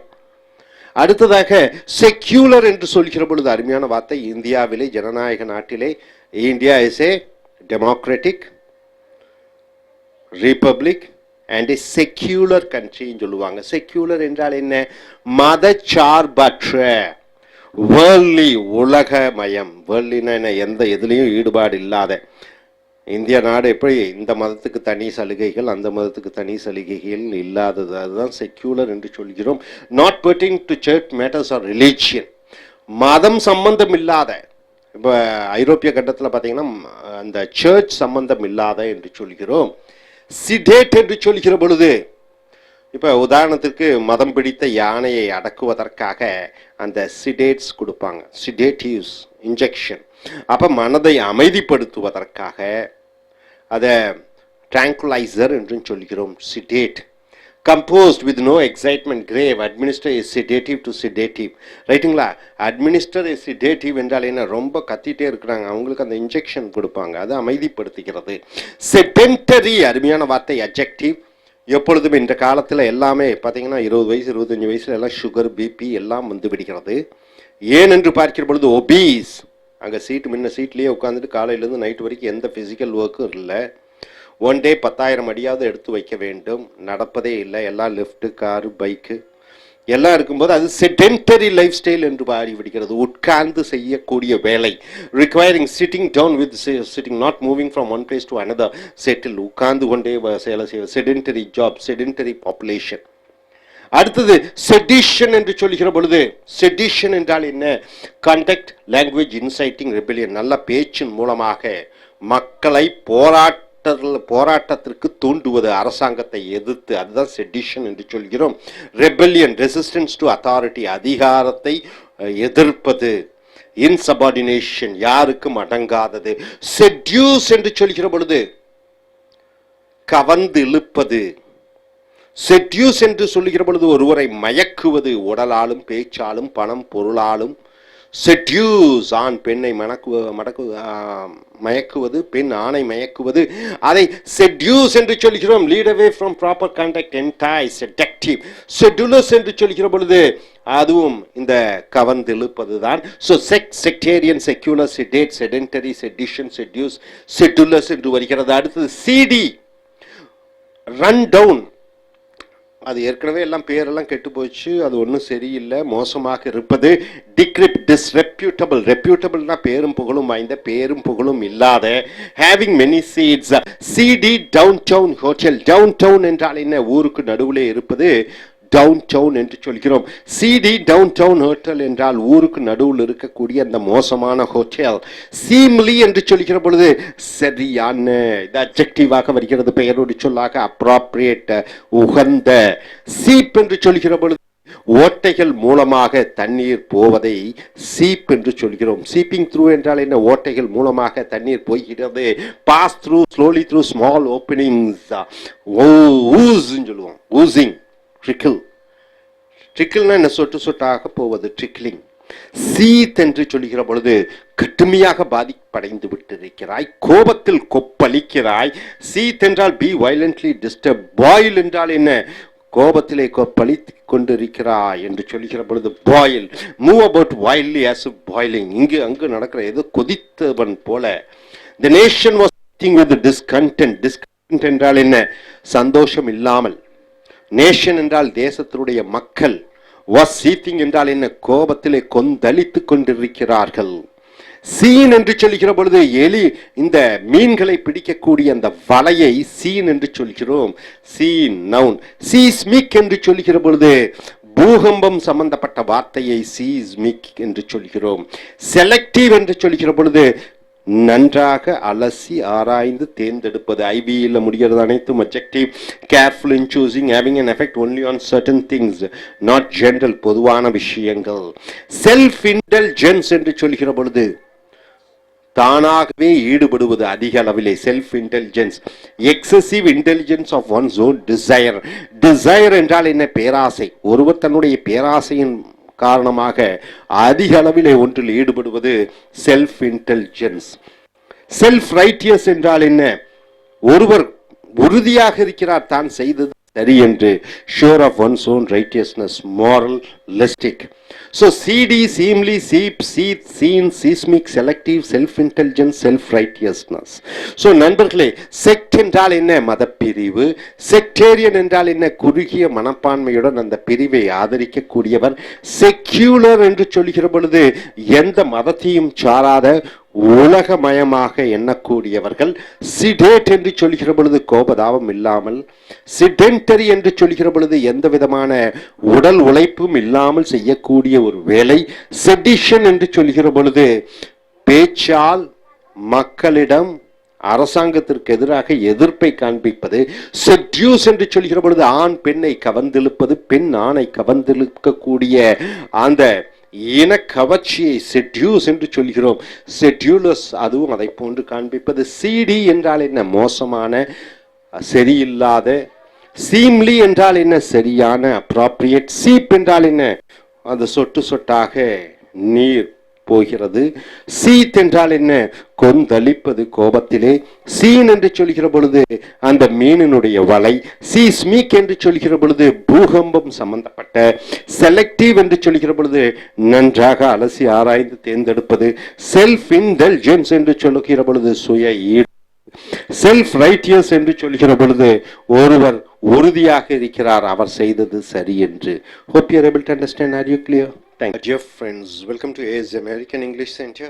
அடுத்ததாக செக்யூலர் என்று சொல்கிற பொழுது அருமையான வார்த்தை. இந்தியாவிலே, ஜனநாயக நாட்டிலே, India is a democratic republic and a secular கண்ட்ரின்னு சொல்லுவாங்க. செக்யூலர் என்றால் என்ன? மதச்சார்பற்ற, வேர்ல்ட்லி, உலகமயம். வேர்ல்ட்லினா என்ன? எந்த எதுலேயும் ஈடுபாடு இல்லாத. இந்திய நாடு எப்படி இந்த மதத்துக்கு தனி சலுகைகள், அந்த மதத்துக்கு தனி சலுகைகள் இல்லாதது, அதுதான் செக்யூலர் என்று சொல்கிறோம். Not pertaining to church matters or religion. மதம் சம்பந்தம் இல்லாத. இப்போ ஐரோப்பிய கண்டத்தில் பார்த்தீங்கன்னா அந்த சர்ச் சம்பந்தம் இல்லாத என்று சொல்கிறோம். சிடேட் என்று சொல்கிற பொழுது, இப்போ உதாரணத்திற்கு மதம் பிடித்த யானையை அடக்குவதற்காக அந்த சிடேட்ஸ் கொடுப்பாங்க, சிடேட்டிவ்ஸ் இன்ஜெக்ஷன். அப்போ மனதை அமைதிப்படுத்துவதற்காக அதை ட்ராங்குலைசர் என்று சொல்கிறோம், sedate. Composed with no excitement, grave. Administer is sedative to sedative. ரைட்டுங்களா? அட்மினிஸ்டர் இஸ் சிடேட்டிவ் என்றால் என்ன? ரொம்ப கத்திட்டே இருக்கிறாங்க, அவங்களுக்கு அந்த இன்ஜெக்ஷன் கொடுப்பாங்க, அது அமைதிப்படுத்துகிறது. செடென்டரி, அருமையான வார்த்தை, அட்ஜெக்டிவ். எப்பொழுதுமே இந்த காலத்தில் எல்லாமே பார்த்தீங்கன்னா 20 வயசு 25 வயசுல எல்லாம் சுகர், பிபி எல்லாம் வந்து விடுகிறது. ஏன் என்று பார்க்கிற பொழுது ஒபீஸ். அங்கே முன்ன சீட்லேயே உட்காந்துட்டு காலையிலேருந்து நைட்டு வரைக்கும் எந்த ஃபிசிக்கல் ஒர்க்கும் இல்லை. ஒன் டே 10,000 அடியாவது எடுத்து வைக்க வேண்டும், நடப்பதே இல்லை. எல்லாம் லிஃப்ட்டு, காரு, பைக்கு எல்லாம் இருக்கும்போது அது செடென்டரி லைஃப் ஸ்டைல் என்று பாடி விடுகிறது. உட்கார்ந்து செய்யக்கூடிய வேலை. Requiring sitting down with sitting, not moving from one place to another. Settle, உட்கார்ந்து கொண்டே சேலை செய்வது. Sedentary job, sedentary population. அடுத்தது செடிஷன் என்று சொல்கிற பொழுது, செடிஷன் என்றால் என்ன? Conduct, language, inciting rebellion. நல்ல பேச்சின் மூலமாக மக்களை போராட்டத்திற்கு தூண்டுவது, அரசாங்கத்தை எதிர்த்து, அதுதான் செடிஷன் என்று சொல்கிறோம். ரெபெலியன், ரெசிஸ்டன்ஸ் டு அத்தாரிட்டி, அதிகாரத்தை எதிர்ப்பது. இன்சபார்டினேஷன், யாருக்கும் அடங்காதது. செட்யூஸ் என்று சொல்கிற பொழுது கவர்ந்து இழுப்பது. செட்யூஸ் என்று சொல்லுகிற பொழுது ஒருவரை மயக்குவது, உடலாலும் பேச்சாலும் பணம் பொருளாலும். செட்யூஸ், ஆண் பெண்ணை மயக்குவது, பெண் ஆணை மயக்குவது, அதை செட்யூஸ் என்று சொல்கிறோம். Lead away from proper conduct, entice, seductive. Sedulous என்று சொல்கிற பொழுது அதுவும் இந்த கவர்ந்து இழுப்பது தான். So sectarian, secular, sedate, sedentary, sedition, seduce, sedulous என்று வருகிறது. அடுத்தது சிடி, ரன் டவுன். அது ஏற்கனவே எல்லாம் பேரெல்லாம் கெட்டு போச்சு, அது ஒன்றும் சரியில்லை, மோசமாக இருப்பது. டிக்ரிப்ட், டிஸ்ரெப்யூட்டபிள். ரெப்யூட்டபிள்னா பேரும் புகழும் வாய்ந்த, பேரும் புகழும் இல்லாத. Having many seats. Seedy, down down hotel. Down down என்றால் என்ன? ஊருக்கு நடுவிலே இருப்பது டவுன் டவுன் என்று சொல்கிறோம். சிடி, டவுன் டவுன் ஹோட்டல் என்றால் ஊருக்கு நடுவில் இருக்கக்கூடிய அந்த மோசமான ஹோட்டல். சீம்லி என்று சொல்கிற பொழுது சரியான, இது அட்ஜெக்டிவாக வருகிறது, பெயரோடு சொல்லாக. அப்ராப்ரியேட், உகந்த. சீப் என்று சொல்கிற பொழுது ஓட்டைகள் மூலமாக தண்ணீர் போவதை சீப் என்று சொல்கிறோம். சீப்பிங் த்ரூ என்றால் என்ன? ஓட்டைகள் மூலமாக தண்ணீர் போகிறது. Pass through, slowly through small openings. ஊஸ்ன்னு சொல்லுவோம், ஊசிங். ட்ரிக்கிள், ட்ரிக்கிள்னா என்ன? சொட்டு சொட்டாக போவது, ட்ரிக்கிளிங். சீத் என்று சொல்லுகிற பொழுது கடுமையாக பாதிப்படைந்து விட்டிருக்கிறாய், கோபத்தில் கொப்பளிக்கிறாய். சீத் என்றால் பி வயலண்ட்லி டிஸ்டர்ப். பாயில் என்றால் என்ன? கோபத்திலே கொப்பளித்து கொண்டிருக்கிறாய் என்று சொல்லுகிற பொழுது boil. Move about wildly as if boiling. இங்கு அங்கு நடக்கிற ஏதோ கொதித்தவன் போல. The nation was with discontent. Discontent என்றால் என்ன? சந்தோஷம் இல்லாமல். நேஷன் என்றால் தேசத்தினுடைய மக்கள். was seething என்றால் என்ன? கோபத்திலே கொந்தளித்து கொண்டிருக்கிறார்கள். சீன் என்று சொல்லுகிற பொழுது எலி இந்த மீன்களை பிடிக்கக்கூடிய அந்த வலையை சீன் என்று சொல்கிறோம். Scene noun. சீஸ்மிக் என்று சொல்லுகிற பொழுது பூகம்பம் சம்பந்தப்பட்ட வார்த்தையை சீஸ்மிக் என்று சொல்கிறோம். செலக்டிவ் என்று சொல்லுகிற பொழுது நன்றாக அலசி ஆராய்ந்து தேர்ந்தெடுப்பது. ஐபியில் முடிகிறது அனைத்தும் adjective. Careful in choosing, having an effect only on certain things, not general, பொதுவான விஷயங்கள். செல்ஃப் இன்டெலிஜென்ஸ் என்று சொல்கிற பொழுது தானாகவே ஈடுபடுவது அதிக அளவிலே. Self intelligence. Excessive intelligence of one's own desire. Desire என்றால் என்ன? பேராசை. ஒருவர் தன்னுடைய பேராசையின் காரணமாக அதிக அளவிலே ஒன்றில் ஈடுபடுவது செல்ஃப் இன்டெலிஜென்ஸ். செல்ஃப் ரைட்டியஸ் என்றால் என்ன? ஒருவர் உறுதியாக இருக்கிறார் தான் செய்தது சரி என்று. Sure of one's own righteousness, moralistic. So CD, seemly, seep, seeth, seen, seismic, selective, self-intelligence, self-righteousness. So நண்பர்களே, செக்ட் என்றால் என்ன? மதப்பிரிவு. செக்டேரியன் என்றால் என்ன? குறுகிய மனப்பான்மையுடன் அந்த பிரிவை ஆதரிக்கக்கூடியவர். செக்யூலர் என்று சொல்லுகிற பொழுது எந்த மதத்தையும் சாராத உலகமயமாக எண்ணக்கூடியவர்கள். சிடேட் என்று சொல்கிற பொழுது கோபதாபம் இல்லாமல். சிடென்டரி என்று சொல்கிற பொழுது எந்த விதமான உடல் உழைப்பும் இல்லாமல் செய்யக்கூடிய ஒரு வேலை. செடிஷன் என்று சொல்கிற பொழுது பேச்சால் மக்களிடம் அரசாங்கத்திற்கு எதிராக எதிர்ப்பை காண்பிப்பது. செட்யூஸ் என்று சொல்கிற பொழுது ஆண் பெண்ணை கவர்ந்திழுப்பது, பெண் ஆணை கவர்ந்திழுக்கக்கூடிய அந்த இன கவர்ச்சியை செட்யூஸ் என்று சொல்கிறோம். செட்யூலஸ் அதுவும் அதை போன்று காண்பிப்பது. சிடி என்றால் என்ன? மோசமான, சரியில்லாத. சீம்லி என்றால் என்ன? சரியான, அப்ராப்ரியேட். சீப் என்றால் என்ன? அது சொட்டு சொட்டாக நீர் போகிறது. சீத் என்றால் என்ன? கொந்தளிப்பது கோபத்திலே. சீன் என்று சொல்கிற பொழுது அந்த மீனினுடைய வலை. சீஸ்மிக் என்று சொல்கிற பொழுது பூகம்பம் சம்பந்தப்பட்ட. செலக்டிவ் என்று சொல்கிற பொழுது நன்றாக அலசி ஆராய்ந்து தேர்ந்தெடுப்பது. செல்ஃப் இன்டெலிஜென்ஸ் என்று சொல்லுகிற பொழுது சுய ஈடு. செல்ஃப் ரைட்டியஸ் என்று சொல்கிற பொழுது ஒருவர் உறுதியாக இருக்கிறார் அவர் செய்தது சரி என்று. Hope you are able to understand. Are you clear? Thank you. Dear friends, welcome to AS American English Center.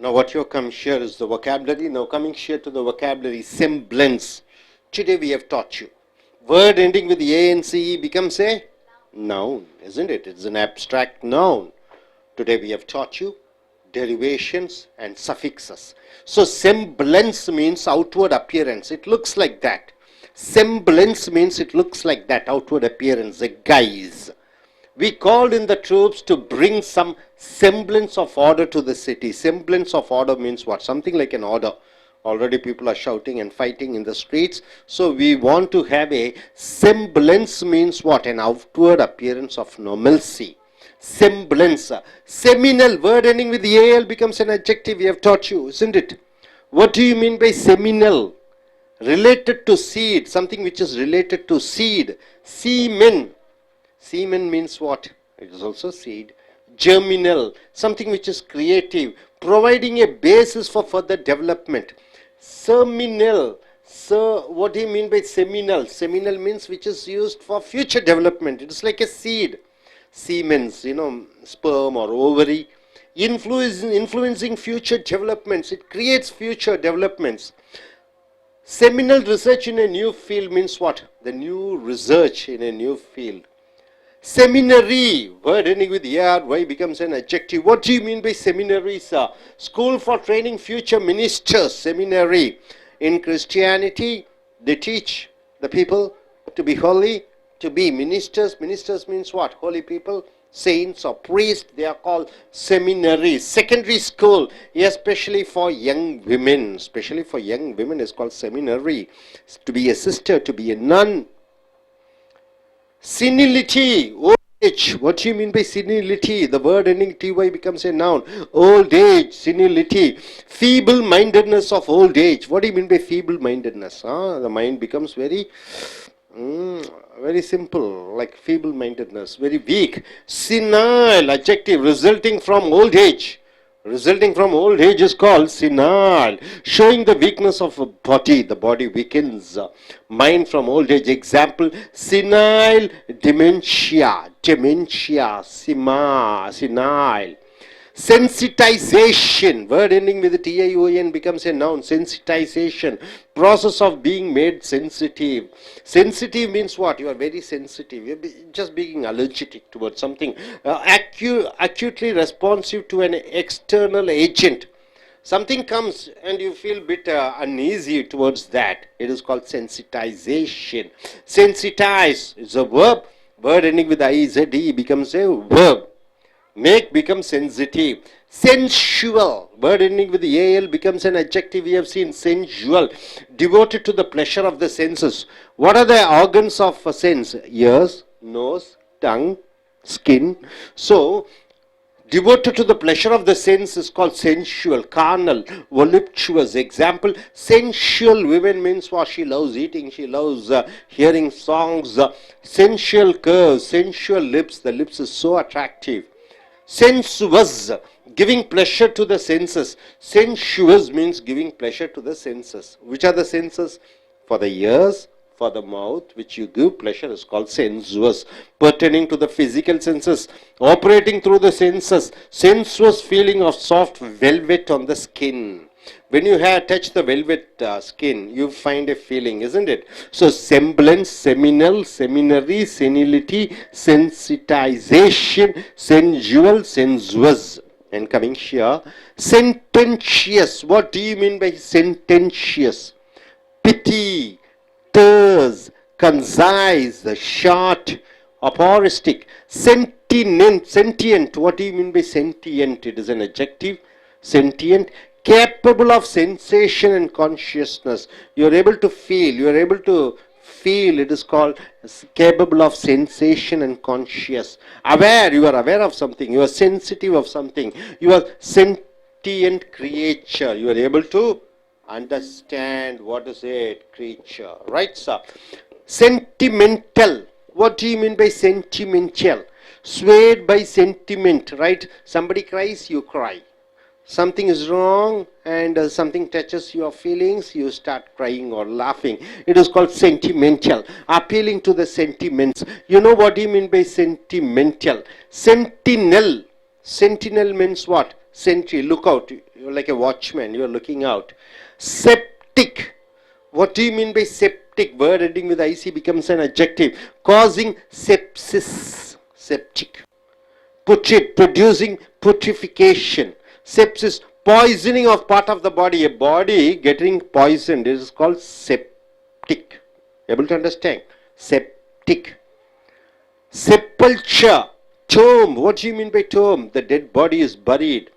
Now what you come here is the vocabulary. Now coming here to the vocabulary, semblance. Today we have taught you. Word ending with A and CE becomes a noun, isn't it? It's an abstract noun. Today we have taught you derivations and suffixes. So semblance means outward appearance. It looks like that. Semblance means it looks like that, outward appearance, a guise. We called in the troops to bring some semblance of order to the city. Semblance of order means what? Something like an order. Already people are shouting and fighting in the streets. So we want to have a semblance means what? An outward appearance of normalcy. Semblance. Seminal, word ending with al becomes an adjective. We have taught you, isn't it? What do you mean by seminal? Related to seed, something which is related to seed. Semen. Semen means what? It is also seed. Germinal, something which is creative, providing a basis for further development. Seminal. So what do you mean by seminal? Seminal means which is used for future development. It is like a seed. Siemens, sperm or ovary, influencing future developments. It creates future developments. Seminal research in a new field means what? The new research in a new field. Seminary, word ending with ARY becomes an adjective. What do you mean by seminary, sir? School for training future ministers. Seminary. In Christianity, they teach the people to be holy, to be ministers. Ministers means what? Holy people, saints or priests. They are called seminary. Secondary school, especially for young women. Especially for young women is called seminary. To be a sister, to be a nun. Senility, old age. What do you mean by senility? The word ending ty becomes a noun. Old age, senility. Feeble-mindedness of old age. What do you mean by feeble-mindedness? The mind becomes very simple, like feeble-mindedness, very weak. Senile, adjective, resulting from old age. Resulting from old age is called senile, showing the weakness of a body. The body weakens. Mind from old age. Example, senile dementia. Dementia, senile. Sensitization, word ending with the tion becomes a noun. Sensitization, process of being made sensitive. Sensitive means what? You are very sensitive. You are just being allergic towards something. Acutely responsive to an external agent. Something comes and you feel a bit uneasy towards that. It is called sensitization. Sensitize is a verb. Word ending with IZE becomes a verb. Make becomes sensitive. Sensual, word ending with the AL becomes an adjective. We have seen sensual, devoted to the pleasure of the senses. What are the organs of a sense? Ears, nose, tongue, skin. So, devoted to the pleasure of the sense is called sensual, carnal, voluptuous. Example, sensual women means what? She loves eating, she loves hearing songs. Sensual curves, sensual lips. The lips is so attractive. Sensuous, giving pleasure to the senses. Sensuous means giving pleasure to the senses. Which are the senses? For the ears, for the mouth, which you give pleasure is called sensuous. Pertaining to the physical senses, operating through the senses. Sensuous feeling of soft velvet on the skin. When you have touched the velvet skin, you find a feeling, isn't it? So, semblance, seminal, seminary, senility, sensitization, sensual, sensuous. And coming here, sententious. What do you mean by sententious? Pity, terse, concise, short, aphoristic. Sentient. What do you mean by sentient? It is an adjective. Sentient. Capable of sensation and consciousness. You are able to feel. You are able to feel. It is called capable of sensation and conscious. Aware. You are aware of something. You are sensitive of something. You are sentient creature. You are able to understand what is it, creature. Right, sir? Sentimental. What do you mean by sentimental? Swayed by sentiment, right? Somebody cries, you cry. Something is wrong and something touches your feelings, you start crying or laughing. It is called sentimental, appealing to the sentiments. You know what do you mean by sentimental? Sentinel. Sentinel means what? Sentry, look out. You're like a watchman, you're looking out. Septic. What do you mean by septic? Word ending with IC becomes an adjective. Causing sepsis. Septic. Putrid, producing putrefaction. Sepsis, poisoning of part of the body. A body getting poisoned is called septic. Able to understand? Septic. Sepulture, tomb. What do you mean by tomb? The dead body is buried.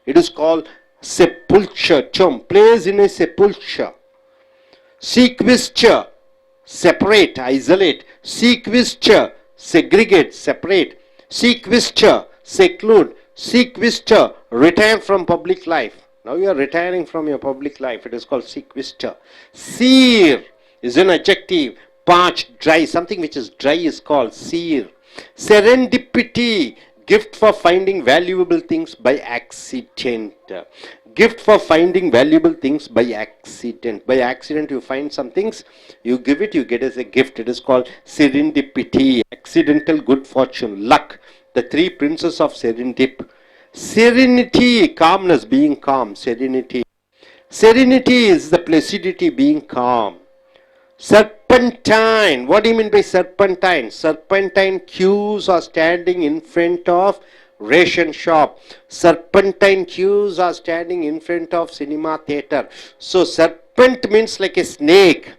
It is called sepulture, tomb. Placed in a sepulture. Sequester, separate, isolate. Sequester, segregate, separate. Sequester, seclude. Sequester, retire from public life. Now you are retiring from your public life. It is called sequester. Sear is an adjective. Parched, dry. Something which is dry is called sear. Serendipity, gift for finding valuable things by accident. Gift for finding valuable things by accident. By accident you find some things, you give it, you get as a gift. It is called serendipity. Accidental good fortune, luck. The three princes of serendip. Serenity, calmness, being calm, serenity. Serenity is the placidity, being calm. Serpentine, what do you mean by serpentine? Serpentine queues are standing in front of ration shop. Serpentine queues are standing in front of cinema theater. So serpent means like a snake,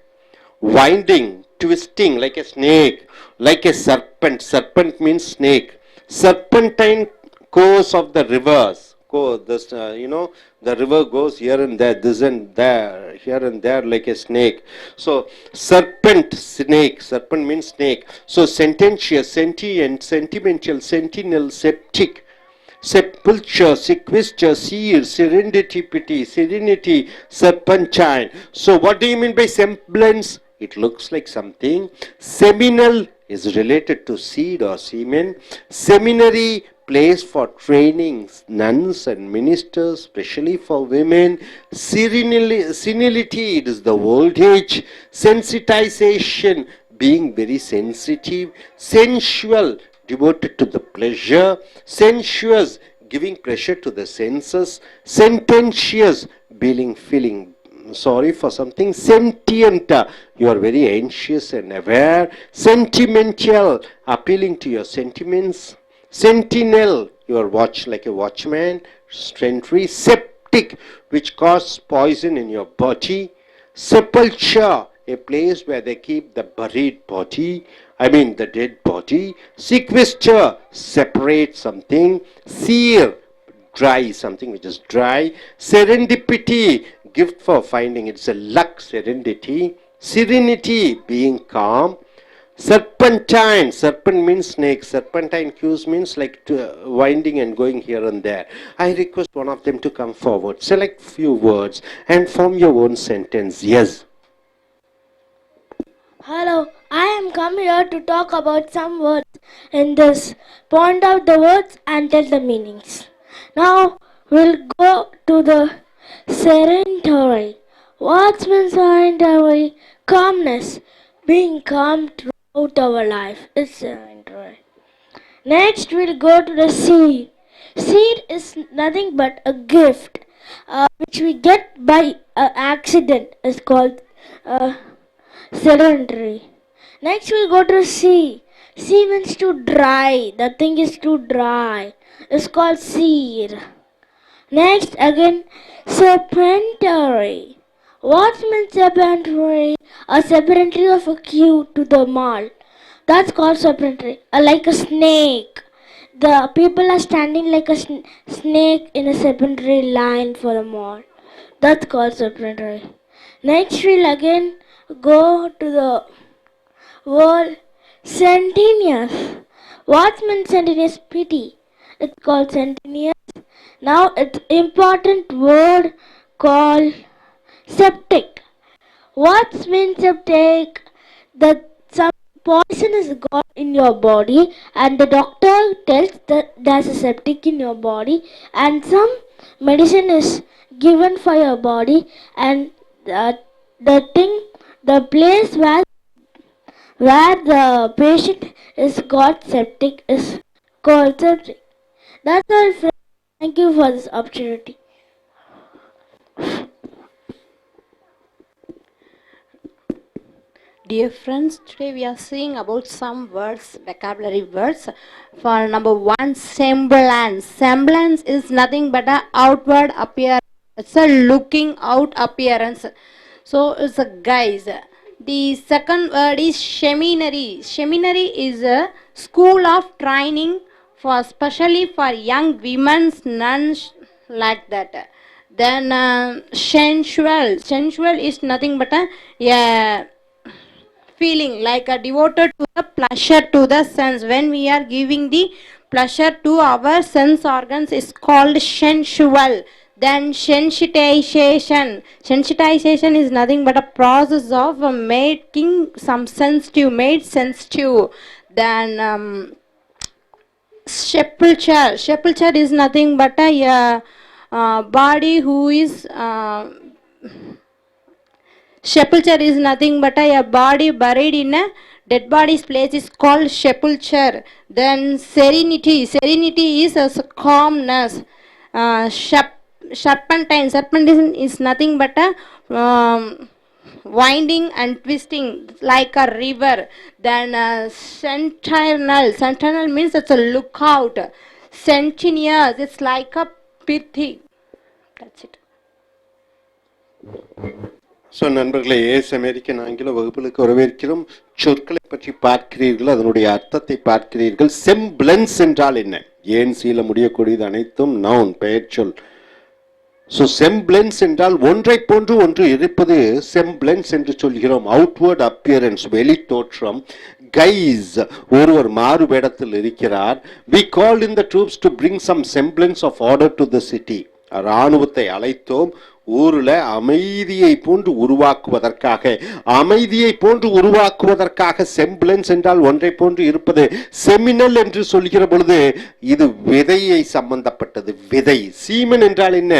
winding, twisting like a snake, like a serpent. Serpent means snake. Serpentine course of the rivers. go, this, the river goes here and there, this and there, here and there like a snake. So serpent, snake, serpent means snake. So sententious, sentient, sentimental, sentinel, septic, sepulture, sequester, seer, serendipity, serenity, serpentine. So what do you mean by semblance? It looks like something. Seminal is related to seed or semen. Seminary, place for training nuns and ministers, especially for women. Senility, it is the old age. Sensitization, being very sensitive. Sensual, devoted to the pleasure. Sensuous, giving pleasure to the senses. Sententious, feeling sorry for something. Sentient, you are very anxious and aware. Sentimental, appealing to your sentiments. Sentinel, you are watch like a watchman. Sentry. Septic, which causes poison in your body. Sepulture, a place where they keep the buried body, the dead body. Sequester, separate something. Seer, dry, something which is dry. Serendipity, gift for finding, it's a luck, serenity. Serenity, being calm. Serpentine, serpent means snake. Serpentine cues means like winding and going here and there. I request one of them to come forward, select few words and form your own sentence. Yes. Hello, I am come here to talk about some words in this. Point out the words and tell the meanings. Now we'll go to the sedentary. What means sedentary? Calmness. Being calm throughout our life is sedentary. Next we'll go to the seed. Seed is nothing but a gift which we get by accident. Is called sedentary. Next we'll go to sea. Sea means to dry. The thing is to dry. It's called seed. Next again, serpentary. What means serpentary? A serpentary of a queue to the mall. That's called serpentary. Like a snake. The people are standing like a snake in a serpentary line for a mall. That's called serpentary. Next we'll again go to the word centennious. What means centennious? Pity. It's called centennious. Now it's important word called septic. What means septic? That some poison is got in your body and the doctor tells that there's a septic in your body and some medicine is given for your body and the place where the patient is got septic is called septic. That's all, friends. Thank you for this opportunity. Dear friends, today we are seeing about some words, vocabulary words. For number one, semblance. Semblance is nothing but an outward appearance. It's a looking out appearance. So it's a guise. The second word is seminary. Seminary is a school of training for especially for young women, nuns, like that. Then sensual. Sensual is nothing but a feeling like a devoted to the pleasure to the sense. When we are giving the pleasure to our sense organs is called sensual. Then sensitization. Sensitization is nothing but a process of making some sensitive, made sensitive. Then sepulture. Sepulture is nothing but a body who is sepulture is nothing but a body buried in a dead body's place is called sepulture. Then serenity. Serenity is a calmness. Serpentine. Serpentine is nothing but a winding and twisting like a river. Then sentinel. Sentinel means it's a lookout. Centennials. It's like a pithy. That's it. So நண்பர்களே, as American ஆங்கில வகுப்புகளுக்கு வரவேற்கிறோம். சொற்களை பற்றி பார்க்கிறீர்கள், அதனுடைய அர்த்தத்தை பார்க்கிறீர்கள். செம்பிளன்ஸ் என்றால் என்ன? ஏன் சீல முடியக்கூடியது அனைத்தும் நவுன், பெயர் சொல். ஸோ செம்பிளன்ஸ் என்றால் ஒன்றை போன்று ஒன்று இருப்பது செம்பிளன்ஸ் என்று சொல்கிறோம். அவுட்வர்ட் அப்பியரன்ஸ், வெளி தோற்றம். கைஸ், ஒருவர் மாறுவேடத்தில் இருக்கிறார். we called in the troops to bring some semblance of order to the city. இராணுவத்தை அழைத்தோம் ஊரில் அமைதியை போன்று உருவாக்குவதற்காக. அமைதியை போன்று உருவாக்குவதற்காக. செம்பிளன்ஸ் என்றால் ஒன்றை போன்று இருப்பது. செமினல் என்று சொல்கிற பொழுது இது விதையை சம்பந்தப்பட்டது. விதை. சீமன் என்றால் என்ன?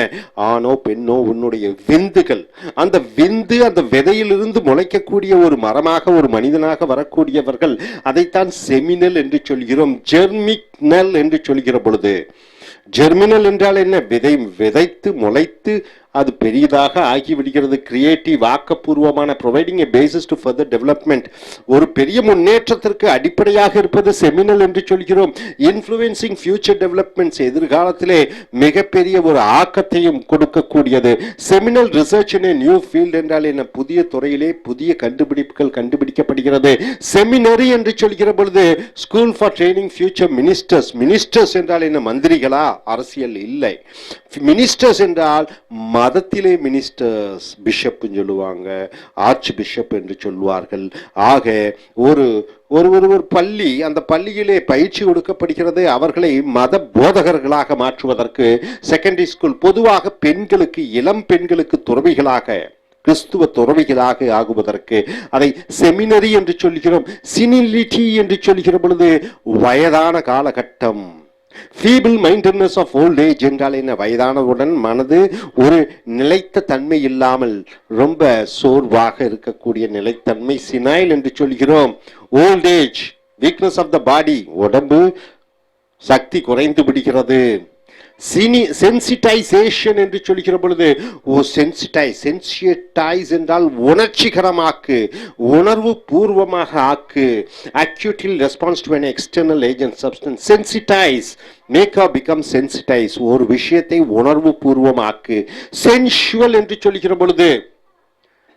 ஆணோ பெண்ணோ உன்னுடைய விந்துகள். அந்த விந்து, அந்த விதையிலிருந்து முளைக்கக்கூடிய ஒரு மரமாக, ஒரு மனிதனாக வரக்கூடியவர்கள், அதைத்தான் செமினல் என்று சொல்கிறோம். ஜெர்மினல் என்று சொல்கிற பொழுது, ஜெர்மினல் என்றால் என்ன? விதை விதைத்து முளைத்து அது பெரியதாக ஆகிவிடுகிறது. கிரியேட்டிவ், ஆக்கப்பூர்வமான, providing a basis to further development, ஒரு பெரிய முன்னேற்றத்திற்கு அடிப்படையாக இருப்பது செமினல் என்று சொல்கிறோம். இன்ஃப்ளூயன்சிங் ஃபியூச்சர் டெவலப்மெண்ட்ஸ், எதிர்காலத்திலே மிகப்பெரிய ஒரு ஆக்கத்தையும் கொடுக்கக்கூடியது. செமினல் ரிசர்ச் இன் நியூ ஃபீல்ட் என்றால் என்ன? புதிய துறையிலே புதிய கண்டுபிடிப்புகள் கண்டுபிடிக்கப்படுகிறது. செமினரி என்று சொல்கிற பொழுது school for training future ministers. Ministers என்றால் என்ன? மந்திரிகளா? அரசியல் இல்லை. மினிஸ்டர்ஸ் என்றால் மதத்திலே மினிஸ்டர்ஸ், பிஷப் சொல்லுவாங்க, ஆர்ச் பிஷப் என்று சொல்வார்கள். ஆக ஒரு ஒரு பள்ளி, அந்த பள்ளியிலே பயிற்சி கொடுக்கப்படுகிறது. அவர்களை மத போதகர்களாக மாற்றுவதற்கு. செகண்டரி ஸ்கூல் பொதுவாக பெண்களுக்கு, இளம் பெண்களுக்கு துறவிகளாக, கிறிஸ்துவ துறவிகளாக ஆகுவதற்கு அதை செமினரி என்று சொல்கிறோம். சினிலிட்டி என்று சொல்கிற பொழுது வயதான காலகட்டம். Feeble mindedness of old age என்றால் என்ன? வயதானவுடன் மனது ஒரு நிலைத்த தன்மை இல்லாமல் ரொம்ப சோர்வாக இருக்கக்கூடிய நிலைத்தன்மை. சினாயில் என்று சொல்கிறோம். Old age, weakness of the body, உடம்பு சக்தி குறைந்து விடுகிறது. சென்சிட்டைசேஷன் என்று சொல்கிற பொழுது, சென்சிட்டைஸ் என்றால் உணர்ச்சிகரமாக்கு, உணர்வு பூர்வமாக ஆக்கு. Acutely response to an external agent substance. Sensitise, make or become sensitized, ஒரு விஷயத்தை உணர்வு பூர்வமாக்கு. சென்சுவல் என்று சொல்கிற பொழுது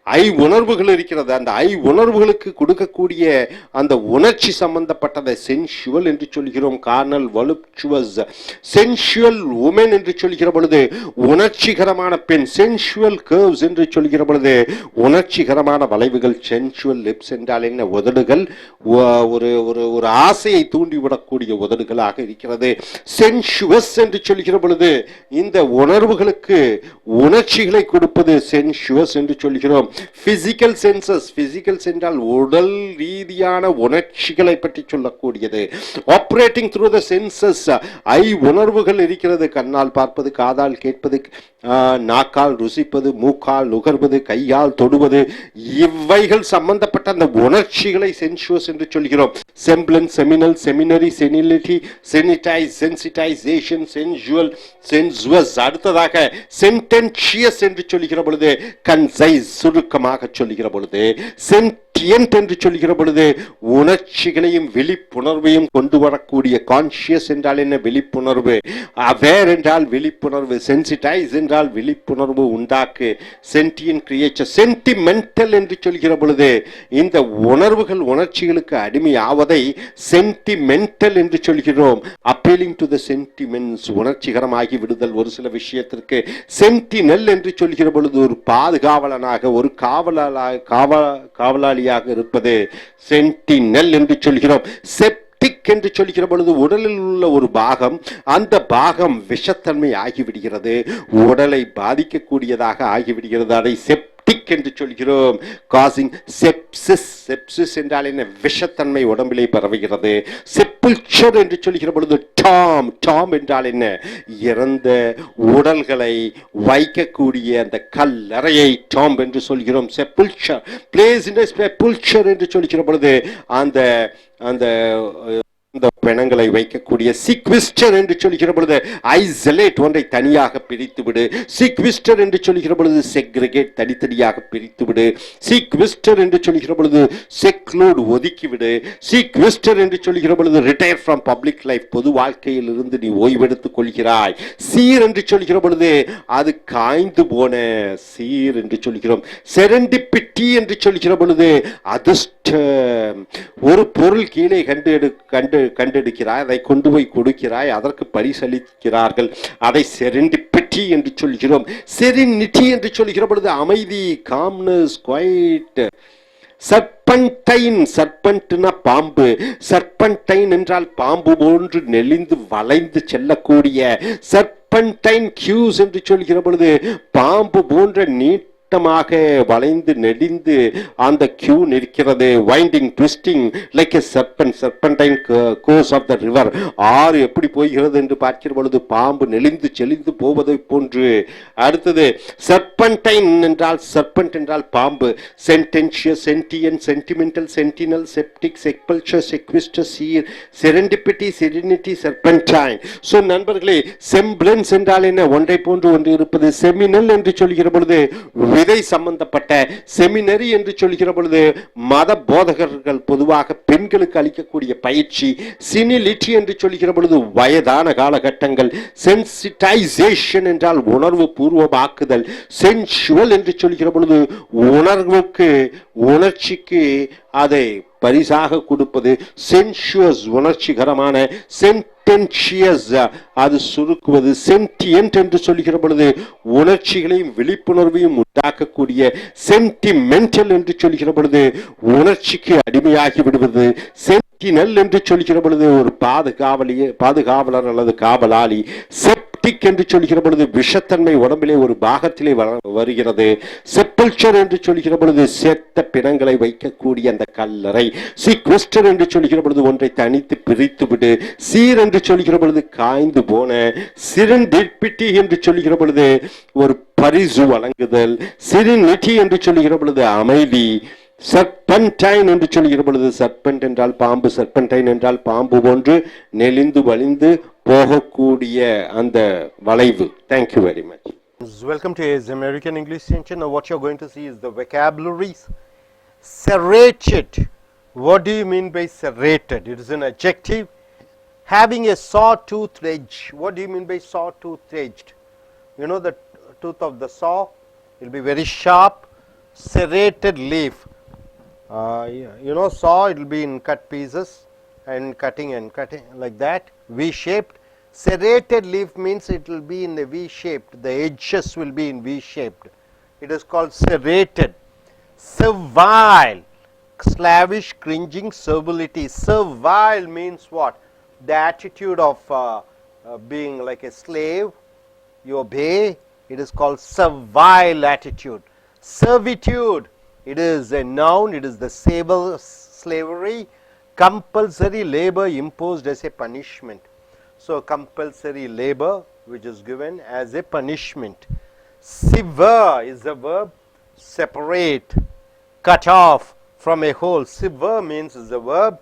ஐ உணர்வுகள் இருக்கிறது. அந்த ஐ உணர்வுகளுக்கு கொடுக்கக்கூடிய அந்த உணர்ச்சி சம்பந்தப்பட்டதை சென்சுவல் என்று சொல்கிறோம். கார்னல், வலுப்சுவஸ். சென்சுவல் உமன் என்று சொல்கிற பொழுது உணர்ச்சிகரமான பெண். சென்சுவல் கர்வ்ஸ் என்று சொல்கிற பொழுது உணர்ச்சிகரமான வளைவுகள். சென்சுவல் லிப்ஸ் என்றால் என்ன? உதடுகள் ஒரு ஒரு ஆசையை தூண்டிவிடக்கூடிய உதடுகளாக இருக்கிறது. சென்சுவஸ் என்று சொல்கிற பொழுது இந்த உணர்வுகளுக்கு உணர்ச்சிகளை கொடுப்பது சென்சுவஸ் என்று சொல்கிறோம். பிசிக்கல் சென்சஸ், பிசிக்கல் என்றால் உடல் ரீதியான உணர்ச்சிகளை பற்றி சொல்லக்கூடியது. ஆப்ரேட்டிங் த்ரூ த சென்சஸ், ஐ உணர்வுகள் இருக்கிறது. கண்ணால் பார்ப்பது, காதால் கேட்பது, நாக்கால் ருசிப்பது, மூக்கால் நுகர்வது, கையால் தொடுவது, இவைகள் சம்பந்தப்பட்ட அந்த உணர்ச்சிகளை சென்சுவஸ் என்று சொல்கிறோம். Semblance, seminal, seminary, senility, sensitise, sensitisation, sensual, sensuous. அடுத்ததாக சென்டென்ஷியஸ் என்று சொல்கிற பொழுது, கன்சைஸ், சுருக்கமாக சொல்கிற பொழுது, சென்டியன்ட் என்று சொல்கிற பொழுது உணர்ச்சிகளையும் விழிப்புணர்வையும் கொண்டு வரக்கூடிய. கான்சியஸ் என்றால் என்ன? விழிப்புணர்வு. அவேர் என்றால் விழிப்புணர்வு. சென்சிடைஸ் என்றால் விழிப்புணர்வு உண்டாக்கு. Sentient creature. சென்டிமெண்டல் என்று சொல்கிற பொழுது இந்த உணர்வுகள் உணர்ச்சிகளுக்கு அடிமையாவதை சென்டிமெண்டல் என்று சொல்கிறோம். அப்பீலிங் டு த சென்டிமெண்ட்ஸ், உணர்ச்சிகரமாகி விடுதல் ஒரு சில விஷயத்திற்கு. சென்டினல் என்று சொல்கிற பொழுது ஒரு பாதுகாவலனாக, ஒரு காவலாளியாக இருப்பது சென்டினல் என்று சொல்கிறோம். செப்டிக் என்று சொல்கிற பொழுது உடலில் உள்ள ஒரு பாகம், அந்த பாகம் விஷத்தன்மை ஆகிவிடுகிறது, உடலை பாதிக்கக்கூடியதாக ஆகிவிடுகிறது. அதை செப்டிக் என்று சொல்கிறோம். Causing sepsis. செப்சிஸ் என்றால் என்ன? விஷத்தன்மை உடம்பிலே பரவுகிறது. செப்புல்ச்சர் என்று சொல்கிற பொழுது டாம். டாம் என்றால் என்ன? இறந்த உடல்களை வைக்கக்கூடிய அந்த கல்லறையை டாம் என்று சொல்கிறோம். செப்புல்ச்சர். பிளேஸ் இன் செப்புல்ச்சர் என்று சொல்கிற பொழுது அந்த அந்த பிணங்களை வைக்கக்கூடிய. சீக்விஸ்டர் என்று சொல்கிற பொழுது ஐசோலேட், ஒன்றை தனியாக பிரித்து விடு. சீக்விஸ்டர் என்று சொல்கிற பொழுது செக்ரிகேட், தனித்தனியாக பிரித்து விடு. சீக்விஸ்டர் என்று சொல்கிற பொழுது செக்லூட், ஒதுக்கிவிடு. சீக்விஸ்டர் என்று சொல்கிற பொழுது ரிட்டையர் ஃப்ரம் பப்ளிக் லைஃப், பொது வாழ்க்கையில் இருந்து நீ ஓய்வெடுத்துக் கொள்கிறாய். சீர் என்று சொல்கிற பொழுது அது காய்ந்து போன சீர் என்று சொல்கிறோம். செரண்டிபிட்டி என்று சொல்கிற பொழுது அதிர்ஷ்டம். ஒரு பொருள் கீழே கண்டு கண்டெடுக்கிறாய், அதை கொண்டு போய் கொடுக்கிறாய், அதற்கு பரிசளிக்கிறார்கள். அதை செரெண்டிபிட்டி என்று சொல்கிறோம். செரினிட்டி என்று சொல்கிற பொழுது அமைதி, காம்னஸ், குவைட். சர்பன்டைன், சர்பன்ட்னா பாம்பு. சர்பன்டைன் என்றால் பாம்பு போன்று நெளிந்து வளைந்து செல்லக்கூடிய. சர்பன்டைன் கியூஸ் என்று சொல்கிற பொழுது பாம்பு போன்ற வளைந்து நெடிந்து அந்த கியூ நிற்கிறது. Winding, twisting like a serpent. Serpentine course of the river. ஆறு எப்படி போகிறது என்று பார்க்கிற பொழுது பாம்பு நெளிந்து செழிந்து போவதை போன்று. அடுத்தது சர்பன்டைன் என்றால், சர்பன்ட் என்றால் பாம்பு. சென்டென்ஷியஸ், சென்டியன், சென்டிமெண்டல், சென்டினல், செப்டிக், செக்பல்ச்சர், செக்விஸ்டர், சீர், செரெண்டிபிட்டி, செரினிட்டி, சர்பன்டைன். ஸோ நண்பர்களே, செம்பிளன்ஸ் என்றால் என்ன? ஒன்றை போன்று ஒன்று இருப்பது. செமினல் என்று சொல்கிற பொழுது விதை சம்பந்தப்பட்ட. செமினரி என்று சொல்கிற பொழுது மத போதகர்கள் பொதுவாக பெண்களுக்கு அளிக்கக்கூடிய பயிற்சி. சினிலிட்டி என்று சொல்கிற பொழுது வயதான காலகட்டங்கள். சென்சிடைசேஷன் என்றால் உணர்வு பூர்வமாக்குதல். சென்சுவல் என்று சொல்கிற பொழுது உணர்வுக்கு, உணர்ச்சிக்கு அதை பரிசாக கொடுப்பது. சென்சுவஸ் உணர்ச்சிகரமான. சென்டென்ஷியஸ் அது சுருக்குவது. சென்டியன்ட் என்று சொல்கிற பொழுது உணர்ச்சிகளையும் விழிப்புணர்வையும் உண்டாக்கக்கூடிய. சென்டிமெண்டல் என்று சொல்கிற பொழுது உணர்ச்சிக்கு அடிமையாகி விடுவது. சென்டினல் என்று சொல்கிற பொழுது ஒரு பாதுகாவலர் அல்லது காவலாளி. செப்டிக் என்று சொல்கிற பொழுது விஷத்தன்மை உடம்பிலே ஒரு பாகத்திலே வருகிறது. செப்பல்ச்சர் என்று சொல்கிற பொழுது செத்த பிணங்களை வைக்கக்கூடிய அந்த கல்லறை. சீக்வெஸ்டர் என்று சொல்கிற பொழுது ஒன்றை தனித்து பிரித்து விடு. சீர் என்று சொல்கிற பொழுது காய்ந்து போன. சிரண்டிபிட்டி என்று சொல்கிற பொழுது ஒரு பரிசு வழங்குதல். சிரினிட்டி என்று சொல்கிற பொழுது அமைதி. சர்பன்டைன் என்று சொல்கிற பொழுது, சர்பன்ட் என்றால் பாம்பு, சர்பன்டைன் என்றால் பாம்பு போன்று நெளிந்து வலிந்து போகக்கூடிய அந்த வளைவு. Thank you very much. Welcome to his American English Center. Now what you're going to see is the vocabularies. Serrated. What do you mean by serrated? It is an adjective. Having a saw-toothed edge. What do you mean by saw-toothed edged? You know the tooth of the saw? It will be very sharp. Serrated leaf. You know saw, it will be in cut pieces and cutting like that. V-shaped. Serrated leaf means it will be in a V-shaped. The edges will be in V-shaped. It is called serrated. Servile. Slavish, cringing, servility. Servile means what? The attitude of being like a slave. You obey. It is called servile attitude. Servitude. It is a noun. It is the slavery. Compulsory labor imposed as a punishment. So compulsory labor which is given as a punishment. Sever is the verb. Separate, cut off from a whole. Sever means is the verb,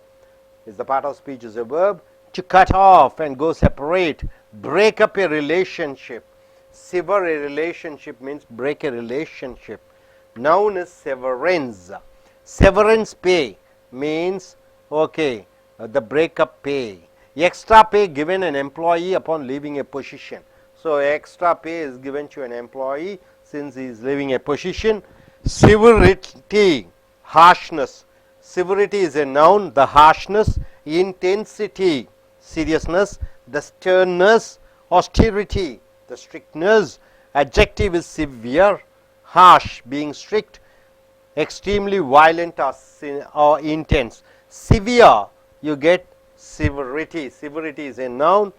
is the part of speech, is a verb. To cut off and go separate, break up a relationship. Sever a relationship means break a relationship. Noun is severance. Severance pay means, okay, the breakup pay. Extra pay given an employee upon leaving a position. So extra pay is given to an employee since he is leaving a position. Severity, harshness. Severity is a noun. The harshness. Intensity, seriousness. The sternness, austerity, the strictness. Adjective is severe, harsh, being strict, extremely violent or intense. Severe, you get severity. Severity is a noun.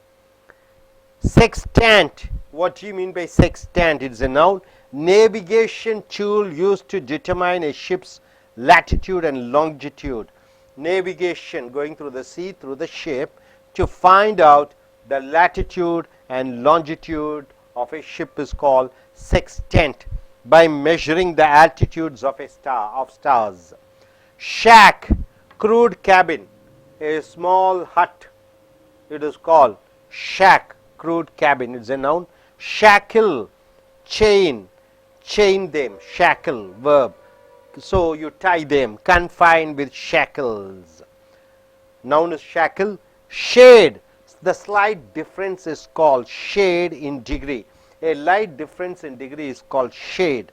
Sextant. What do you mean by sextant? It is a noun. Navigation tool used to determine a ship's latitude and longitude. Navigation, going through the sea, through the ship, to find out the latitude and longitude of a ship is called sextant, by measuring the altitudes of a star, of stars. Shack, crude cabin, a small hut. It is called shack, crude cabin. It's a noun. Shackle, chain, chain them. Shackle, verb. So you tie them, confine with shackles. Noun is shackle. Shade, the slight difference is called shade in degree. A light difference in degree is called shade.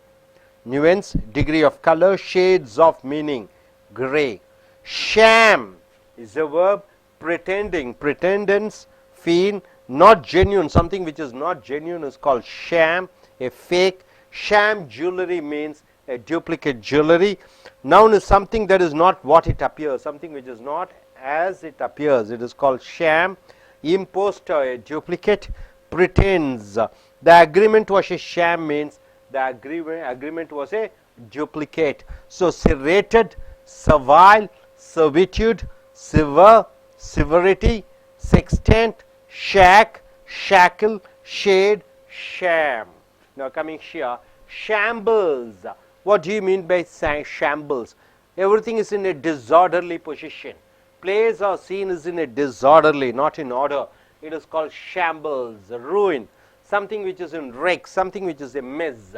Nuance, degree of color. Shades of meaning, gray. Sham is a verb. pretending, pretendance, feign, not genuine, something which is not genuine is called sham, a fake. Sham jewelry means a duplicate jewelry. Noun is something that is not what it appears, something which is not as it appears, it is called sham. Impostor, a duplicate. Pretends, the agreement was a sham means the agreement was a duplicate. So serrated, servile, servitude, sever, severity, sextant, shack, shackle, shade, sham. Now coming here, shambles. What do you mean by shambles? Everything is in a disorderly position. Place or scene is in a disorderly, not in order. It is called shambles, ruin, something which is in wreck, something which is a mess.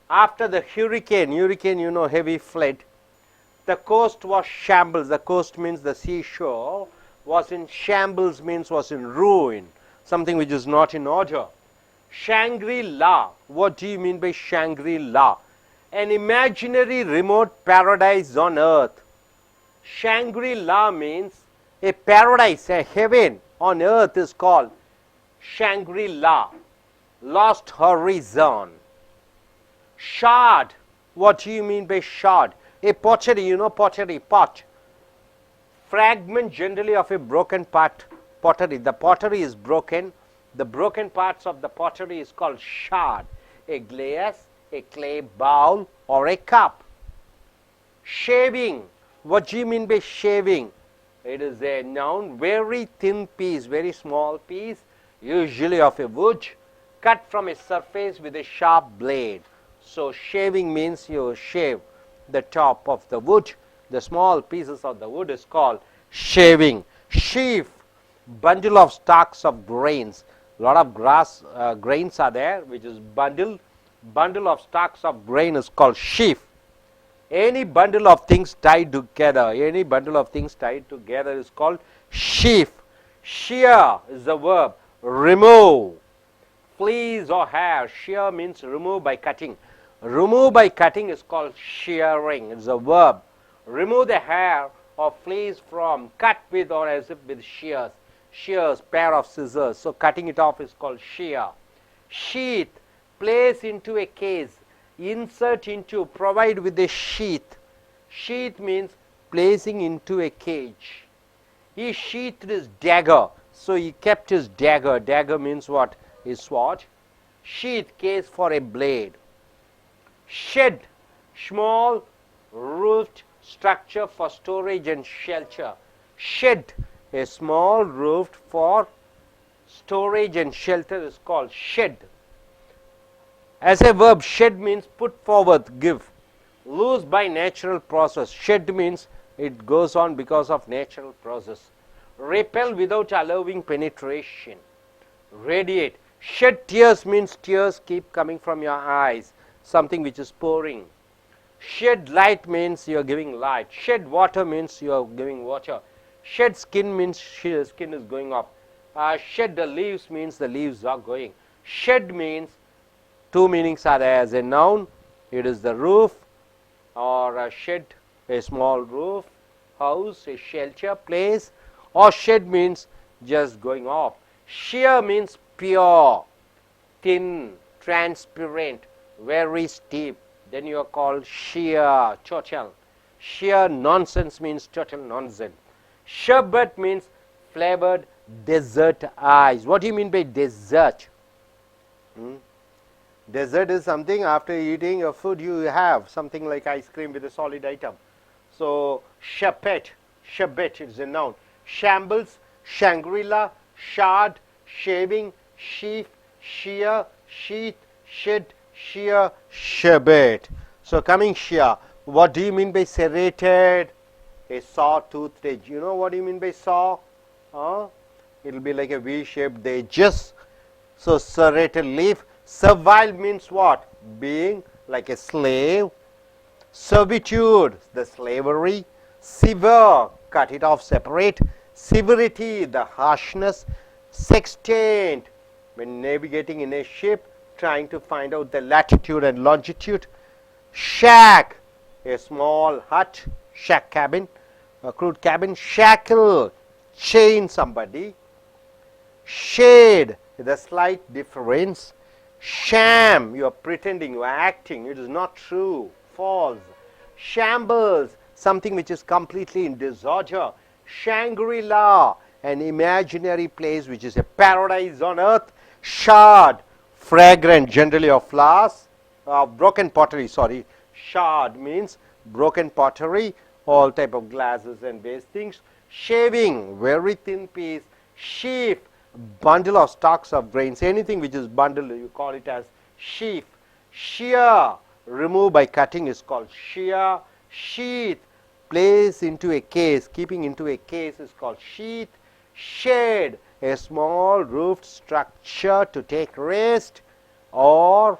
After the hurricane, you know, heavy flood, the coast was shambles. The coast means the seashore was in shambles, means was in ruin, something which is not in order. Shangri-La. What do you mean by Shangri-La? An imaginary remote paradise on earth. Shangri-La means a paradise, a heaven on earth is called Shangri-La. Lost horizon. Shard. What do you mean by shard? A pottery, you know, pottery, pot. Fragment generally of a broken part, pottery. The pottery is broken. The broken parts of the pottery is called shard. A glass, a clay bowl, or a cup. Shaving. What do you mean by shaving? It is a noun, very thin piece, very small piece, usually of a wood, cut from a surface with a sharp blade. So shaving means you shave the top of the wood. The small pieces of the wood is called shaving. Sheaf, bundle of stalks of grains. A lot of grains are there, which is bundle. Bundle of stalks of grain is called sheaf. Any bundle of things tied together, is called sheaf. Shear is the verb. Remove. Fleece or hair. Shear means remove by cutting. Remove by cutting is called shearing. It's a verb. Remove the hair or fleece from, cut with or as if with shears. Shears, pair of scissors. So cutting it off is called shear. Sheath, place into a case. Insert into, provide with a sheath. Sheath means placing into a cage. He sheathed his dagger. So he kept his dagger. Dagger means what? His sword. Sheath, case for a blade. Shed, small roofed structure for storage and shelter. Shed, a small roofed for storage and shelter is called shed. As a verb, shed means put forward, give. Lose by natural process. Shed means it goes on because of natural process. Repel without allowing penetration. Radiate. Shed tears means tears keep coming from your eyes. Something which is pouring. Shed light means you are giving light. Shed water means you are giving water. Shed skin means skin is going off. Shed the leaves means the leaves are going. Shed means two meanings are there. As a noun, it is the roof or a shed, a small roof, house, a shelter, place, or shed means just going off. Sheer means pure, thin, transparent, very steep. Then you are called sheer, total. Sheer nonsense means total nonsense. Sherbet means flavored dessert ice. What do you mean by dessert? Dessert is something after eating a food you have, something like ice cream with a solid item. So sherbet is a noun. Shambles, Shangri-La, shard, shaving, sheaf, shear, sheath, shed, shear, sherbet. So coming shear, what do you mean by serrated? A saw-toothed edge. You know what do you mean by saw? It will be like a V-shaped edges. So serrated leaf. Servile means what? Being like a slave. Servitude, the slavery. Sever, cut it off, separate. Severity, the harshness. Sextant, when navigating in a ship, trying to find out the latitude and longitude. Shack, a small hut, shack cabin, a crude cabin. Shackle, chain somebody. Shade, the slight difference. Sham, you are pretending, you are acting, it is not true, false. Shambles, something which is completely in disorder. Shangri-La, an imaginary place which is a paradise on earth. Shard, fragrant, generally of flowers, broken pottery, sorry. Shard means broken pottery, all type of glasses and base things. Shaving, very thin piece. Sheaf, bundle of stalks of grains, anything which is bundle, you call it as sheaf. Shear, remove by cutting, is called shear. Sheath, place into a case, keeping into a case, is called sheath. Shade, a small roofed structure to take rest. Or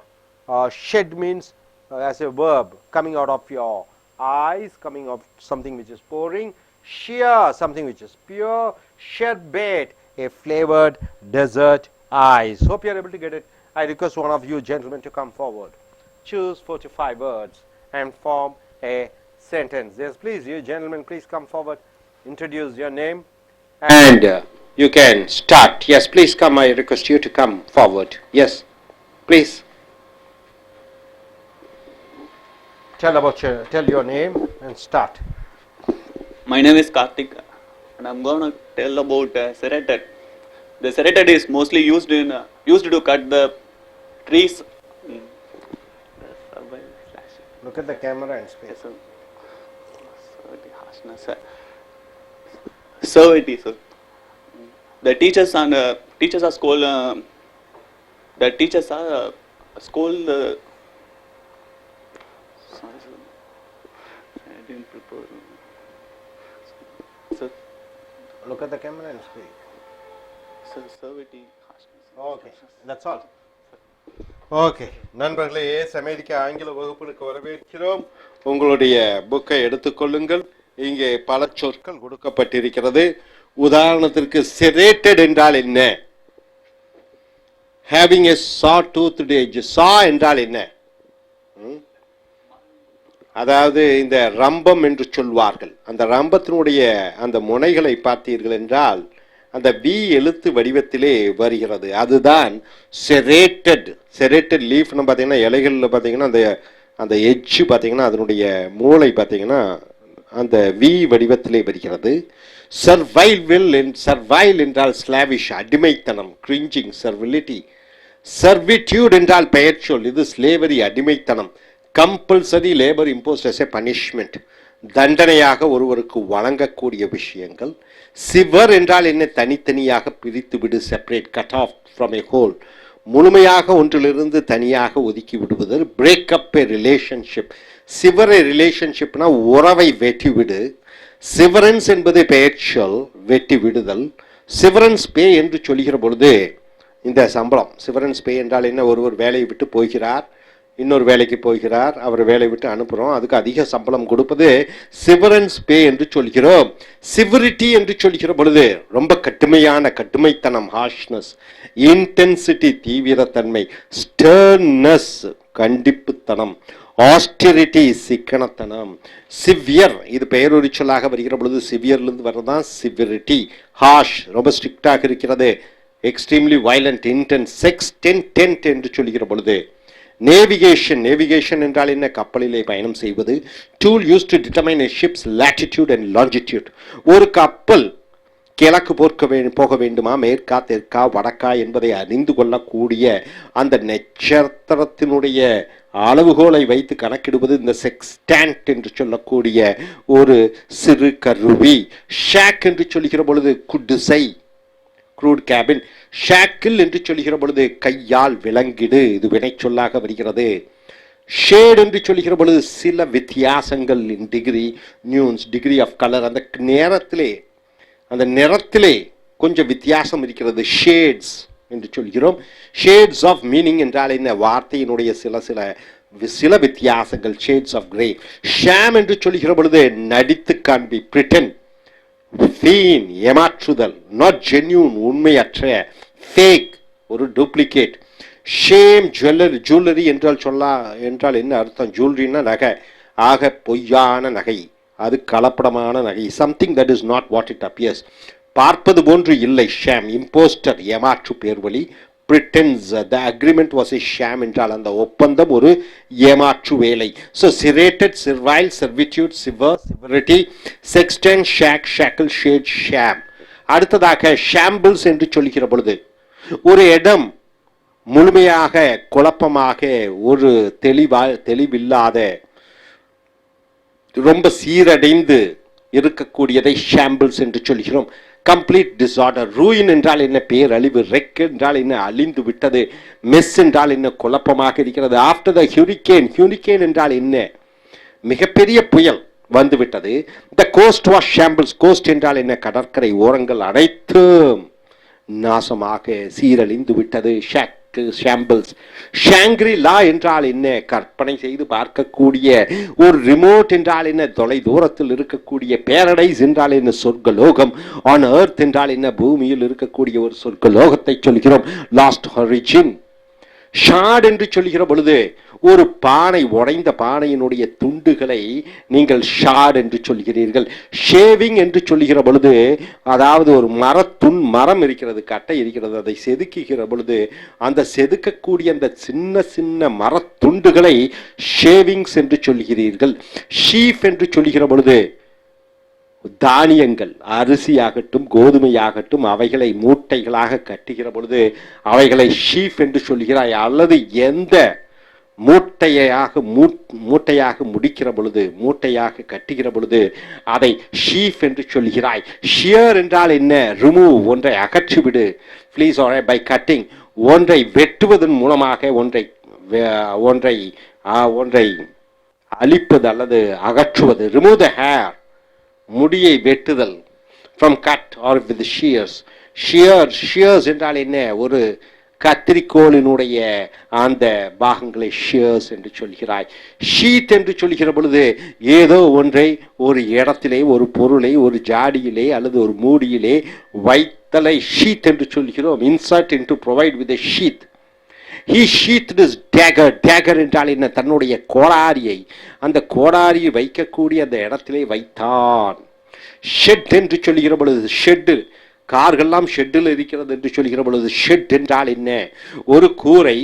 shed means as a verb, coming out of your eyes, coming of something which is pouring. Sheer, something which is pure. Sherbet, a flavored dessert ice. Hope you are able to get it. I request one of you gentlemen to come forward. Choose 4 to 5 words and form a sentence. Yes, please, you gentlemen, please come forward. Introduce your name. And you can start. Yes, please come. I request you to come forward. Yes, please. Tell your name and start. My name is Karthik, and I'm going to tell about serrated. The serrated is mostly used to cut the trees. Look at the camera and speak. So it is. The teachers are scold. The teachers are scold. Sorry, sir. I didn't prepare. Sir. Look at the camera and speak. Sir, servity. Okay, that's all. Okay நண்பர்களே, ace America ஆங்கில வகுப்புக்கு வரவேற்கிறோம். உங்களுடைய புக்கை எடுத்துக்கொள்ளுங்கள். இங்கே பல சொற்கள் கொடுக்கப்பட்டிருக்கிறது. உதாரணத்திற்கு serrated என்றால் என்ன? Having a saw-toothed edge. saw என்றால் என்ன? அதாவது இந்த ரம்பம் என்று சொல்வார்கள். அந்த ரம்பத்தினுடைய அந்த முனைகளை பார்த்தீர்கள் என்றால் அந்த வி எழுத்து வடிவத்திலே வருகிறது. அதுதான் serrated. serrated லீஃப்னு பார்த்தீங்கன்னா இலைகளில் பார்த்தீங்கன்னா அந்த எட்ஜ் பார்த்தீங்கன்னா அதனுடைய மூளை பார்த்தீங்கன்னா அந்த வி வடிவத்திலே வருகிறது. சர்வைல் என்றால் ஸ்லாவிஷ், அடிமைத்தனம், கிரிஞ்சிங், சர்விலிட்டி. சர்விட்யூட் என்றால் பெயர் சொல், இது ஸ்லேவரி, அடிமைத்தனம். Compulsory labour imposed as a punishment, தண்டனையாக ஒருவருக்கு வழங்கக்கூடிய விஷயங்கள். சிவர் என்றால் என்ன? தனித்தனியாக பிரித்து விடு, separate, cut off from a whole, முழுமையாக ஒன்றிலிருந்து தனியாக ஒதுக்கி விடுவது. பிரேக் அப் எ ரிலேஷன்ஷிப். சிவர் ரிலேஷன்ஷிப்னா உறவை வெட்டி விடு. சிவரன்ஸ் என்பது பெயர் சொல், வெட்டி விடுதல். சிவரன்ஸ் பே என்று சொல்கிற பொழுது இந்த சம்பளம், சிவரன்ஸ் பே என்றால் என்ன? ஒருவர் வேலையை விட்டு போகிறார், இன்னொரு வேலைக்கு போகிறார், அவர் வேலை விட்டு அனுப்புகிறோம், அதுக்கு அதிக சம்பளம் கொடுப்பது சிவரன்ஸ் பே என்று சொல்கிறோம். சிவரிட்டி என்று சொல்கிற பொழுது ரொம்ப கடுமையான, கடுமைத்தனம், harshness. Intensity, தீவிரத்தன்மை. Sternness, கண்டிப்புத்தனம். Austerity, சிக்கனத்தனம். Severe, இது பெயரொரு சொல்லாக வருகிற பொழுது சிவியர்லேருந்து வர்றதான் சிவியரிட்டி. ஹார்ஷ், ரொம்ப ஸ்ட்ரிக்டாக இருக்கிறது. Extremely violent, intense. செக்ஸ்டென்ட் என்று சொல்கிற பொழுது. நேவிகேஷன், நேவிகேஷன் என்றால் என்ன? கப்பலிலே பயணம் செய்வது. Tool use to determine a ships latitude and longitude. ஒரு கப்பல் கிழக்கு போக வேண்டுமா, மேற்கா, தெற்கா, வடக்கா என்பதை அறிந்து கொள்ளக்கூடிய அந்த நட்சத்திரத்தினுடைய அளவுகோலை வைத்து கணக்கிடுவது இந்த செக்ஸ்டாண்ட் என்று சொல்லக்கூடிய ஒரு சிறு கருவி. ஷாக் என்று சொல்கிற பொழுது குடிசை, க்ரூட் கேபின். ஷாக்கில் என்று சொல்கிற பொழுது கையால் விலங்கிடு, இது வினை சொல்லாக வருகிறது. ஷேட் என்று சொல்கிற பொழுது சில வித்தியாசங்கள் இன் டிகிரி, நியூன்ஸ், டிகிரி ஆஃப் கலர், அந்த நேரத்திலே அந்த நிறத்திலே கொஞ்சம் வித்தியாசம் இருக்கிறது. ஷேட்ஸ் என்று சொல்கிறோம். ஷேட்ஸ் ஆஃப் மீனிங் என்றால் என்ன? வார்த்தையினுடைய சில வித்தியாசங்கள். Shades of grey. ஷாம் என்று சொல்கிற பொழுது நடித்து காண்பி, பிரிட்டன். ஃபீன், ஏமாற்றுதல். நாட் ஜென்யூன், உண்மையற்ற. ஃபேக், ஒரு டூப்ளிகேட். ஷேம், ஜுவல்லரி என்றால் என்ன அர்த்தம்? ஜுவல்லரின்னா நகை, ஆக பொய்யான நகை, அது கலப்படமான நகை. Something that is not what it appears. பார்ப்பது போன்று இல்லை. ஷாம், இம்போஸ்டர், ஏமாற்று பேர்வழி. Pretends, the agreement was a sham என்றால் அந்த ஒப்பந்தம் ஒரு ஏமாற்று வேலை. So serrated, servile, servitude, sever, severity, sexton, shack, shackle, shade, sham. அடுத்ததாக shambles என்று சொல்லுகிற பொழுது ஒரு இடம் முழுமையாக குழப்பமாக ஒரு தெளிவில்லாத ரொம்ப சீரடைந்து இருக்கக்கூடியதை shambles என்று சொல்கிறோம். Complete disorder. ரூயின் என்றால் என்ன? பேரழிவு. ரெக் என்றால் என்ன? அழிந்து விட்டது. மெஸ் என்றால் என்ன? குழப்பமாக இருக்கிறது. ஆஃப்டர் த ஹூரிகேன், ஹூரிகேன் என்றால் என்ன? மிகப்பெரிய புயல் வந்துவிட்டது. த கோஸ்ட் வாஸ் ஷாம்பிள்ஸ். கோஸ்ட் என்றால் என்ன? கடற்கரை ஓரங்கள் அனைத்தும் நாசமாக சீரழிந்து விட்டது. ஷாம்பிள்ஸ். ஷாங்கிரி லா என்றால் என்ன? கற்பனை செய்து பார்க்கக்கூடிய ஒரு ரிமோட் என்றால் என்ன? தொலை தூரத்தில் இருக்கக்கூடிய. பேரடைஸ் என்றால் என்ன? சொர்க்கலோகம். ஆன் எர்த் என்றால் என்ன? பூமியில் இருக்கக்கூடிய ஒரு சொர்க்கலோகத்தை சொல்கிறோம். லாஸ்ட் ஹொரிஜின். ஷார்ட் என்று சொல்கிற பொழுது ஒரு பானை, உடைந்த பானையினுடைய துண்டுகளை நீங்கள் ஷார்ட் என்று சொல்கிறீர்கள். ஷேவிங் என்று சொல்லுகிற பொழுது அதாவது ஒரு மரம் இருக்கிறது, கட்டை இருக்கிறது, அதை செதுக்குகிற பொழுது அந்த செதுக்கக்கூடிய அந்த சின்ன சின்ன மரத்துண்டுகளை ஷேவிங்ஸ் என்று சொல்கிறீர்கள். ஷீஃப் என்று சொல்லுகிற பொழுது தானியங்கள், அரிசியாகட்டும் கோதுமையாகட்டும், அவைகளை மூட்டைகளாக கட்டுகிற பொழுது அவைகளை ஷீஃப் என்று சொல்கிறாய். அல்லது எந்த மூட்டையாக முடிக்கிற பொழுது, மூட்டையாக கட்டுகிற பொழுது அதை ஷீஃப் என்று சொல்கிறாய். ஷியர் என்றால் என்ன? ரிமூவ், ஒன்றை அகற்றிவிடு. ப்ளீஸ் பை கட்டிங், ஒன்றை வெட்டுவதன் மூலமாக ஒன்றை அழிப்பது அல்லது அகற்றுவது. ரிமூவ் த ஹேர், முடியை வெட்டுதல். From cut R with shears. Shears என்றால் என்ன? ஒரு கத்திரிக்கோளினுடைய அந்த பாகங்களை ஷியர்ஸ் என்று சொல்கிறாய். ஷீத் என்று சொல்கிற பொழுது ஏதோ ஒன்றை ஒரு இடத்திலே, ஒரு பொருளை ஒரு ஜாடியிலே அல்லது ஒரு மூடியிலே வைத்தலை ஷீத் என்று சொல்கிறோம். Insert into provide with a sheath. He sheathed his dagger. dagger என்றால் என்ன? தன்னுடைய கோடாரியை அந்த கோடாரியை வைக்கக்கூடிய அந்த இடத்திலே வைத்தான். ஷெட் என்று சொல்கிற பொழுது, ஷெட்டு, கார்கள்லாம் ஷெட்டில் இருக்கிறது என்று சொல்கிற பொழுது ஷெட் என்றால் என்ன? ஒரு கூரை,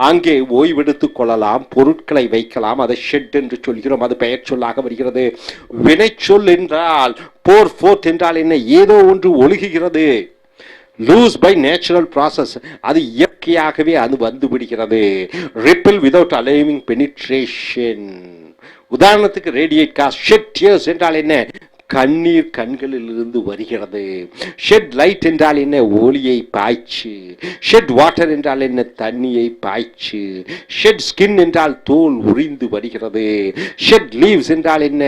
அங்கே ஓய்வெடுத்துக் கொள்ளலாம், பொருட்களை வைக்கலாம், அதை ஷெட் என்று சொல்கிறோம். அது பெயர் சொல்லாக வருகிறது. வினைச்சொல் என்றால் போர் ஃபோர்த் என்றால் என்ன? ஏதோ ஒன்று ஒழுகுகிறது. லூஸ் பை நேச்சுரல் ப்ராசஸ், அது இயற்கையாகவே அது வந்து விடுகிறது. Repel without allowing penetration. உதாரணத்துக்கு ரேடியேட் காஸ். ஷெட் டியர்ஸ் என்றால் என்ன? கண்ணீர் கண்களில் இருந்து வருகிறது. ஷெட் லைட் என்றால் என்ன? ஒளியை பாய்ச்சு. ஷெட் வாட்டர் என்றால் என்ன? தண்ணியை பாய்ச்சு. ஷெட் ஸ்கின் என்றால் தோல் உரிந்து வருகிறது. ஷெட் லீவ்ஸ் என்றால் என்ன?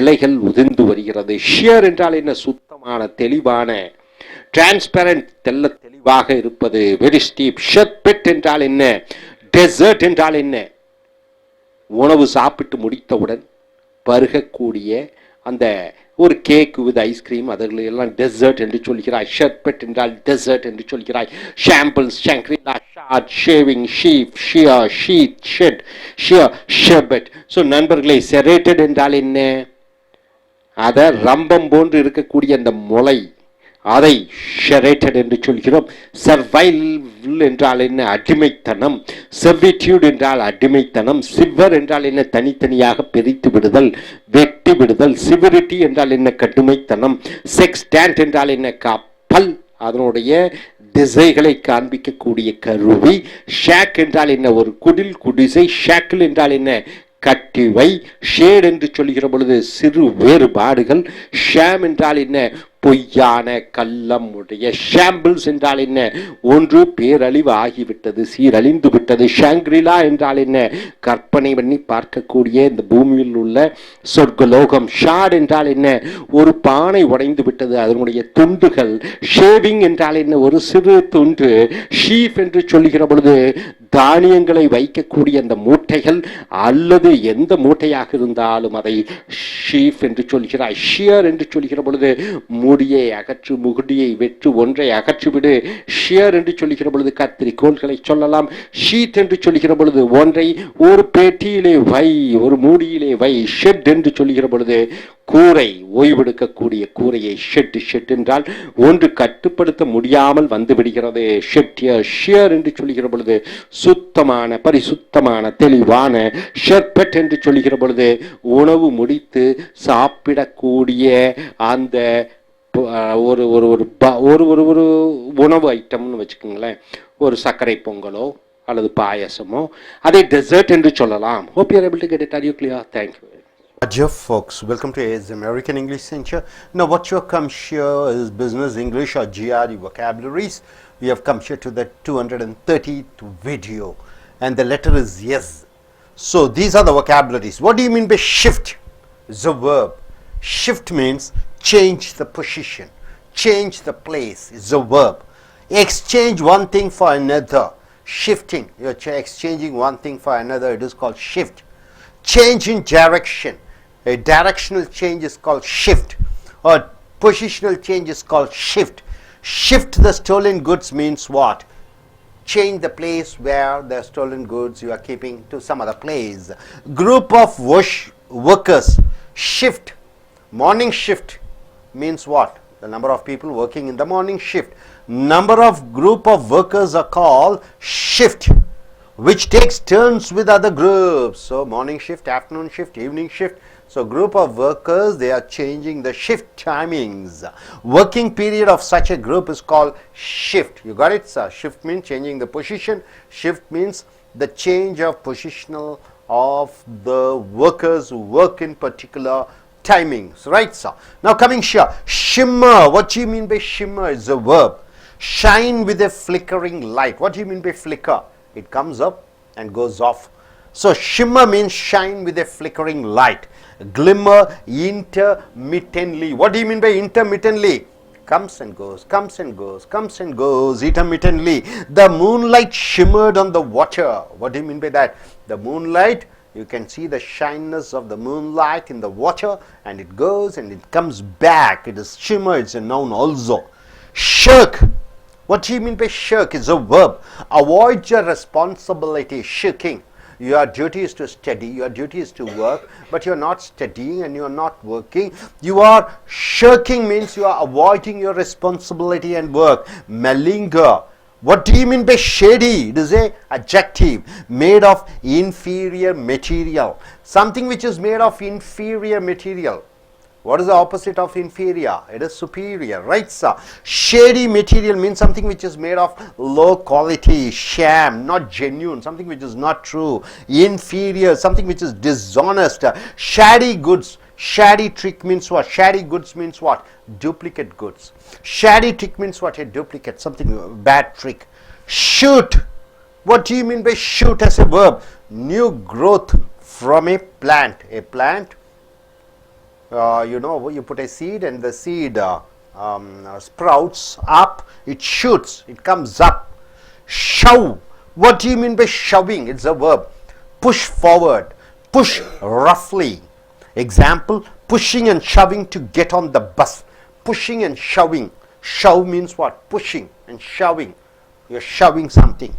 இலைகள் உதிர்ந்து வருகிறது. ஷியர் என்றால் என்ன? சுத்தமான, தெளிவான, டிரான்ஸ்பரண்ட், தெளிவாக இருப்பது. Very steep. ஷெர்பெட் என்றால் என்ன? டெசர்ட் என்றால் என்ன? உணவு சாப்பிட்டு முடித்தவுடன் பருகக்கூடிய அந்த ஒரு கேக் வித் ஐஸ்கிரீம், அதற்கு எல்லாம் டெசர்ட் என்று சொல்கிறாய். ஷெர்பெட் என்றால் டெசர்ட் என்று சொல்கிறாய். Shambles, Shangri La, shard, shaving, sheaf, shear, sheath, shed, sheer, sherbet. So நண்பர்களே, செரேட்டட் என்றால் என்ன? அதை ரம்பம் போன்று இருக்கக்கூடிய அந்த முளை, அதை ஷெரேட்டட் என்று சொல்கிறோம். சர்வைல் என்றால் என்ன? அடிமைத்தனம். செர்விட்யூட் என்றால் அடிமைத்தனம். சிவர் என்றால் என்ன? தனித்தனியாக பிரித்து விடுதல், வெட்டி விடுதல். சிவரிட்டி என்றால் என்ன? கடுமைத்தனம். செக்ஸ்டாண்ட் என்றால் என்ன? கப்பல், அதனுடைய திசைகளை காண்பிக்கக்கூடிய கருவி. ஷாக் என்றால் என்ன? ஒரு குடில், குடிசை. ஷாக்கிள் என்றால் என்ன? கட்டிவை. ஷேட் என்று சொல்கிற பொழுது சிறு வேறுபாடுகள். ஷாம் என்றால் என்ன? பொய்யான, கள்ளம் உடைய. ஷாம்பிள்ஸ் என்றால் என்ன? ஒன்று பேரழிவு ஆகிவிட்டது, சீரழிந்து விட்டது. ஷாங்க்ரிலா என்றால் என்ன? கற்பனை பண்ணி பார்க்கக்கூடிய இந்த பூமியில் உள்ள சொர்க்கலோகம். ஷார்ட் என்றால் என்ன? ஒரு பானை உடைந்து விட்டது, அதனுடைய துண்டுகள். ஷேவிங் என்றால் என்ன? ஒரு சிறு துண்டு. ஷீஃப் என்று சொல்லுகிற பொழுது தானியங்களை வைக்கக்கூடிய அந்த மூட்டைகள், அல்லது எந்த மூட்டையாக இருந்தாலும் அதை ஷீஃப் என்று சொல்கிறாய். ஷியர் என்று சொல்கிற பொழுது முடியை அகற்று, முகுடியை வெற்று, ஒன்றை அகற்றிவிடு. ஷியர் என்று சொல்லுகிற பொழுது கத்திரிக்கோள்களை சொல்லலாம். ஷீட் என்று சொல்லுகிற பொழுது ஒன்றை ஒரு பேட்டியிலே வை, ஒரு மூடியிலே வை. ஷெட் என்று சொல்லுகிற பொழுது கூரை, ஓய்வெடுக்கக்கூடிய கூரையை ஷெட். ஷெட் என்றால் ஒன்று கட்டுப்படுத்த முடியாமல் வந்து விடுகிறது. ஷெட் ஷியர் என்று சொல்லுகிற பொழுது சுத்தமான, பரிசுத்தமான, தெளிவான. ஷெர்பெட் என்று சொல்லுகிற பொழுது உணவு முடித்து சாப்பிடக்கூடிய அந்த ஒரு ஒரு ஒரு ஒரு ஒரு உணவு ஐட்டம்னு வச்சுக்கோங்களேன். ஒரு சர்க்கரை பொங்கலோ அல்லது பாயசமோ, அதை டெசர்ட் என்று சொல்லலாம். Hope you are able to get it. Are you clear? Thank you. Dear folks, welcome to AIS American English Center. Now what you have come here is business English or GRE vocabularies. We have come here to the 230th video and the letter is yes. So these are the vocabularies. What do you mean by shift? It's a verb. Shift means change the position, change the place. It's a verb. Exchange one thing for another. Shifting, you're exchanging one thing for another, it is called shift. Change in direction, a directional change is called shift, or positional change is called shift. Shift the stolen goods means what? Change the place where the stolen goods you are keeping to some other place. Group of workers, shift. Morning shift means what? The number of people working in the morning shift. Number of group of workers are called shift, which takes turns with other groups. So morning shift, afternoon shift, evening shift. So group of workers, they are changing the shift timings. Working period of such a group is called shift. You got it, sir? Shift means changing the position. Shift means the change of positional of the workers who work in particular timings, right, sir? Now coming here, shimmer. What do you mean by shimmer? It's a verb. Shine with a flickering light. What do you mean by flicker? It comes up and goes off. So shimmer means shine with a flickering light. Glimmer intermittently. What do you mean by intermittently? Comes and goes, comes and goes, comes and goes intermittently. The moonlight shimmered on the water. What do you mean by that? The moonlight, you can see the shininess of the moonlight in the water, and it goes and it comes back. It is shimmer, it's a noun also. Shirk. What do you mean by shirk? It's a verb. Avoid your responsibility. Shirking. Your duty is to study, your duty is to work, but you are not studying and you are not working. You are shirking means you are avoiding your responsibility and work. Malinger. What do you mean by shady? It is a adjective, made of inferior material. Something which is made of inferior material. What is the opposite of inferior? It is superior, right, sir? Shady material means something which is made of low quality, sham, not genuine, something which is not true. Inferior, something which is dishonest. Shady goods. Shady trick means what? Shady goods means what? Duplicate goods. Shady trick means what? A duplicate, something bad trick. Shoot. What do you mean by shoot as a verb? New growth from a plant. A plant, you know, you put a seed and the seed sprouts up, it shoots, it comes up. Shove. What do you mean by shoving? It's a verb. Push forward, push roughly. Example, pushing and shoving to get on the bus. Pushing and shoving. Shove means what? Pushing and shoving. You're shoving something.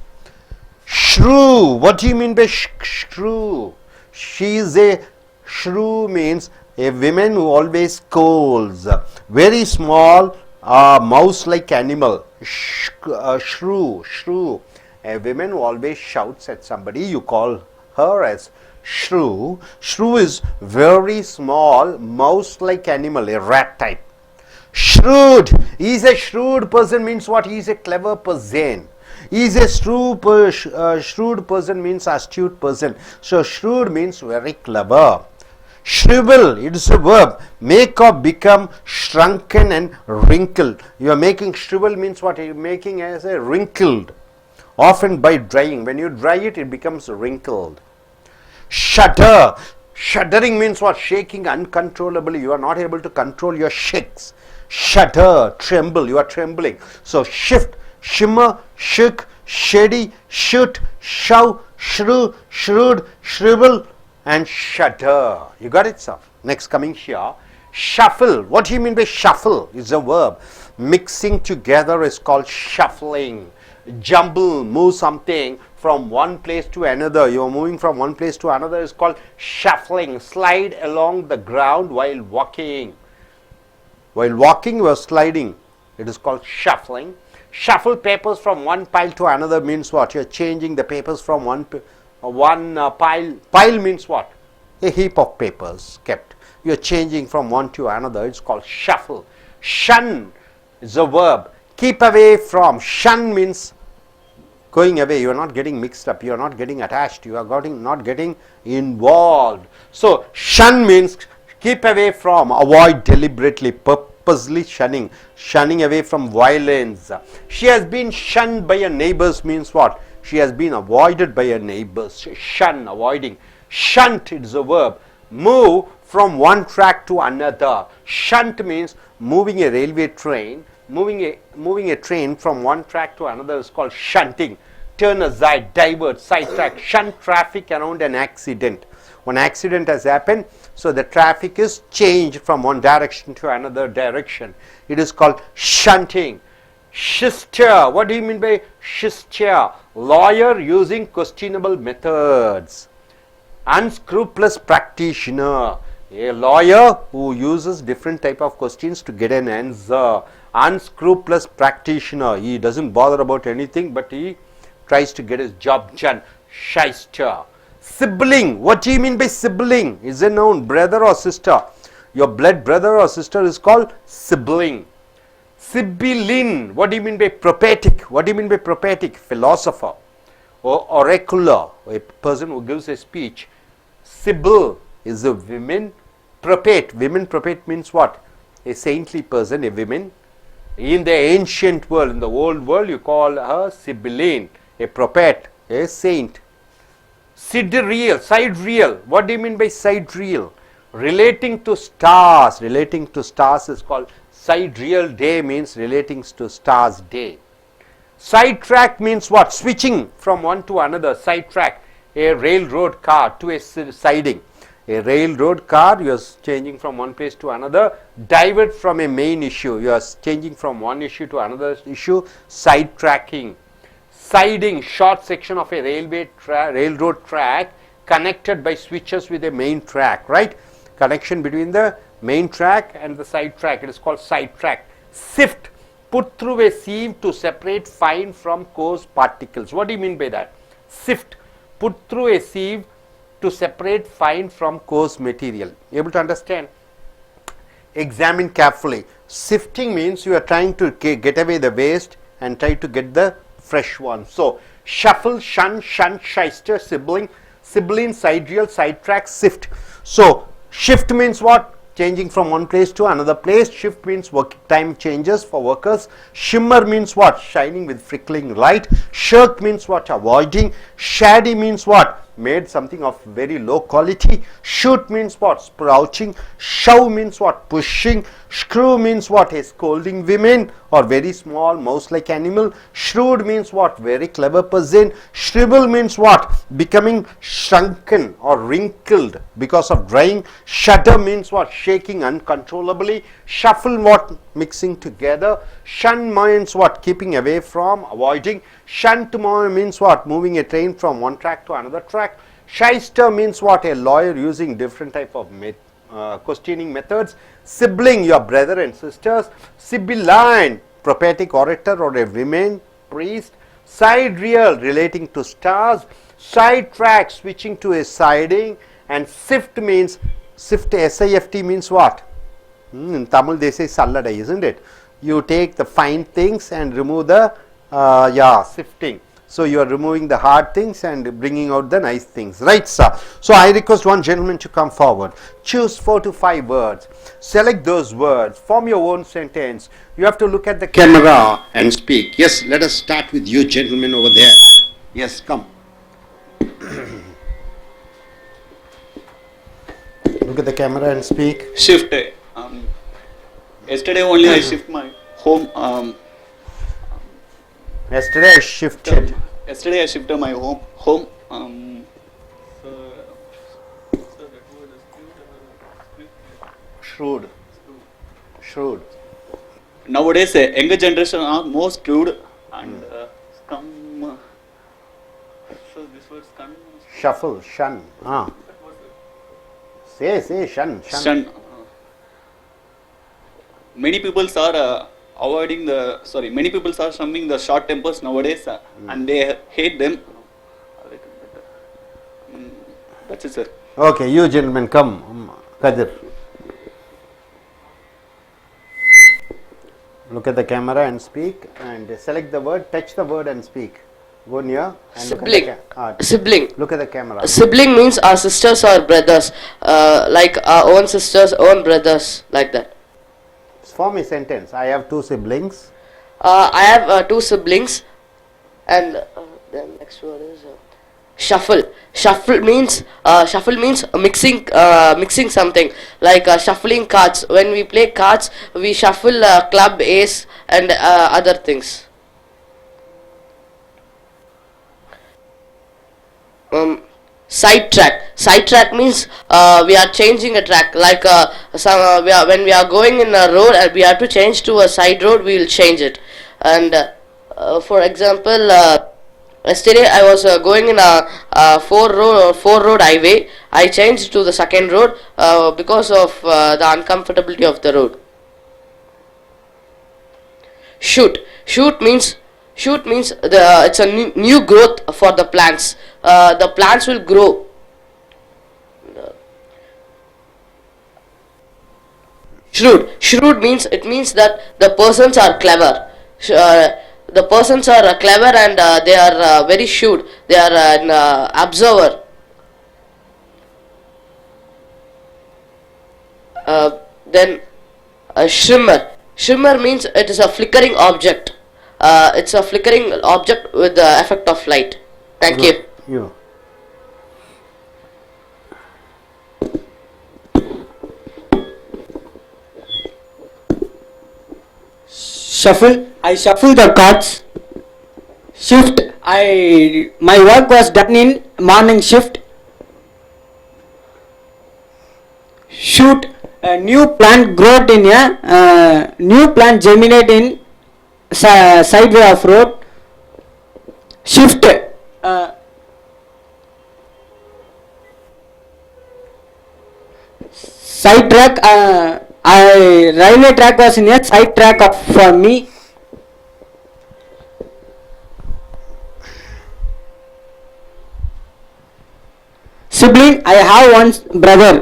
Shrew. What do you mean by shrew? She is a shrew means a woman who always scolds. Very small mouse-like animal. Shrew. Shrew. A woman who always shouts at somebody, you call her as shrew. Shrew is very small mouse-like animal, a rat type. Shrewd. He is a shrewd person means what? He is a clever person. He is a shrewd person means astute person. So shrewd means very clever. Shrivel, it is a verb. Make or become shrunken and wrinkled. You are making shrivel means what? You are making as a wrinkled. Often by drying. When you dry it, it becomes wrinkled. Shudder. Shuddering means what? Shaking uncontrollably. You are not able to control your shakes. Shudder, tremble. You are trembling. So shift, shimmer, shirk, shady, shoot, shove, shrew, shrewd, shrivel, and shudder. You got it, sir? Next coming here, shuffle. What do you mean by shuffle? It's a verb. Mixing together is called shuffling. jumble, move something from one place to another. You are moving from one place to another is called shuffling. Slide along the ground while walking. While walking, you are sliding. It is called shuffling. Shuffle papers from one pile to another means what? You are changing the papers from one pile. Pile means what? A heap of papers kept. You are changing from one to another. It's called shuffle. Shun is a verb. Keep away from. Shun means going away. You are not getting mixed up. You are not getting attached. You are not getting involved. So shun means keep away from, avoid deliberately, purposely shunning. Shunning away from violence. She has been shunned by her neighbors means what? She has been avoided by her neighbors. Shun, avoiding. Shunt, it is a verb. Move from one track to another. Shunt means moving a railway train. Moving a train from one track to another is called shunting. Turn aside, divert, sidetrack, shunt traffic around an accident. One accident has happened, so the traffic is changed from one direction to another direction. It is called shunting. Shister, what do you mean by shister? Lawyer using questionable methods. Unscrupulous practitioner, a lawyer who uses different type of questions to get an answer. Unscrupulous practitioner, he doesn't bother about anything, but he tries to get his job done. Shyster. Sibling, what do you mean by sibling? Is a noun, brother or sister. Your blood brother or sister is called sibling. Sibyllin, what do you mean by prophetic? What do you mean by prophetic? Philosopher or oracular, a person who gives a speech. Sibyl is a women. Prophet, women prophet means what? A saintly person, a woman. In the ancient world, in the old world, you call her Sibyllin, a prophet, a saint. Sidereal, sidereal, what do you mean by sidereal? Relating to stars. Relating to stars is called sidereal day, means relating to stars day. Sidetrack means what? Switching from one to another. Sidetrack, a railroad car to a siding. A railroad car, you are changing from one place to another. Divert from a main issue, you are changing from one issue to another issue. Sidetracking. Siding, short section of a railroad track connected by switches with a main track, right? Connection between the main track and the side track, it is called sidetrack. Sift, put through a sieve to separate fine from coarse particles. What do you mean by that? Sift, put through a sieve to separate fine from coarse material. Able to understand? Examine carefully. Sifting means you are trying to get away the waste and try to get the fresh one. So shuffle, shun, shunt, shyster, sibling, sidereal, sidetrack, sift. So shift means what? Changing from one place to another place. Shift means work time changes for workers. Shimmer means what? Shining with flickering light. Shirk means what? Avoiding. Shady means what? Made something of very low quality. Shoot means what? Sprouting. Shove means what? Pushing. Screw means what? A scolding women or very small mouse-like animal. Shrewd means what? Very clever person. Shrivel means what? Becoming shrunken or wrinkled because of drying. Shudder means what? Shaking uncontrollably. Shuffle what? Mixing together. Shun means what? Keeping away from, avoiding. Shunt means what? Moving a train from one track to another track. Shyster means what? A lawyer using different type of questioning methods. Sibling, your brother and sisters. Sibylline, prophetic orator or a women priest. Sidereal, relating to stars. Sidetrack, switching to a siding. And sift means, sift, S-I-F-T means what? In Tamil they say salladai, isn't it? You take the fine things and remove the sifting. So you are removing the hard things and bringing out the nice things, right, sir? So I request one gentleman to come forward. Choose 4 to 5 words. Select those words. Form your own sentence. You have to look at the camera and speak. Yes, let us start with you, gentlemen, over there. Yes, come. Look at the camera and speak. Shift. Yesterday only I shift my home. Yesterday I shifted. Yesterday I shifted my home. Shrewd. Shrewd. Nowadays, younger generation are more shrewd and So this word shun. Shuffle, shun. Say, shun. Shun. Many people are avoiding the. Sorry, many people are shunning the short tempers nowadays, and they hate them. That's it, sir. Okay, you gentlemen, come. Kadir. Look at the camera and speak, and select the word, touch the word and speak. Go near and Sibling. look at the Sibling. Look at the camera. Sibling means our sisters or brothers, like our own sisters, own brothers, like that. Form a sentence. I have 2 siblings. I have 2 siblings, and the next word is shuffle. Shuffle means mixing something, like shuffling cards. When we play cards, we shuffle club, ace, and other things. Sidetrack means we are changing a track, like when we are going in a road and we have to change to a side road, we will change it. And for example, yesterday I was going in a 4 road highway. I changed to the second road because of the uncomfortability of the road. Shoot means it's a new growth for the plants. The plants will grow. Shrewd means that the persons are clever. The persons are clever and they are very shrewd. They are an observer. Then shimmer means it is a flickering object. It's a flickering object with the effect of light. Thank you. You. Shuffle. I shuffle the cards. Shift. My work was done in morning shift. Shoot. A new plant growth in a new plant germinate in sideway of road. Shift. Side track. Railway track was in a side track for me. Sibling. I have one brother.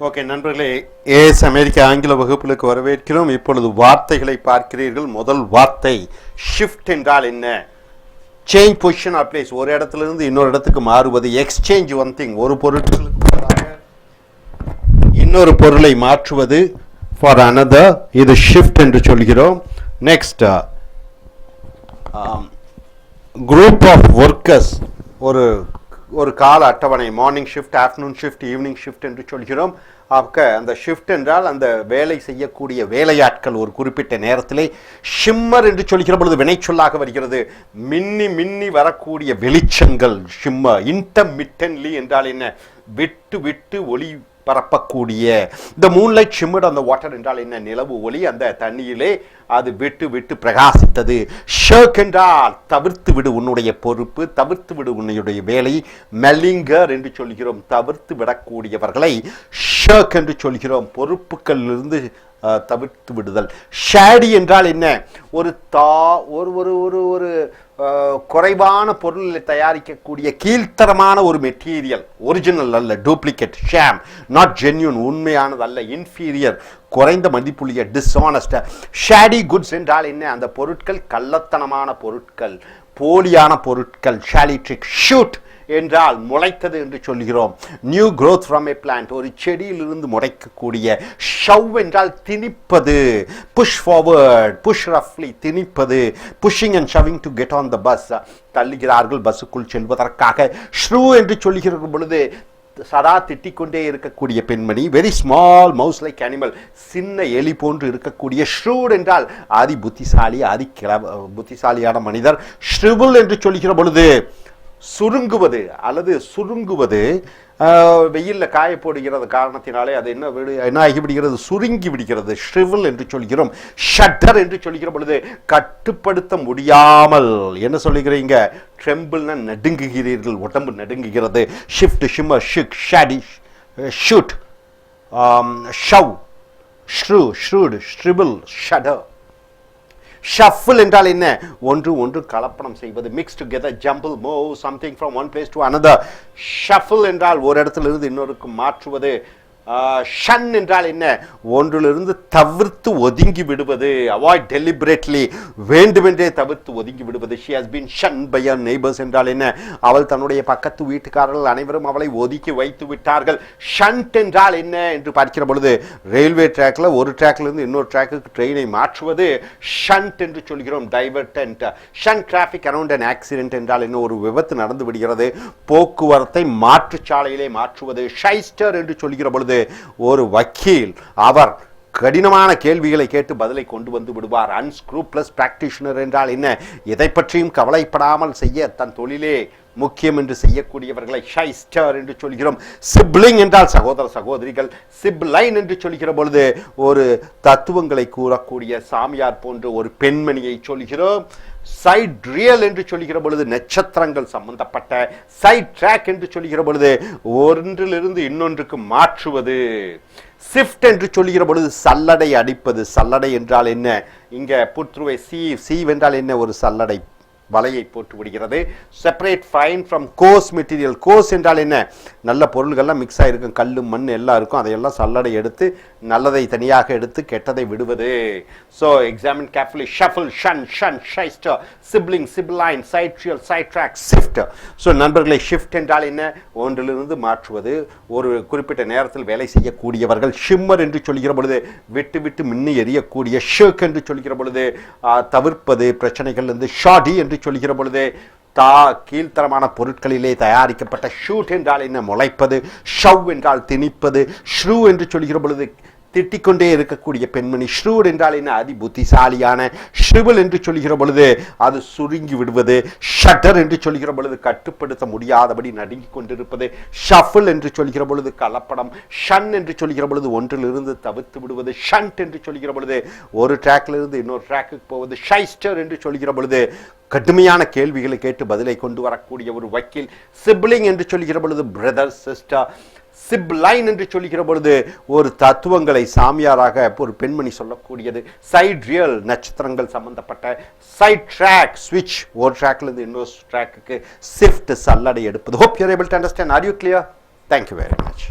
Okay நண்பர்களே, as அமெரிக்க ஆங்கில வகுப்புகளுக்கு வரவேற்கிறோம். இப்பொழுது வார்த்தைகளை பார்க்கிறீர்கள். முதல் வார்த்தை shift என்றால் என்ன? சேஞ்ச் பொசிஷன் ஆர் பிளேஸ், ஒரு இடத்துலேருந்து இன்னொரு இடத்துக்கு மாறுவது. எக்ஸ்சேஞ்ச் ஒன் திங், ஒரு பொருட்களுக்கு இன்னொரு பொருளை மாற்றுவது. ஃபார் அனதர், இது ஷிஃப்ட் என்று சொல்கிறோம். நெக்ஸ்ட், குரூப் ஆஃப் ஒர்க்கர்ஸ், ஒரு கால அட்டவணை. Morning shift, afternoon shift, evening shift என்று சொல்கிறோம். அந்த ஷிஃப்ட் என்றால் அந்த வேலை செய்யக்கூடிய வேலையாட்கள் ஒரு குறிப்பிட்ட நேரத்திலே. ஷிம்மர் என்று சொல்கிற பொழுது வினைச்சொல்லாக வருகிறது. மின்னி மின்னி வரக்கூடிய வெளிச்சங்கள் ஷிம்மர். இன்டர்மிட்டன்லி என்றால் என்ன? விட்டு விட்டு ஒளி பரப்பக்கூடிய. த மூன்லைட் ஷிம்மர்ட் ஆன் த வாட்டர் என்றால் என்ன? நிலவு ஒளி அந்த தண்ணியிலே அது விட்டு விட்டு பிரகாசித்தது. ஷர்க் என்றால் தவிர்த்து விடு உன்னுடைய பொறுப்பு, தவிர்த்து விடு உன்னுடைய வேலை. மெல்லிங்கர் என்று சொல்கிறோம், தவிர்த்து விடக்கூடியவர்களை ஷர்க் என்று சொல்கிறோம், பொறுப்புகளிலிருந்து தவிர்த்து விடுதல். ஷேடி என்றால் என்ன? ஒரு ஒரு குறைவான பொருளை தயாரிக்கக்கூடிய கீழ்த்தரமான ஒரு மெட்டீரியல். ஒரிஜினல் அல்ல, டூப்ளிகேட். ஷாம், நாட் ஜென்யூன், உண்மையானது அல்ல. இன்ஃபீரியர், குறைந்த மதிப்புள்ள. டிஸ்ஆனஸ்ட். ஷேடி குட்ஸ் என்றால் என்ன? அந்த பொருட்கள் கள்ளத்தனமான பொருட்கள், போலியான பொருட்கள். ஷாலிட்ரிக். ஷூட் என்றால் முளைத்தது என்று சொல்கிறோம். New growth from a plant, ஒரு செடியிலிருந்து முளைக்கக்கூடிய. ஷவ் என்றால் திணிப்பது. புஷ் ஃபார்வர்ட், புஷ் ரஃப்லி, திணிப்பது. Pushing and shoving to get on the bus, தள்ளுகிறார்கள் பஸ்ஸுக்குள் செல்வதற்காக. ஷ்ரூ என்று சொல்லுகிற பொழுது சதா திட்டிக்கொண்டே இருக்கக்கூடிய பெண்மணி. Very small mouse like animal, சின்ன எலி போன்று இருக்கக்கூடிய. ஷ்ரூட் என்றால் அதி புத்திசாலி, புத்திசாலியான மனிதர். ஷ்ரிவல் என்று சொல்லுகிற பொழுது சுருங்குவது அல்லது சுருங்குவது வெயிலில் காய போடுகிறது காரணத்தினாலே அது என்ன ஆகிவிடுகிறது, சுருங்கி விடுகிறது. ஷ்ரிவல் என்று சொல்கிறோம். ஷட்டர் என்று சொல்கிற பொழுது கட்டுப்படுத்த முடியாமல் என்ன சொல்லுகிறீங்க, ட்ரெம்பிள்னா நடுங்குகிறீர்கள், உடம்பு நடுங்குகிறது. Shift, shimmer, shirk, shoddy, shoot, shove, shrew, shroud, shrivel, shudder. Shuffle என்றால் என்ன, ஒன்று ஒன்று கலப்படம் செய்வது, mix together, jumble, move something from one place to another. Shuffle என்றால் ஒரு இடத்திலிருந்து இன்னொருக்கு மாற்றுவது. ஷன் என்றால் என்ன, ஒன்றிலிருந்து தவிர்த்து ஒதுங்கி விடுவது. அவாய்ட் டெலிபரேட்லி, வேண்டுமென்றே தவிர்த்து ஒதுங்கி விடுவது. She has been shun by her neighbours என்றால் என்ன, அவள் தன்னுடைய பக்கத்து வீட்டுக்காரர்கள் அனைவரும் அவளை ஒதுக்கி வைத்து விட்டார்கள். ஷண்ட் என்றால் என்ன என்று பார்க்கிற பொழுது ரயில்வே ட்ராக்ல ஒரு ட்ராக்லிருந்து இன்னொரு ட்ராக்குக்கு ட்ரெயினை மாற்றுவது ஷண்ட் என்று சொல்கிறோம். டைவர்டன்ட். ஷன் டிராபிக் அரவுண்ட் அன் ஆக்சிடென்ட் என்றால் என்ன, ஒரு விபத்து நடந்து விடுகிறது, போக்குவரத்தை மாற்றுச்சாலையிலே மாற்றுவது. ஷைஸ்டர் என்று சொல்கிற பொழுது ஒரு வக்கீல், அவர் கடினமான கேள்விகளை கேட்டு பதிலை கொண்டு வந்து விடுவார். அன்ஸ்க்ரூப்லஸ் பிராக்டிஷனர் என்றால் என்ன, எதை பற்றியும் கவலைப்படாமல் செய்ய தன் தொழிலே முக்கியம் என்று செய்யக்கூடியவர்களை ஷைஸ்டர் என்று சொல்கிறோம். சிப்ளிங் என்றால் சகோதர சகோதரிகள். சிப்லைன் என்று சொல்கிற பொழுது ஒரு தத்துவங்களை கூறக்கூடிய சாமியார் போன்ற ஒரு பெண்மணியை சொல்கிறோம். சைட் ரியல் என்று சொல்கிற பொழுது நட்சத்திரங்கள் சம்பந்தப்பட்ட. சைட் ட்ராக் என்று சொல்கிற பொழுது ஒன்றிலிருந்து இன்னொன்றுக்கு மாற்றுவது. சிஃப்ட் என்று சொல்கிற பொழுது சல்லடை அடிப்பது. சல்லடை என்றால் என்ன, இங்க புற்றுவை சீவ் என்றால் என்ன, ஒரு சல்லடை வலையை போட்டு விடுகிறது. Separate fine from course material. Course என்றால் என்ன, நல்ல பொருள்கள்லாம் மிக்ஸ் ஆகிருக்கும், கல் மண் எல்லாம் இருக்கும், அதையெல்லாம் சல்லடை எடுத்து நல்லதை தனியாக எடுத்து கெட்டதை விடுவது. So examine carefully. Shuffle, shun, shun, shyster, sibling, sibylline, sidereal, side track, shift. So நண்பர்களை, ஷிஃப்ட் என்றால் என்ன, ஒன்றிலிருந்து மாற்றுவது, ஒரு குறிப்பிட்ட நேரத்தில் வேலை செய்யக்கூடியவர்கள். ஷிம்மர் என்று சொல்கிற பொழுது விட்டு விட்டு மின்னி எரியக்கூடிய. ஷேக் என்று சொல்கிற பொழுது தவிர்ப்பது பிரச்சனைகளிலிருந்து. ஷாடி என்று சொல்கிற பொழுது கீழ்த்தரமான பொருட்களிலே தயாரிக்கப்பட்ட. ஷூட் என்றால் என்ன, முளைப்பது. ஷவ் என்றால் திணிப்பது. ஷ்ரூ என்று சொல்கிற பொழுது திட்டிக்கொண்டே இருக்கக்கூடிய பெண்மணி. ஷ்ரூட் என்றால் என்ன, அதி புத்திசாலியான. ஷ்ரிவல் என்று சொல்கிற பொழுது அது சுருங்கி விடுவது. ஷட்டர் என்று சொல்கிற பொழுது கட்டுப்படுத்த முடியாதபடி நடுங்கி கொண்டிருப்பது. ஷஃபிள் என்று சொல்கிற பொழுது கலப்படம். ஷன் என்று சொல்கிற பொழுது ஒன்றிலிருந்து தவிர்த்து விடுவது. ஷண்ட் என்று சொல்கிற பொழுது ஒரு ட்ராக்லிருந்து இன்னொரு ட்ராக்குக்கு போவது. ஷைஸ்டர் என்று சொல்கிற பொழுது கடுமையான கேள்விகளை கேட்டு பதிலை கொண்டு வரக்கூடிய ஒரு வக்கீல். சிப்ளிங் என்று சொல்கிற பொழுது பிரதர், சிஸ்டர். சிப்லைன் என்று சொல்கிற பொழுது ஒரு தத்துவங்களை சாமியாராக ஒரு பெண்மணி சொல்லக்கூடியது. சைட் ரியல், நட்சத்திரங்கள் சம்பந்தப்பட்ட. சைட் ட்ராக், ஸ்விட்ச், ஒரு ட்ராக்ல இருந்து இன்னொரு ட்ராக்குக்கு. ஷிஃப்ட், சல்லடை எடுப்பது. Hope you are able to understand. Are you clear? Thank you very much.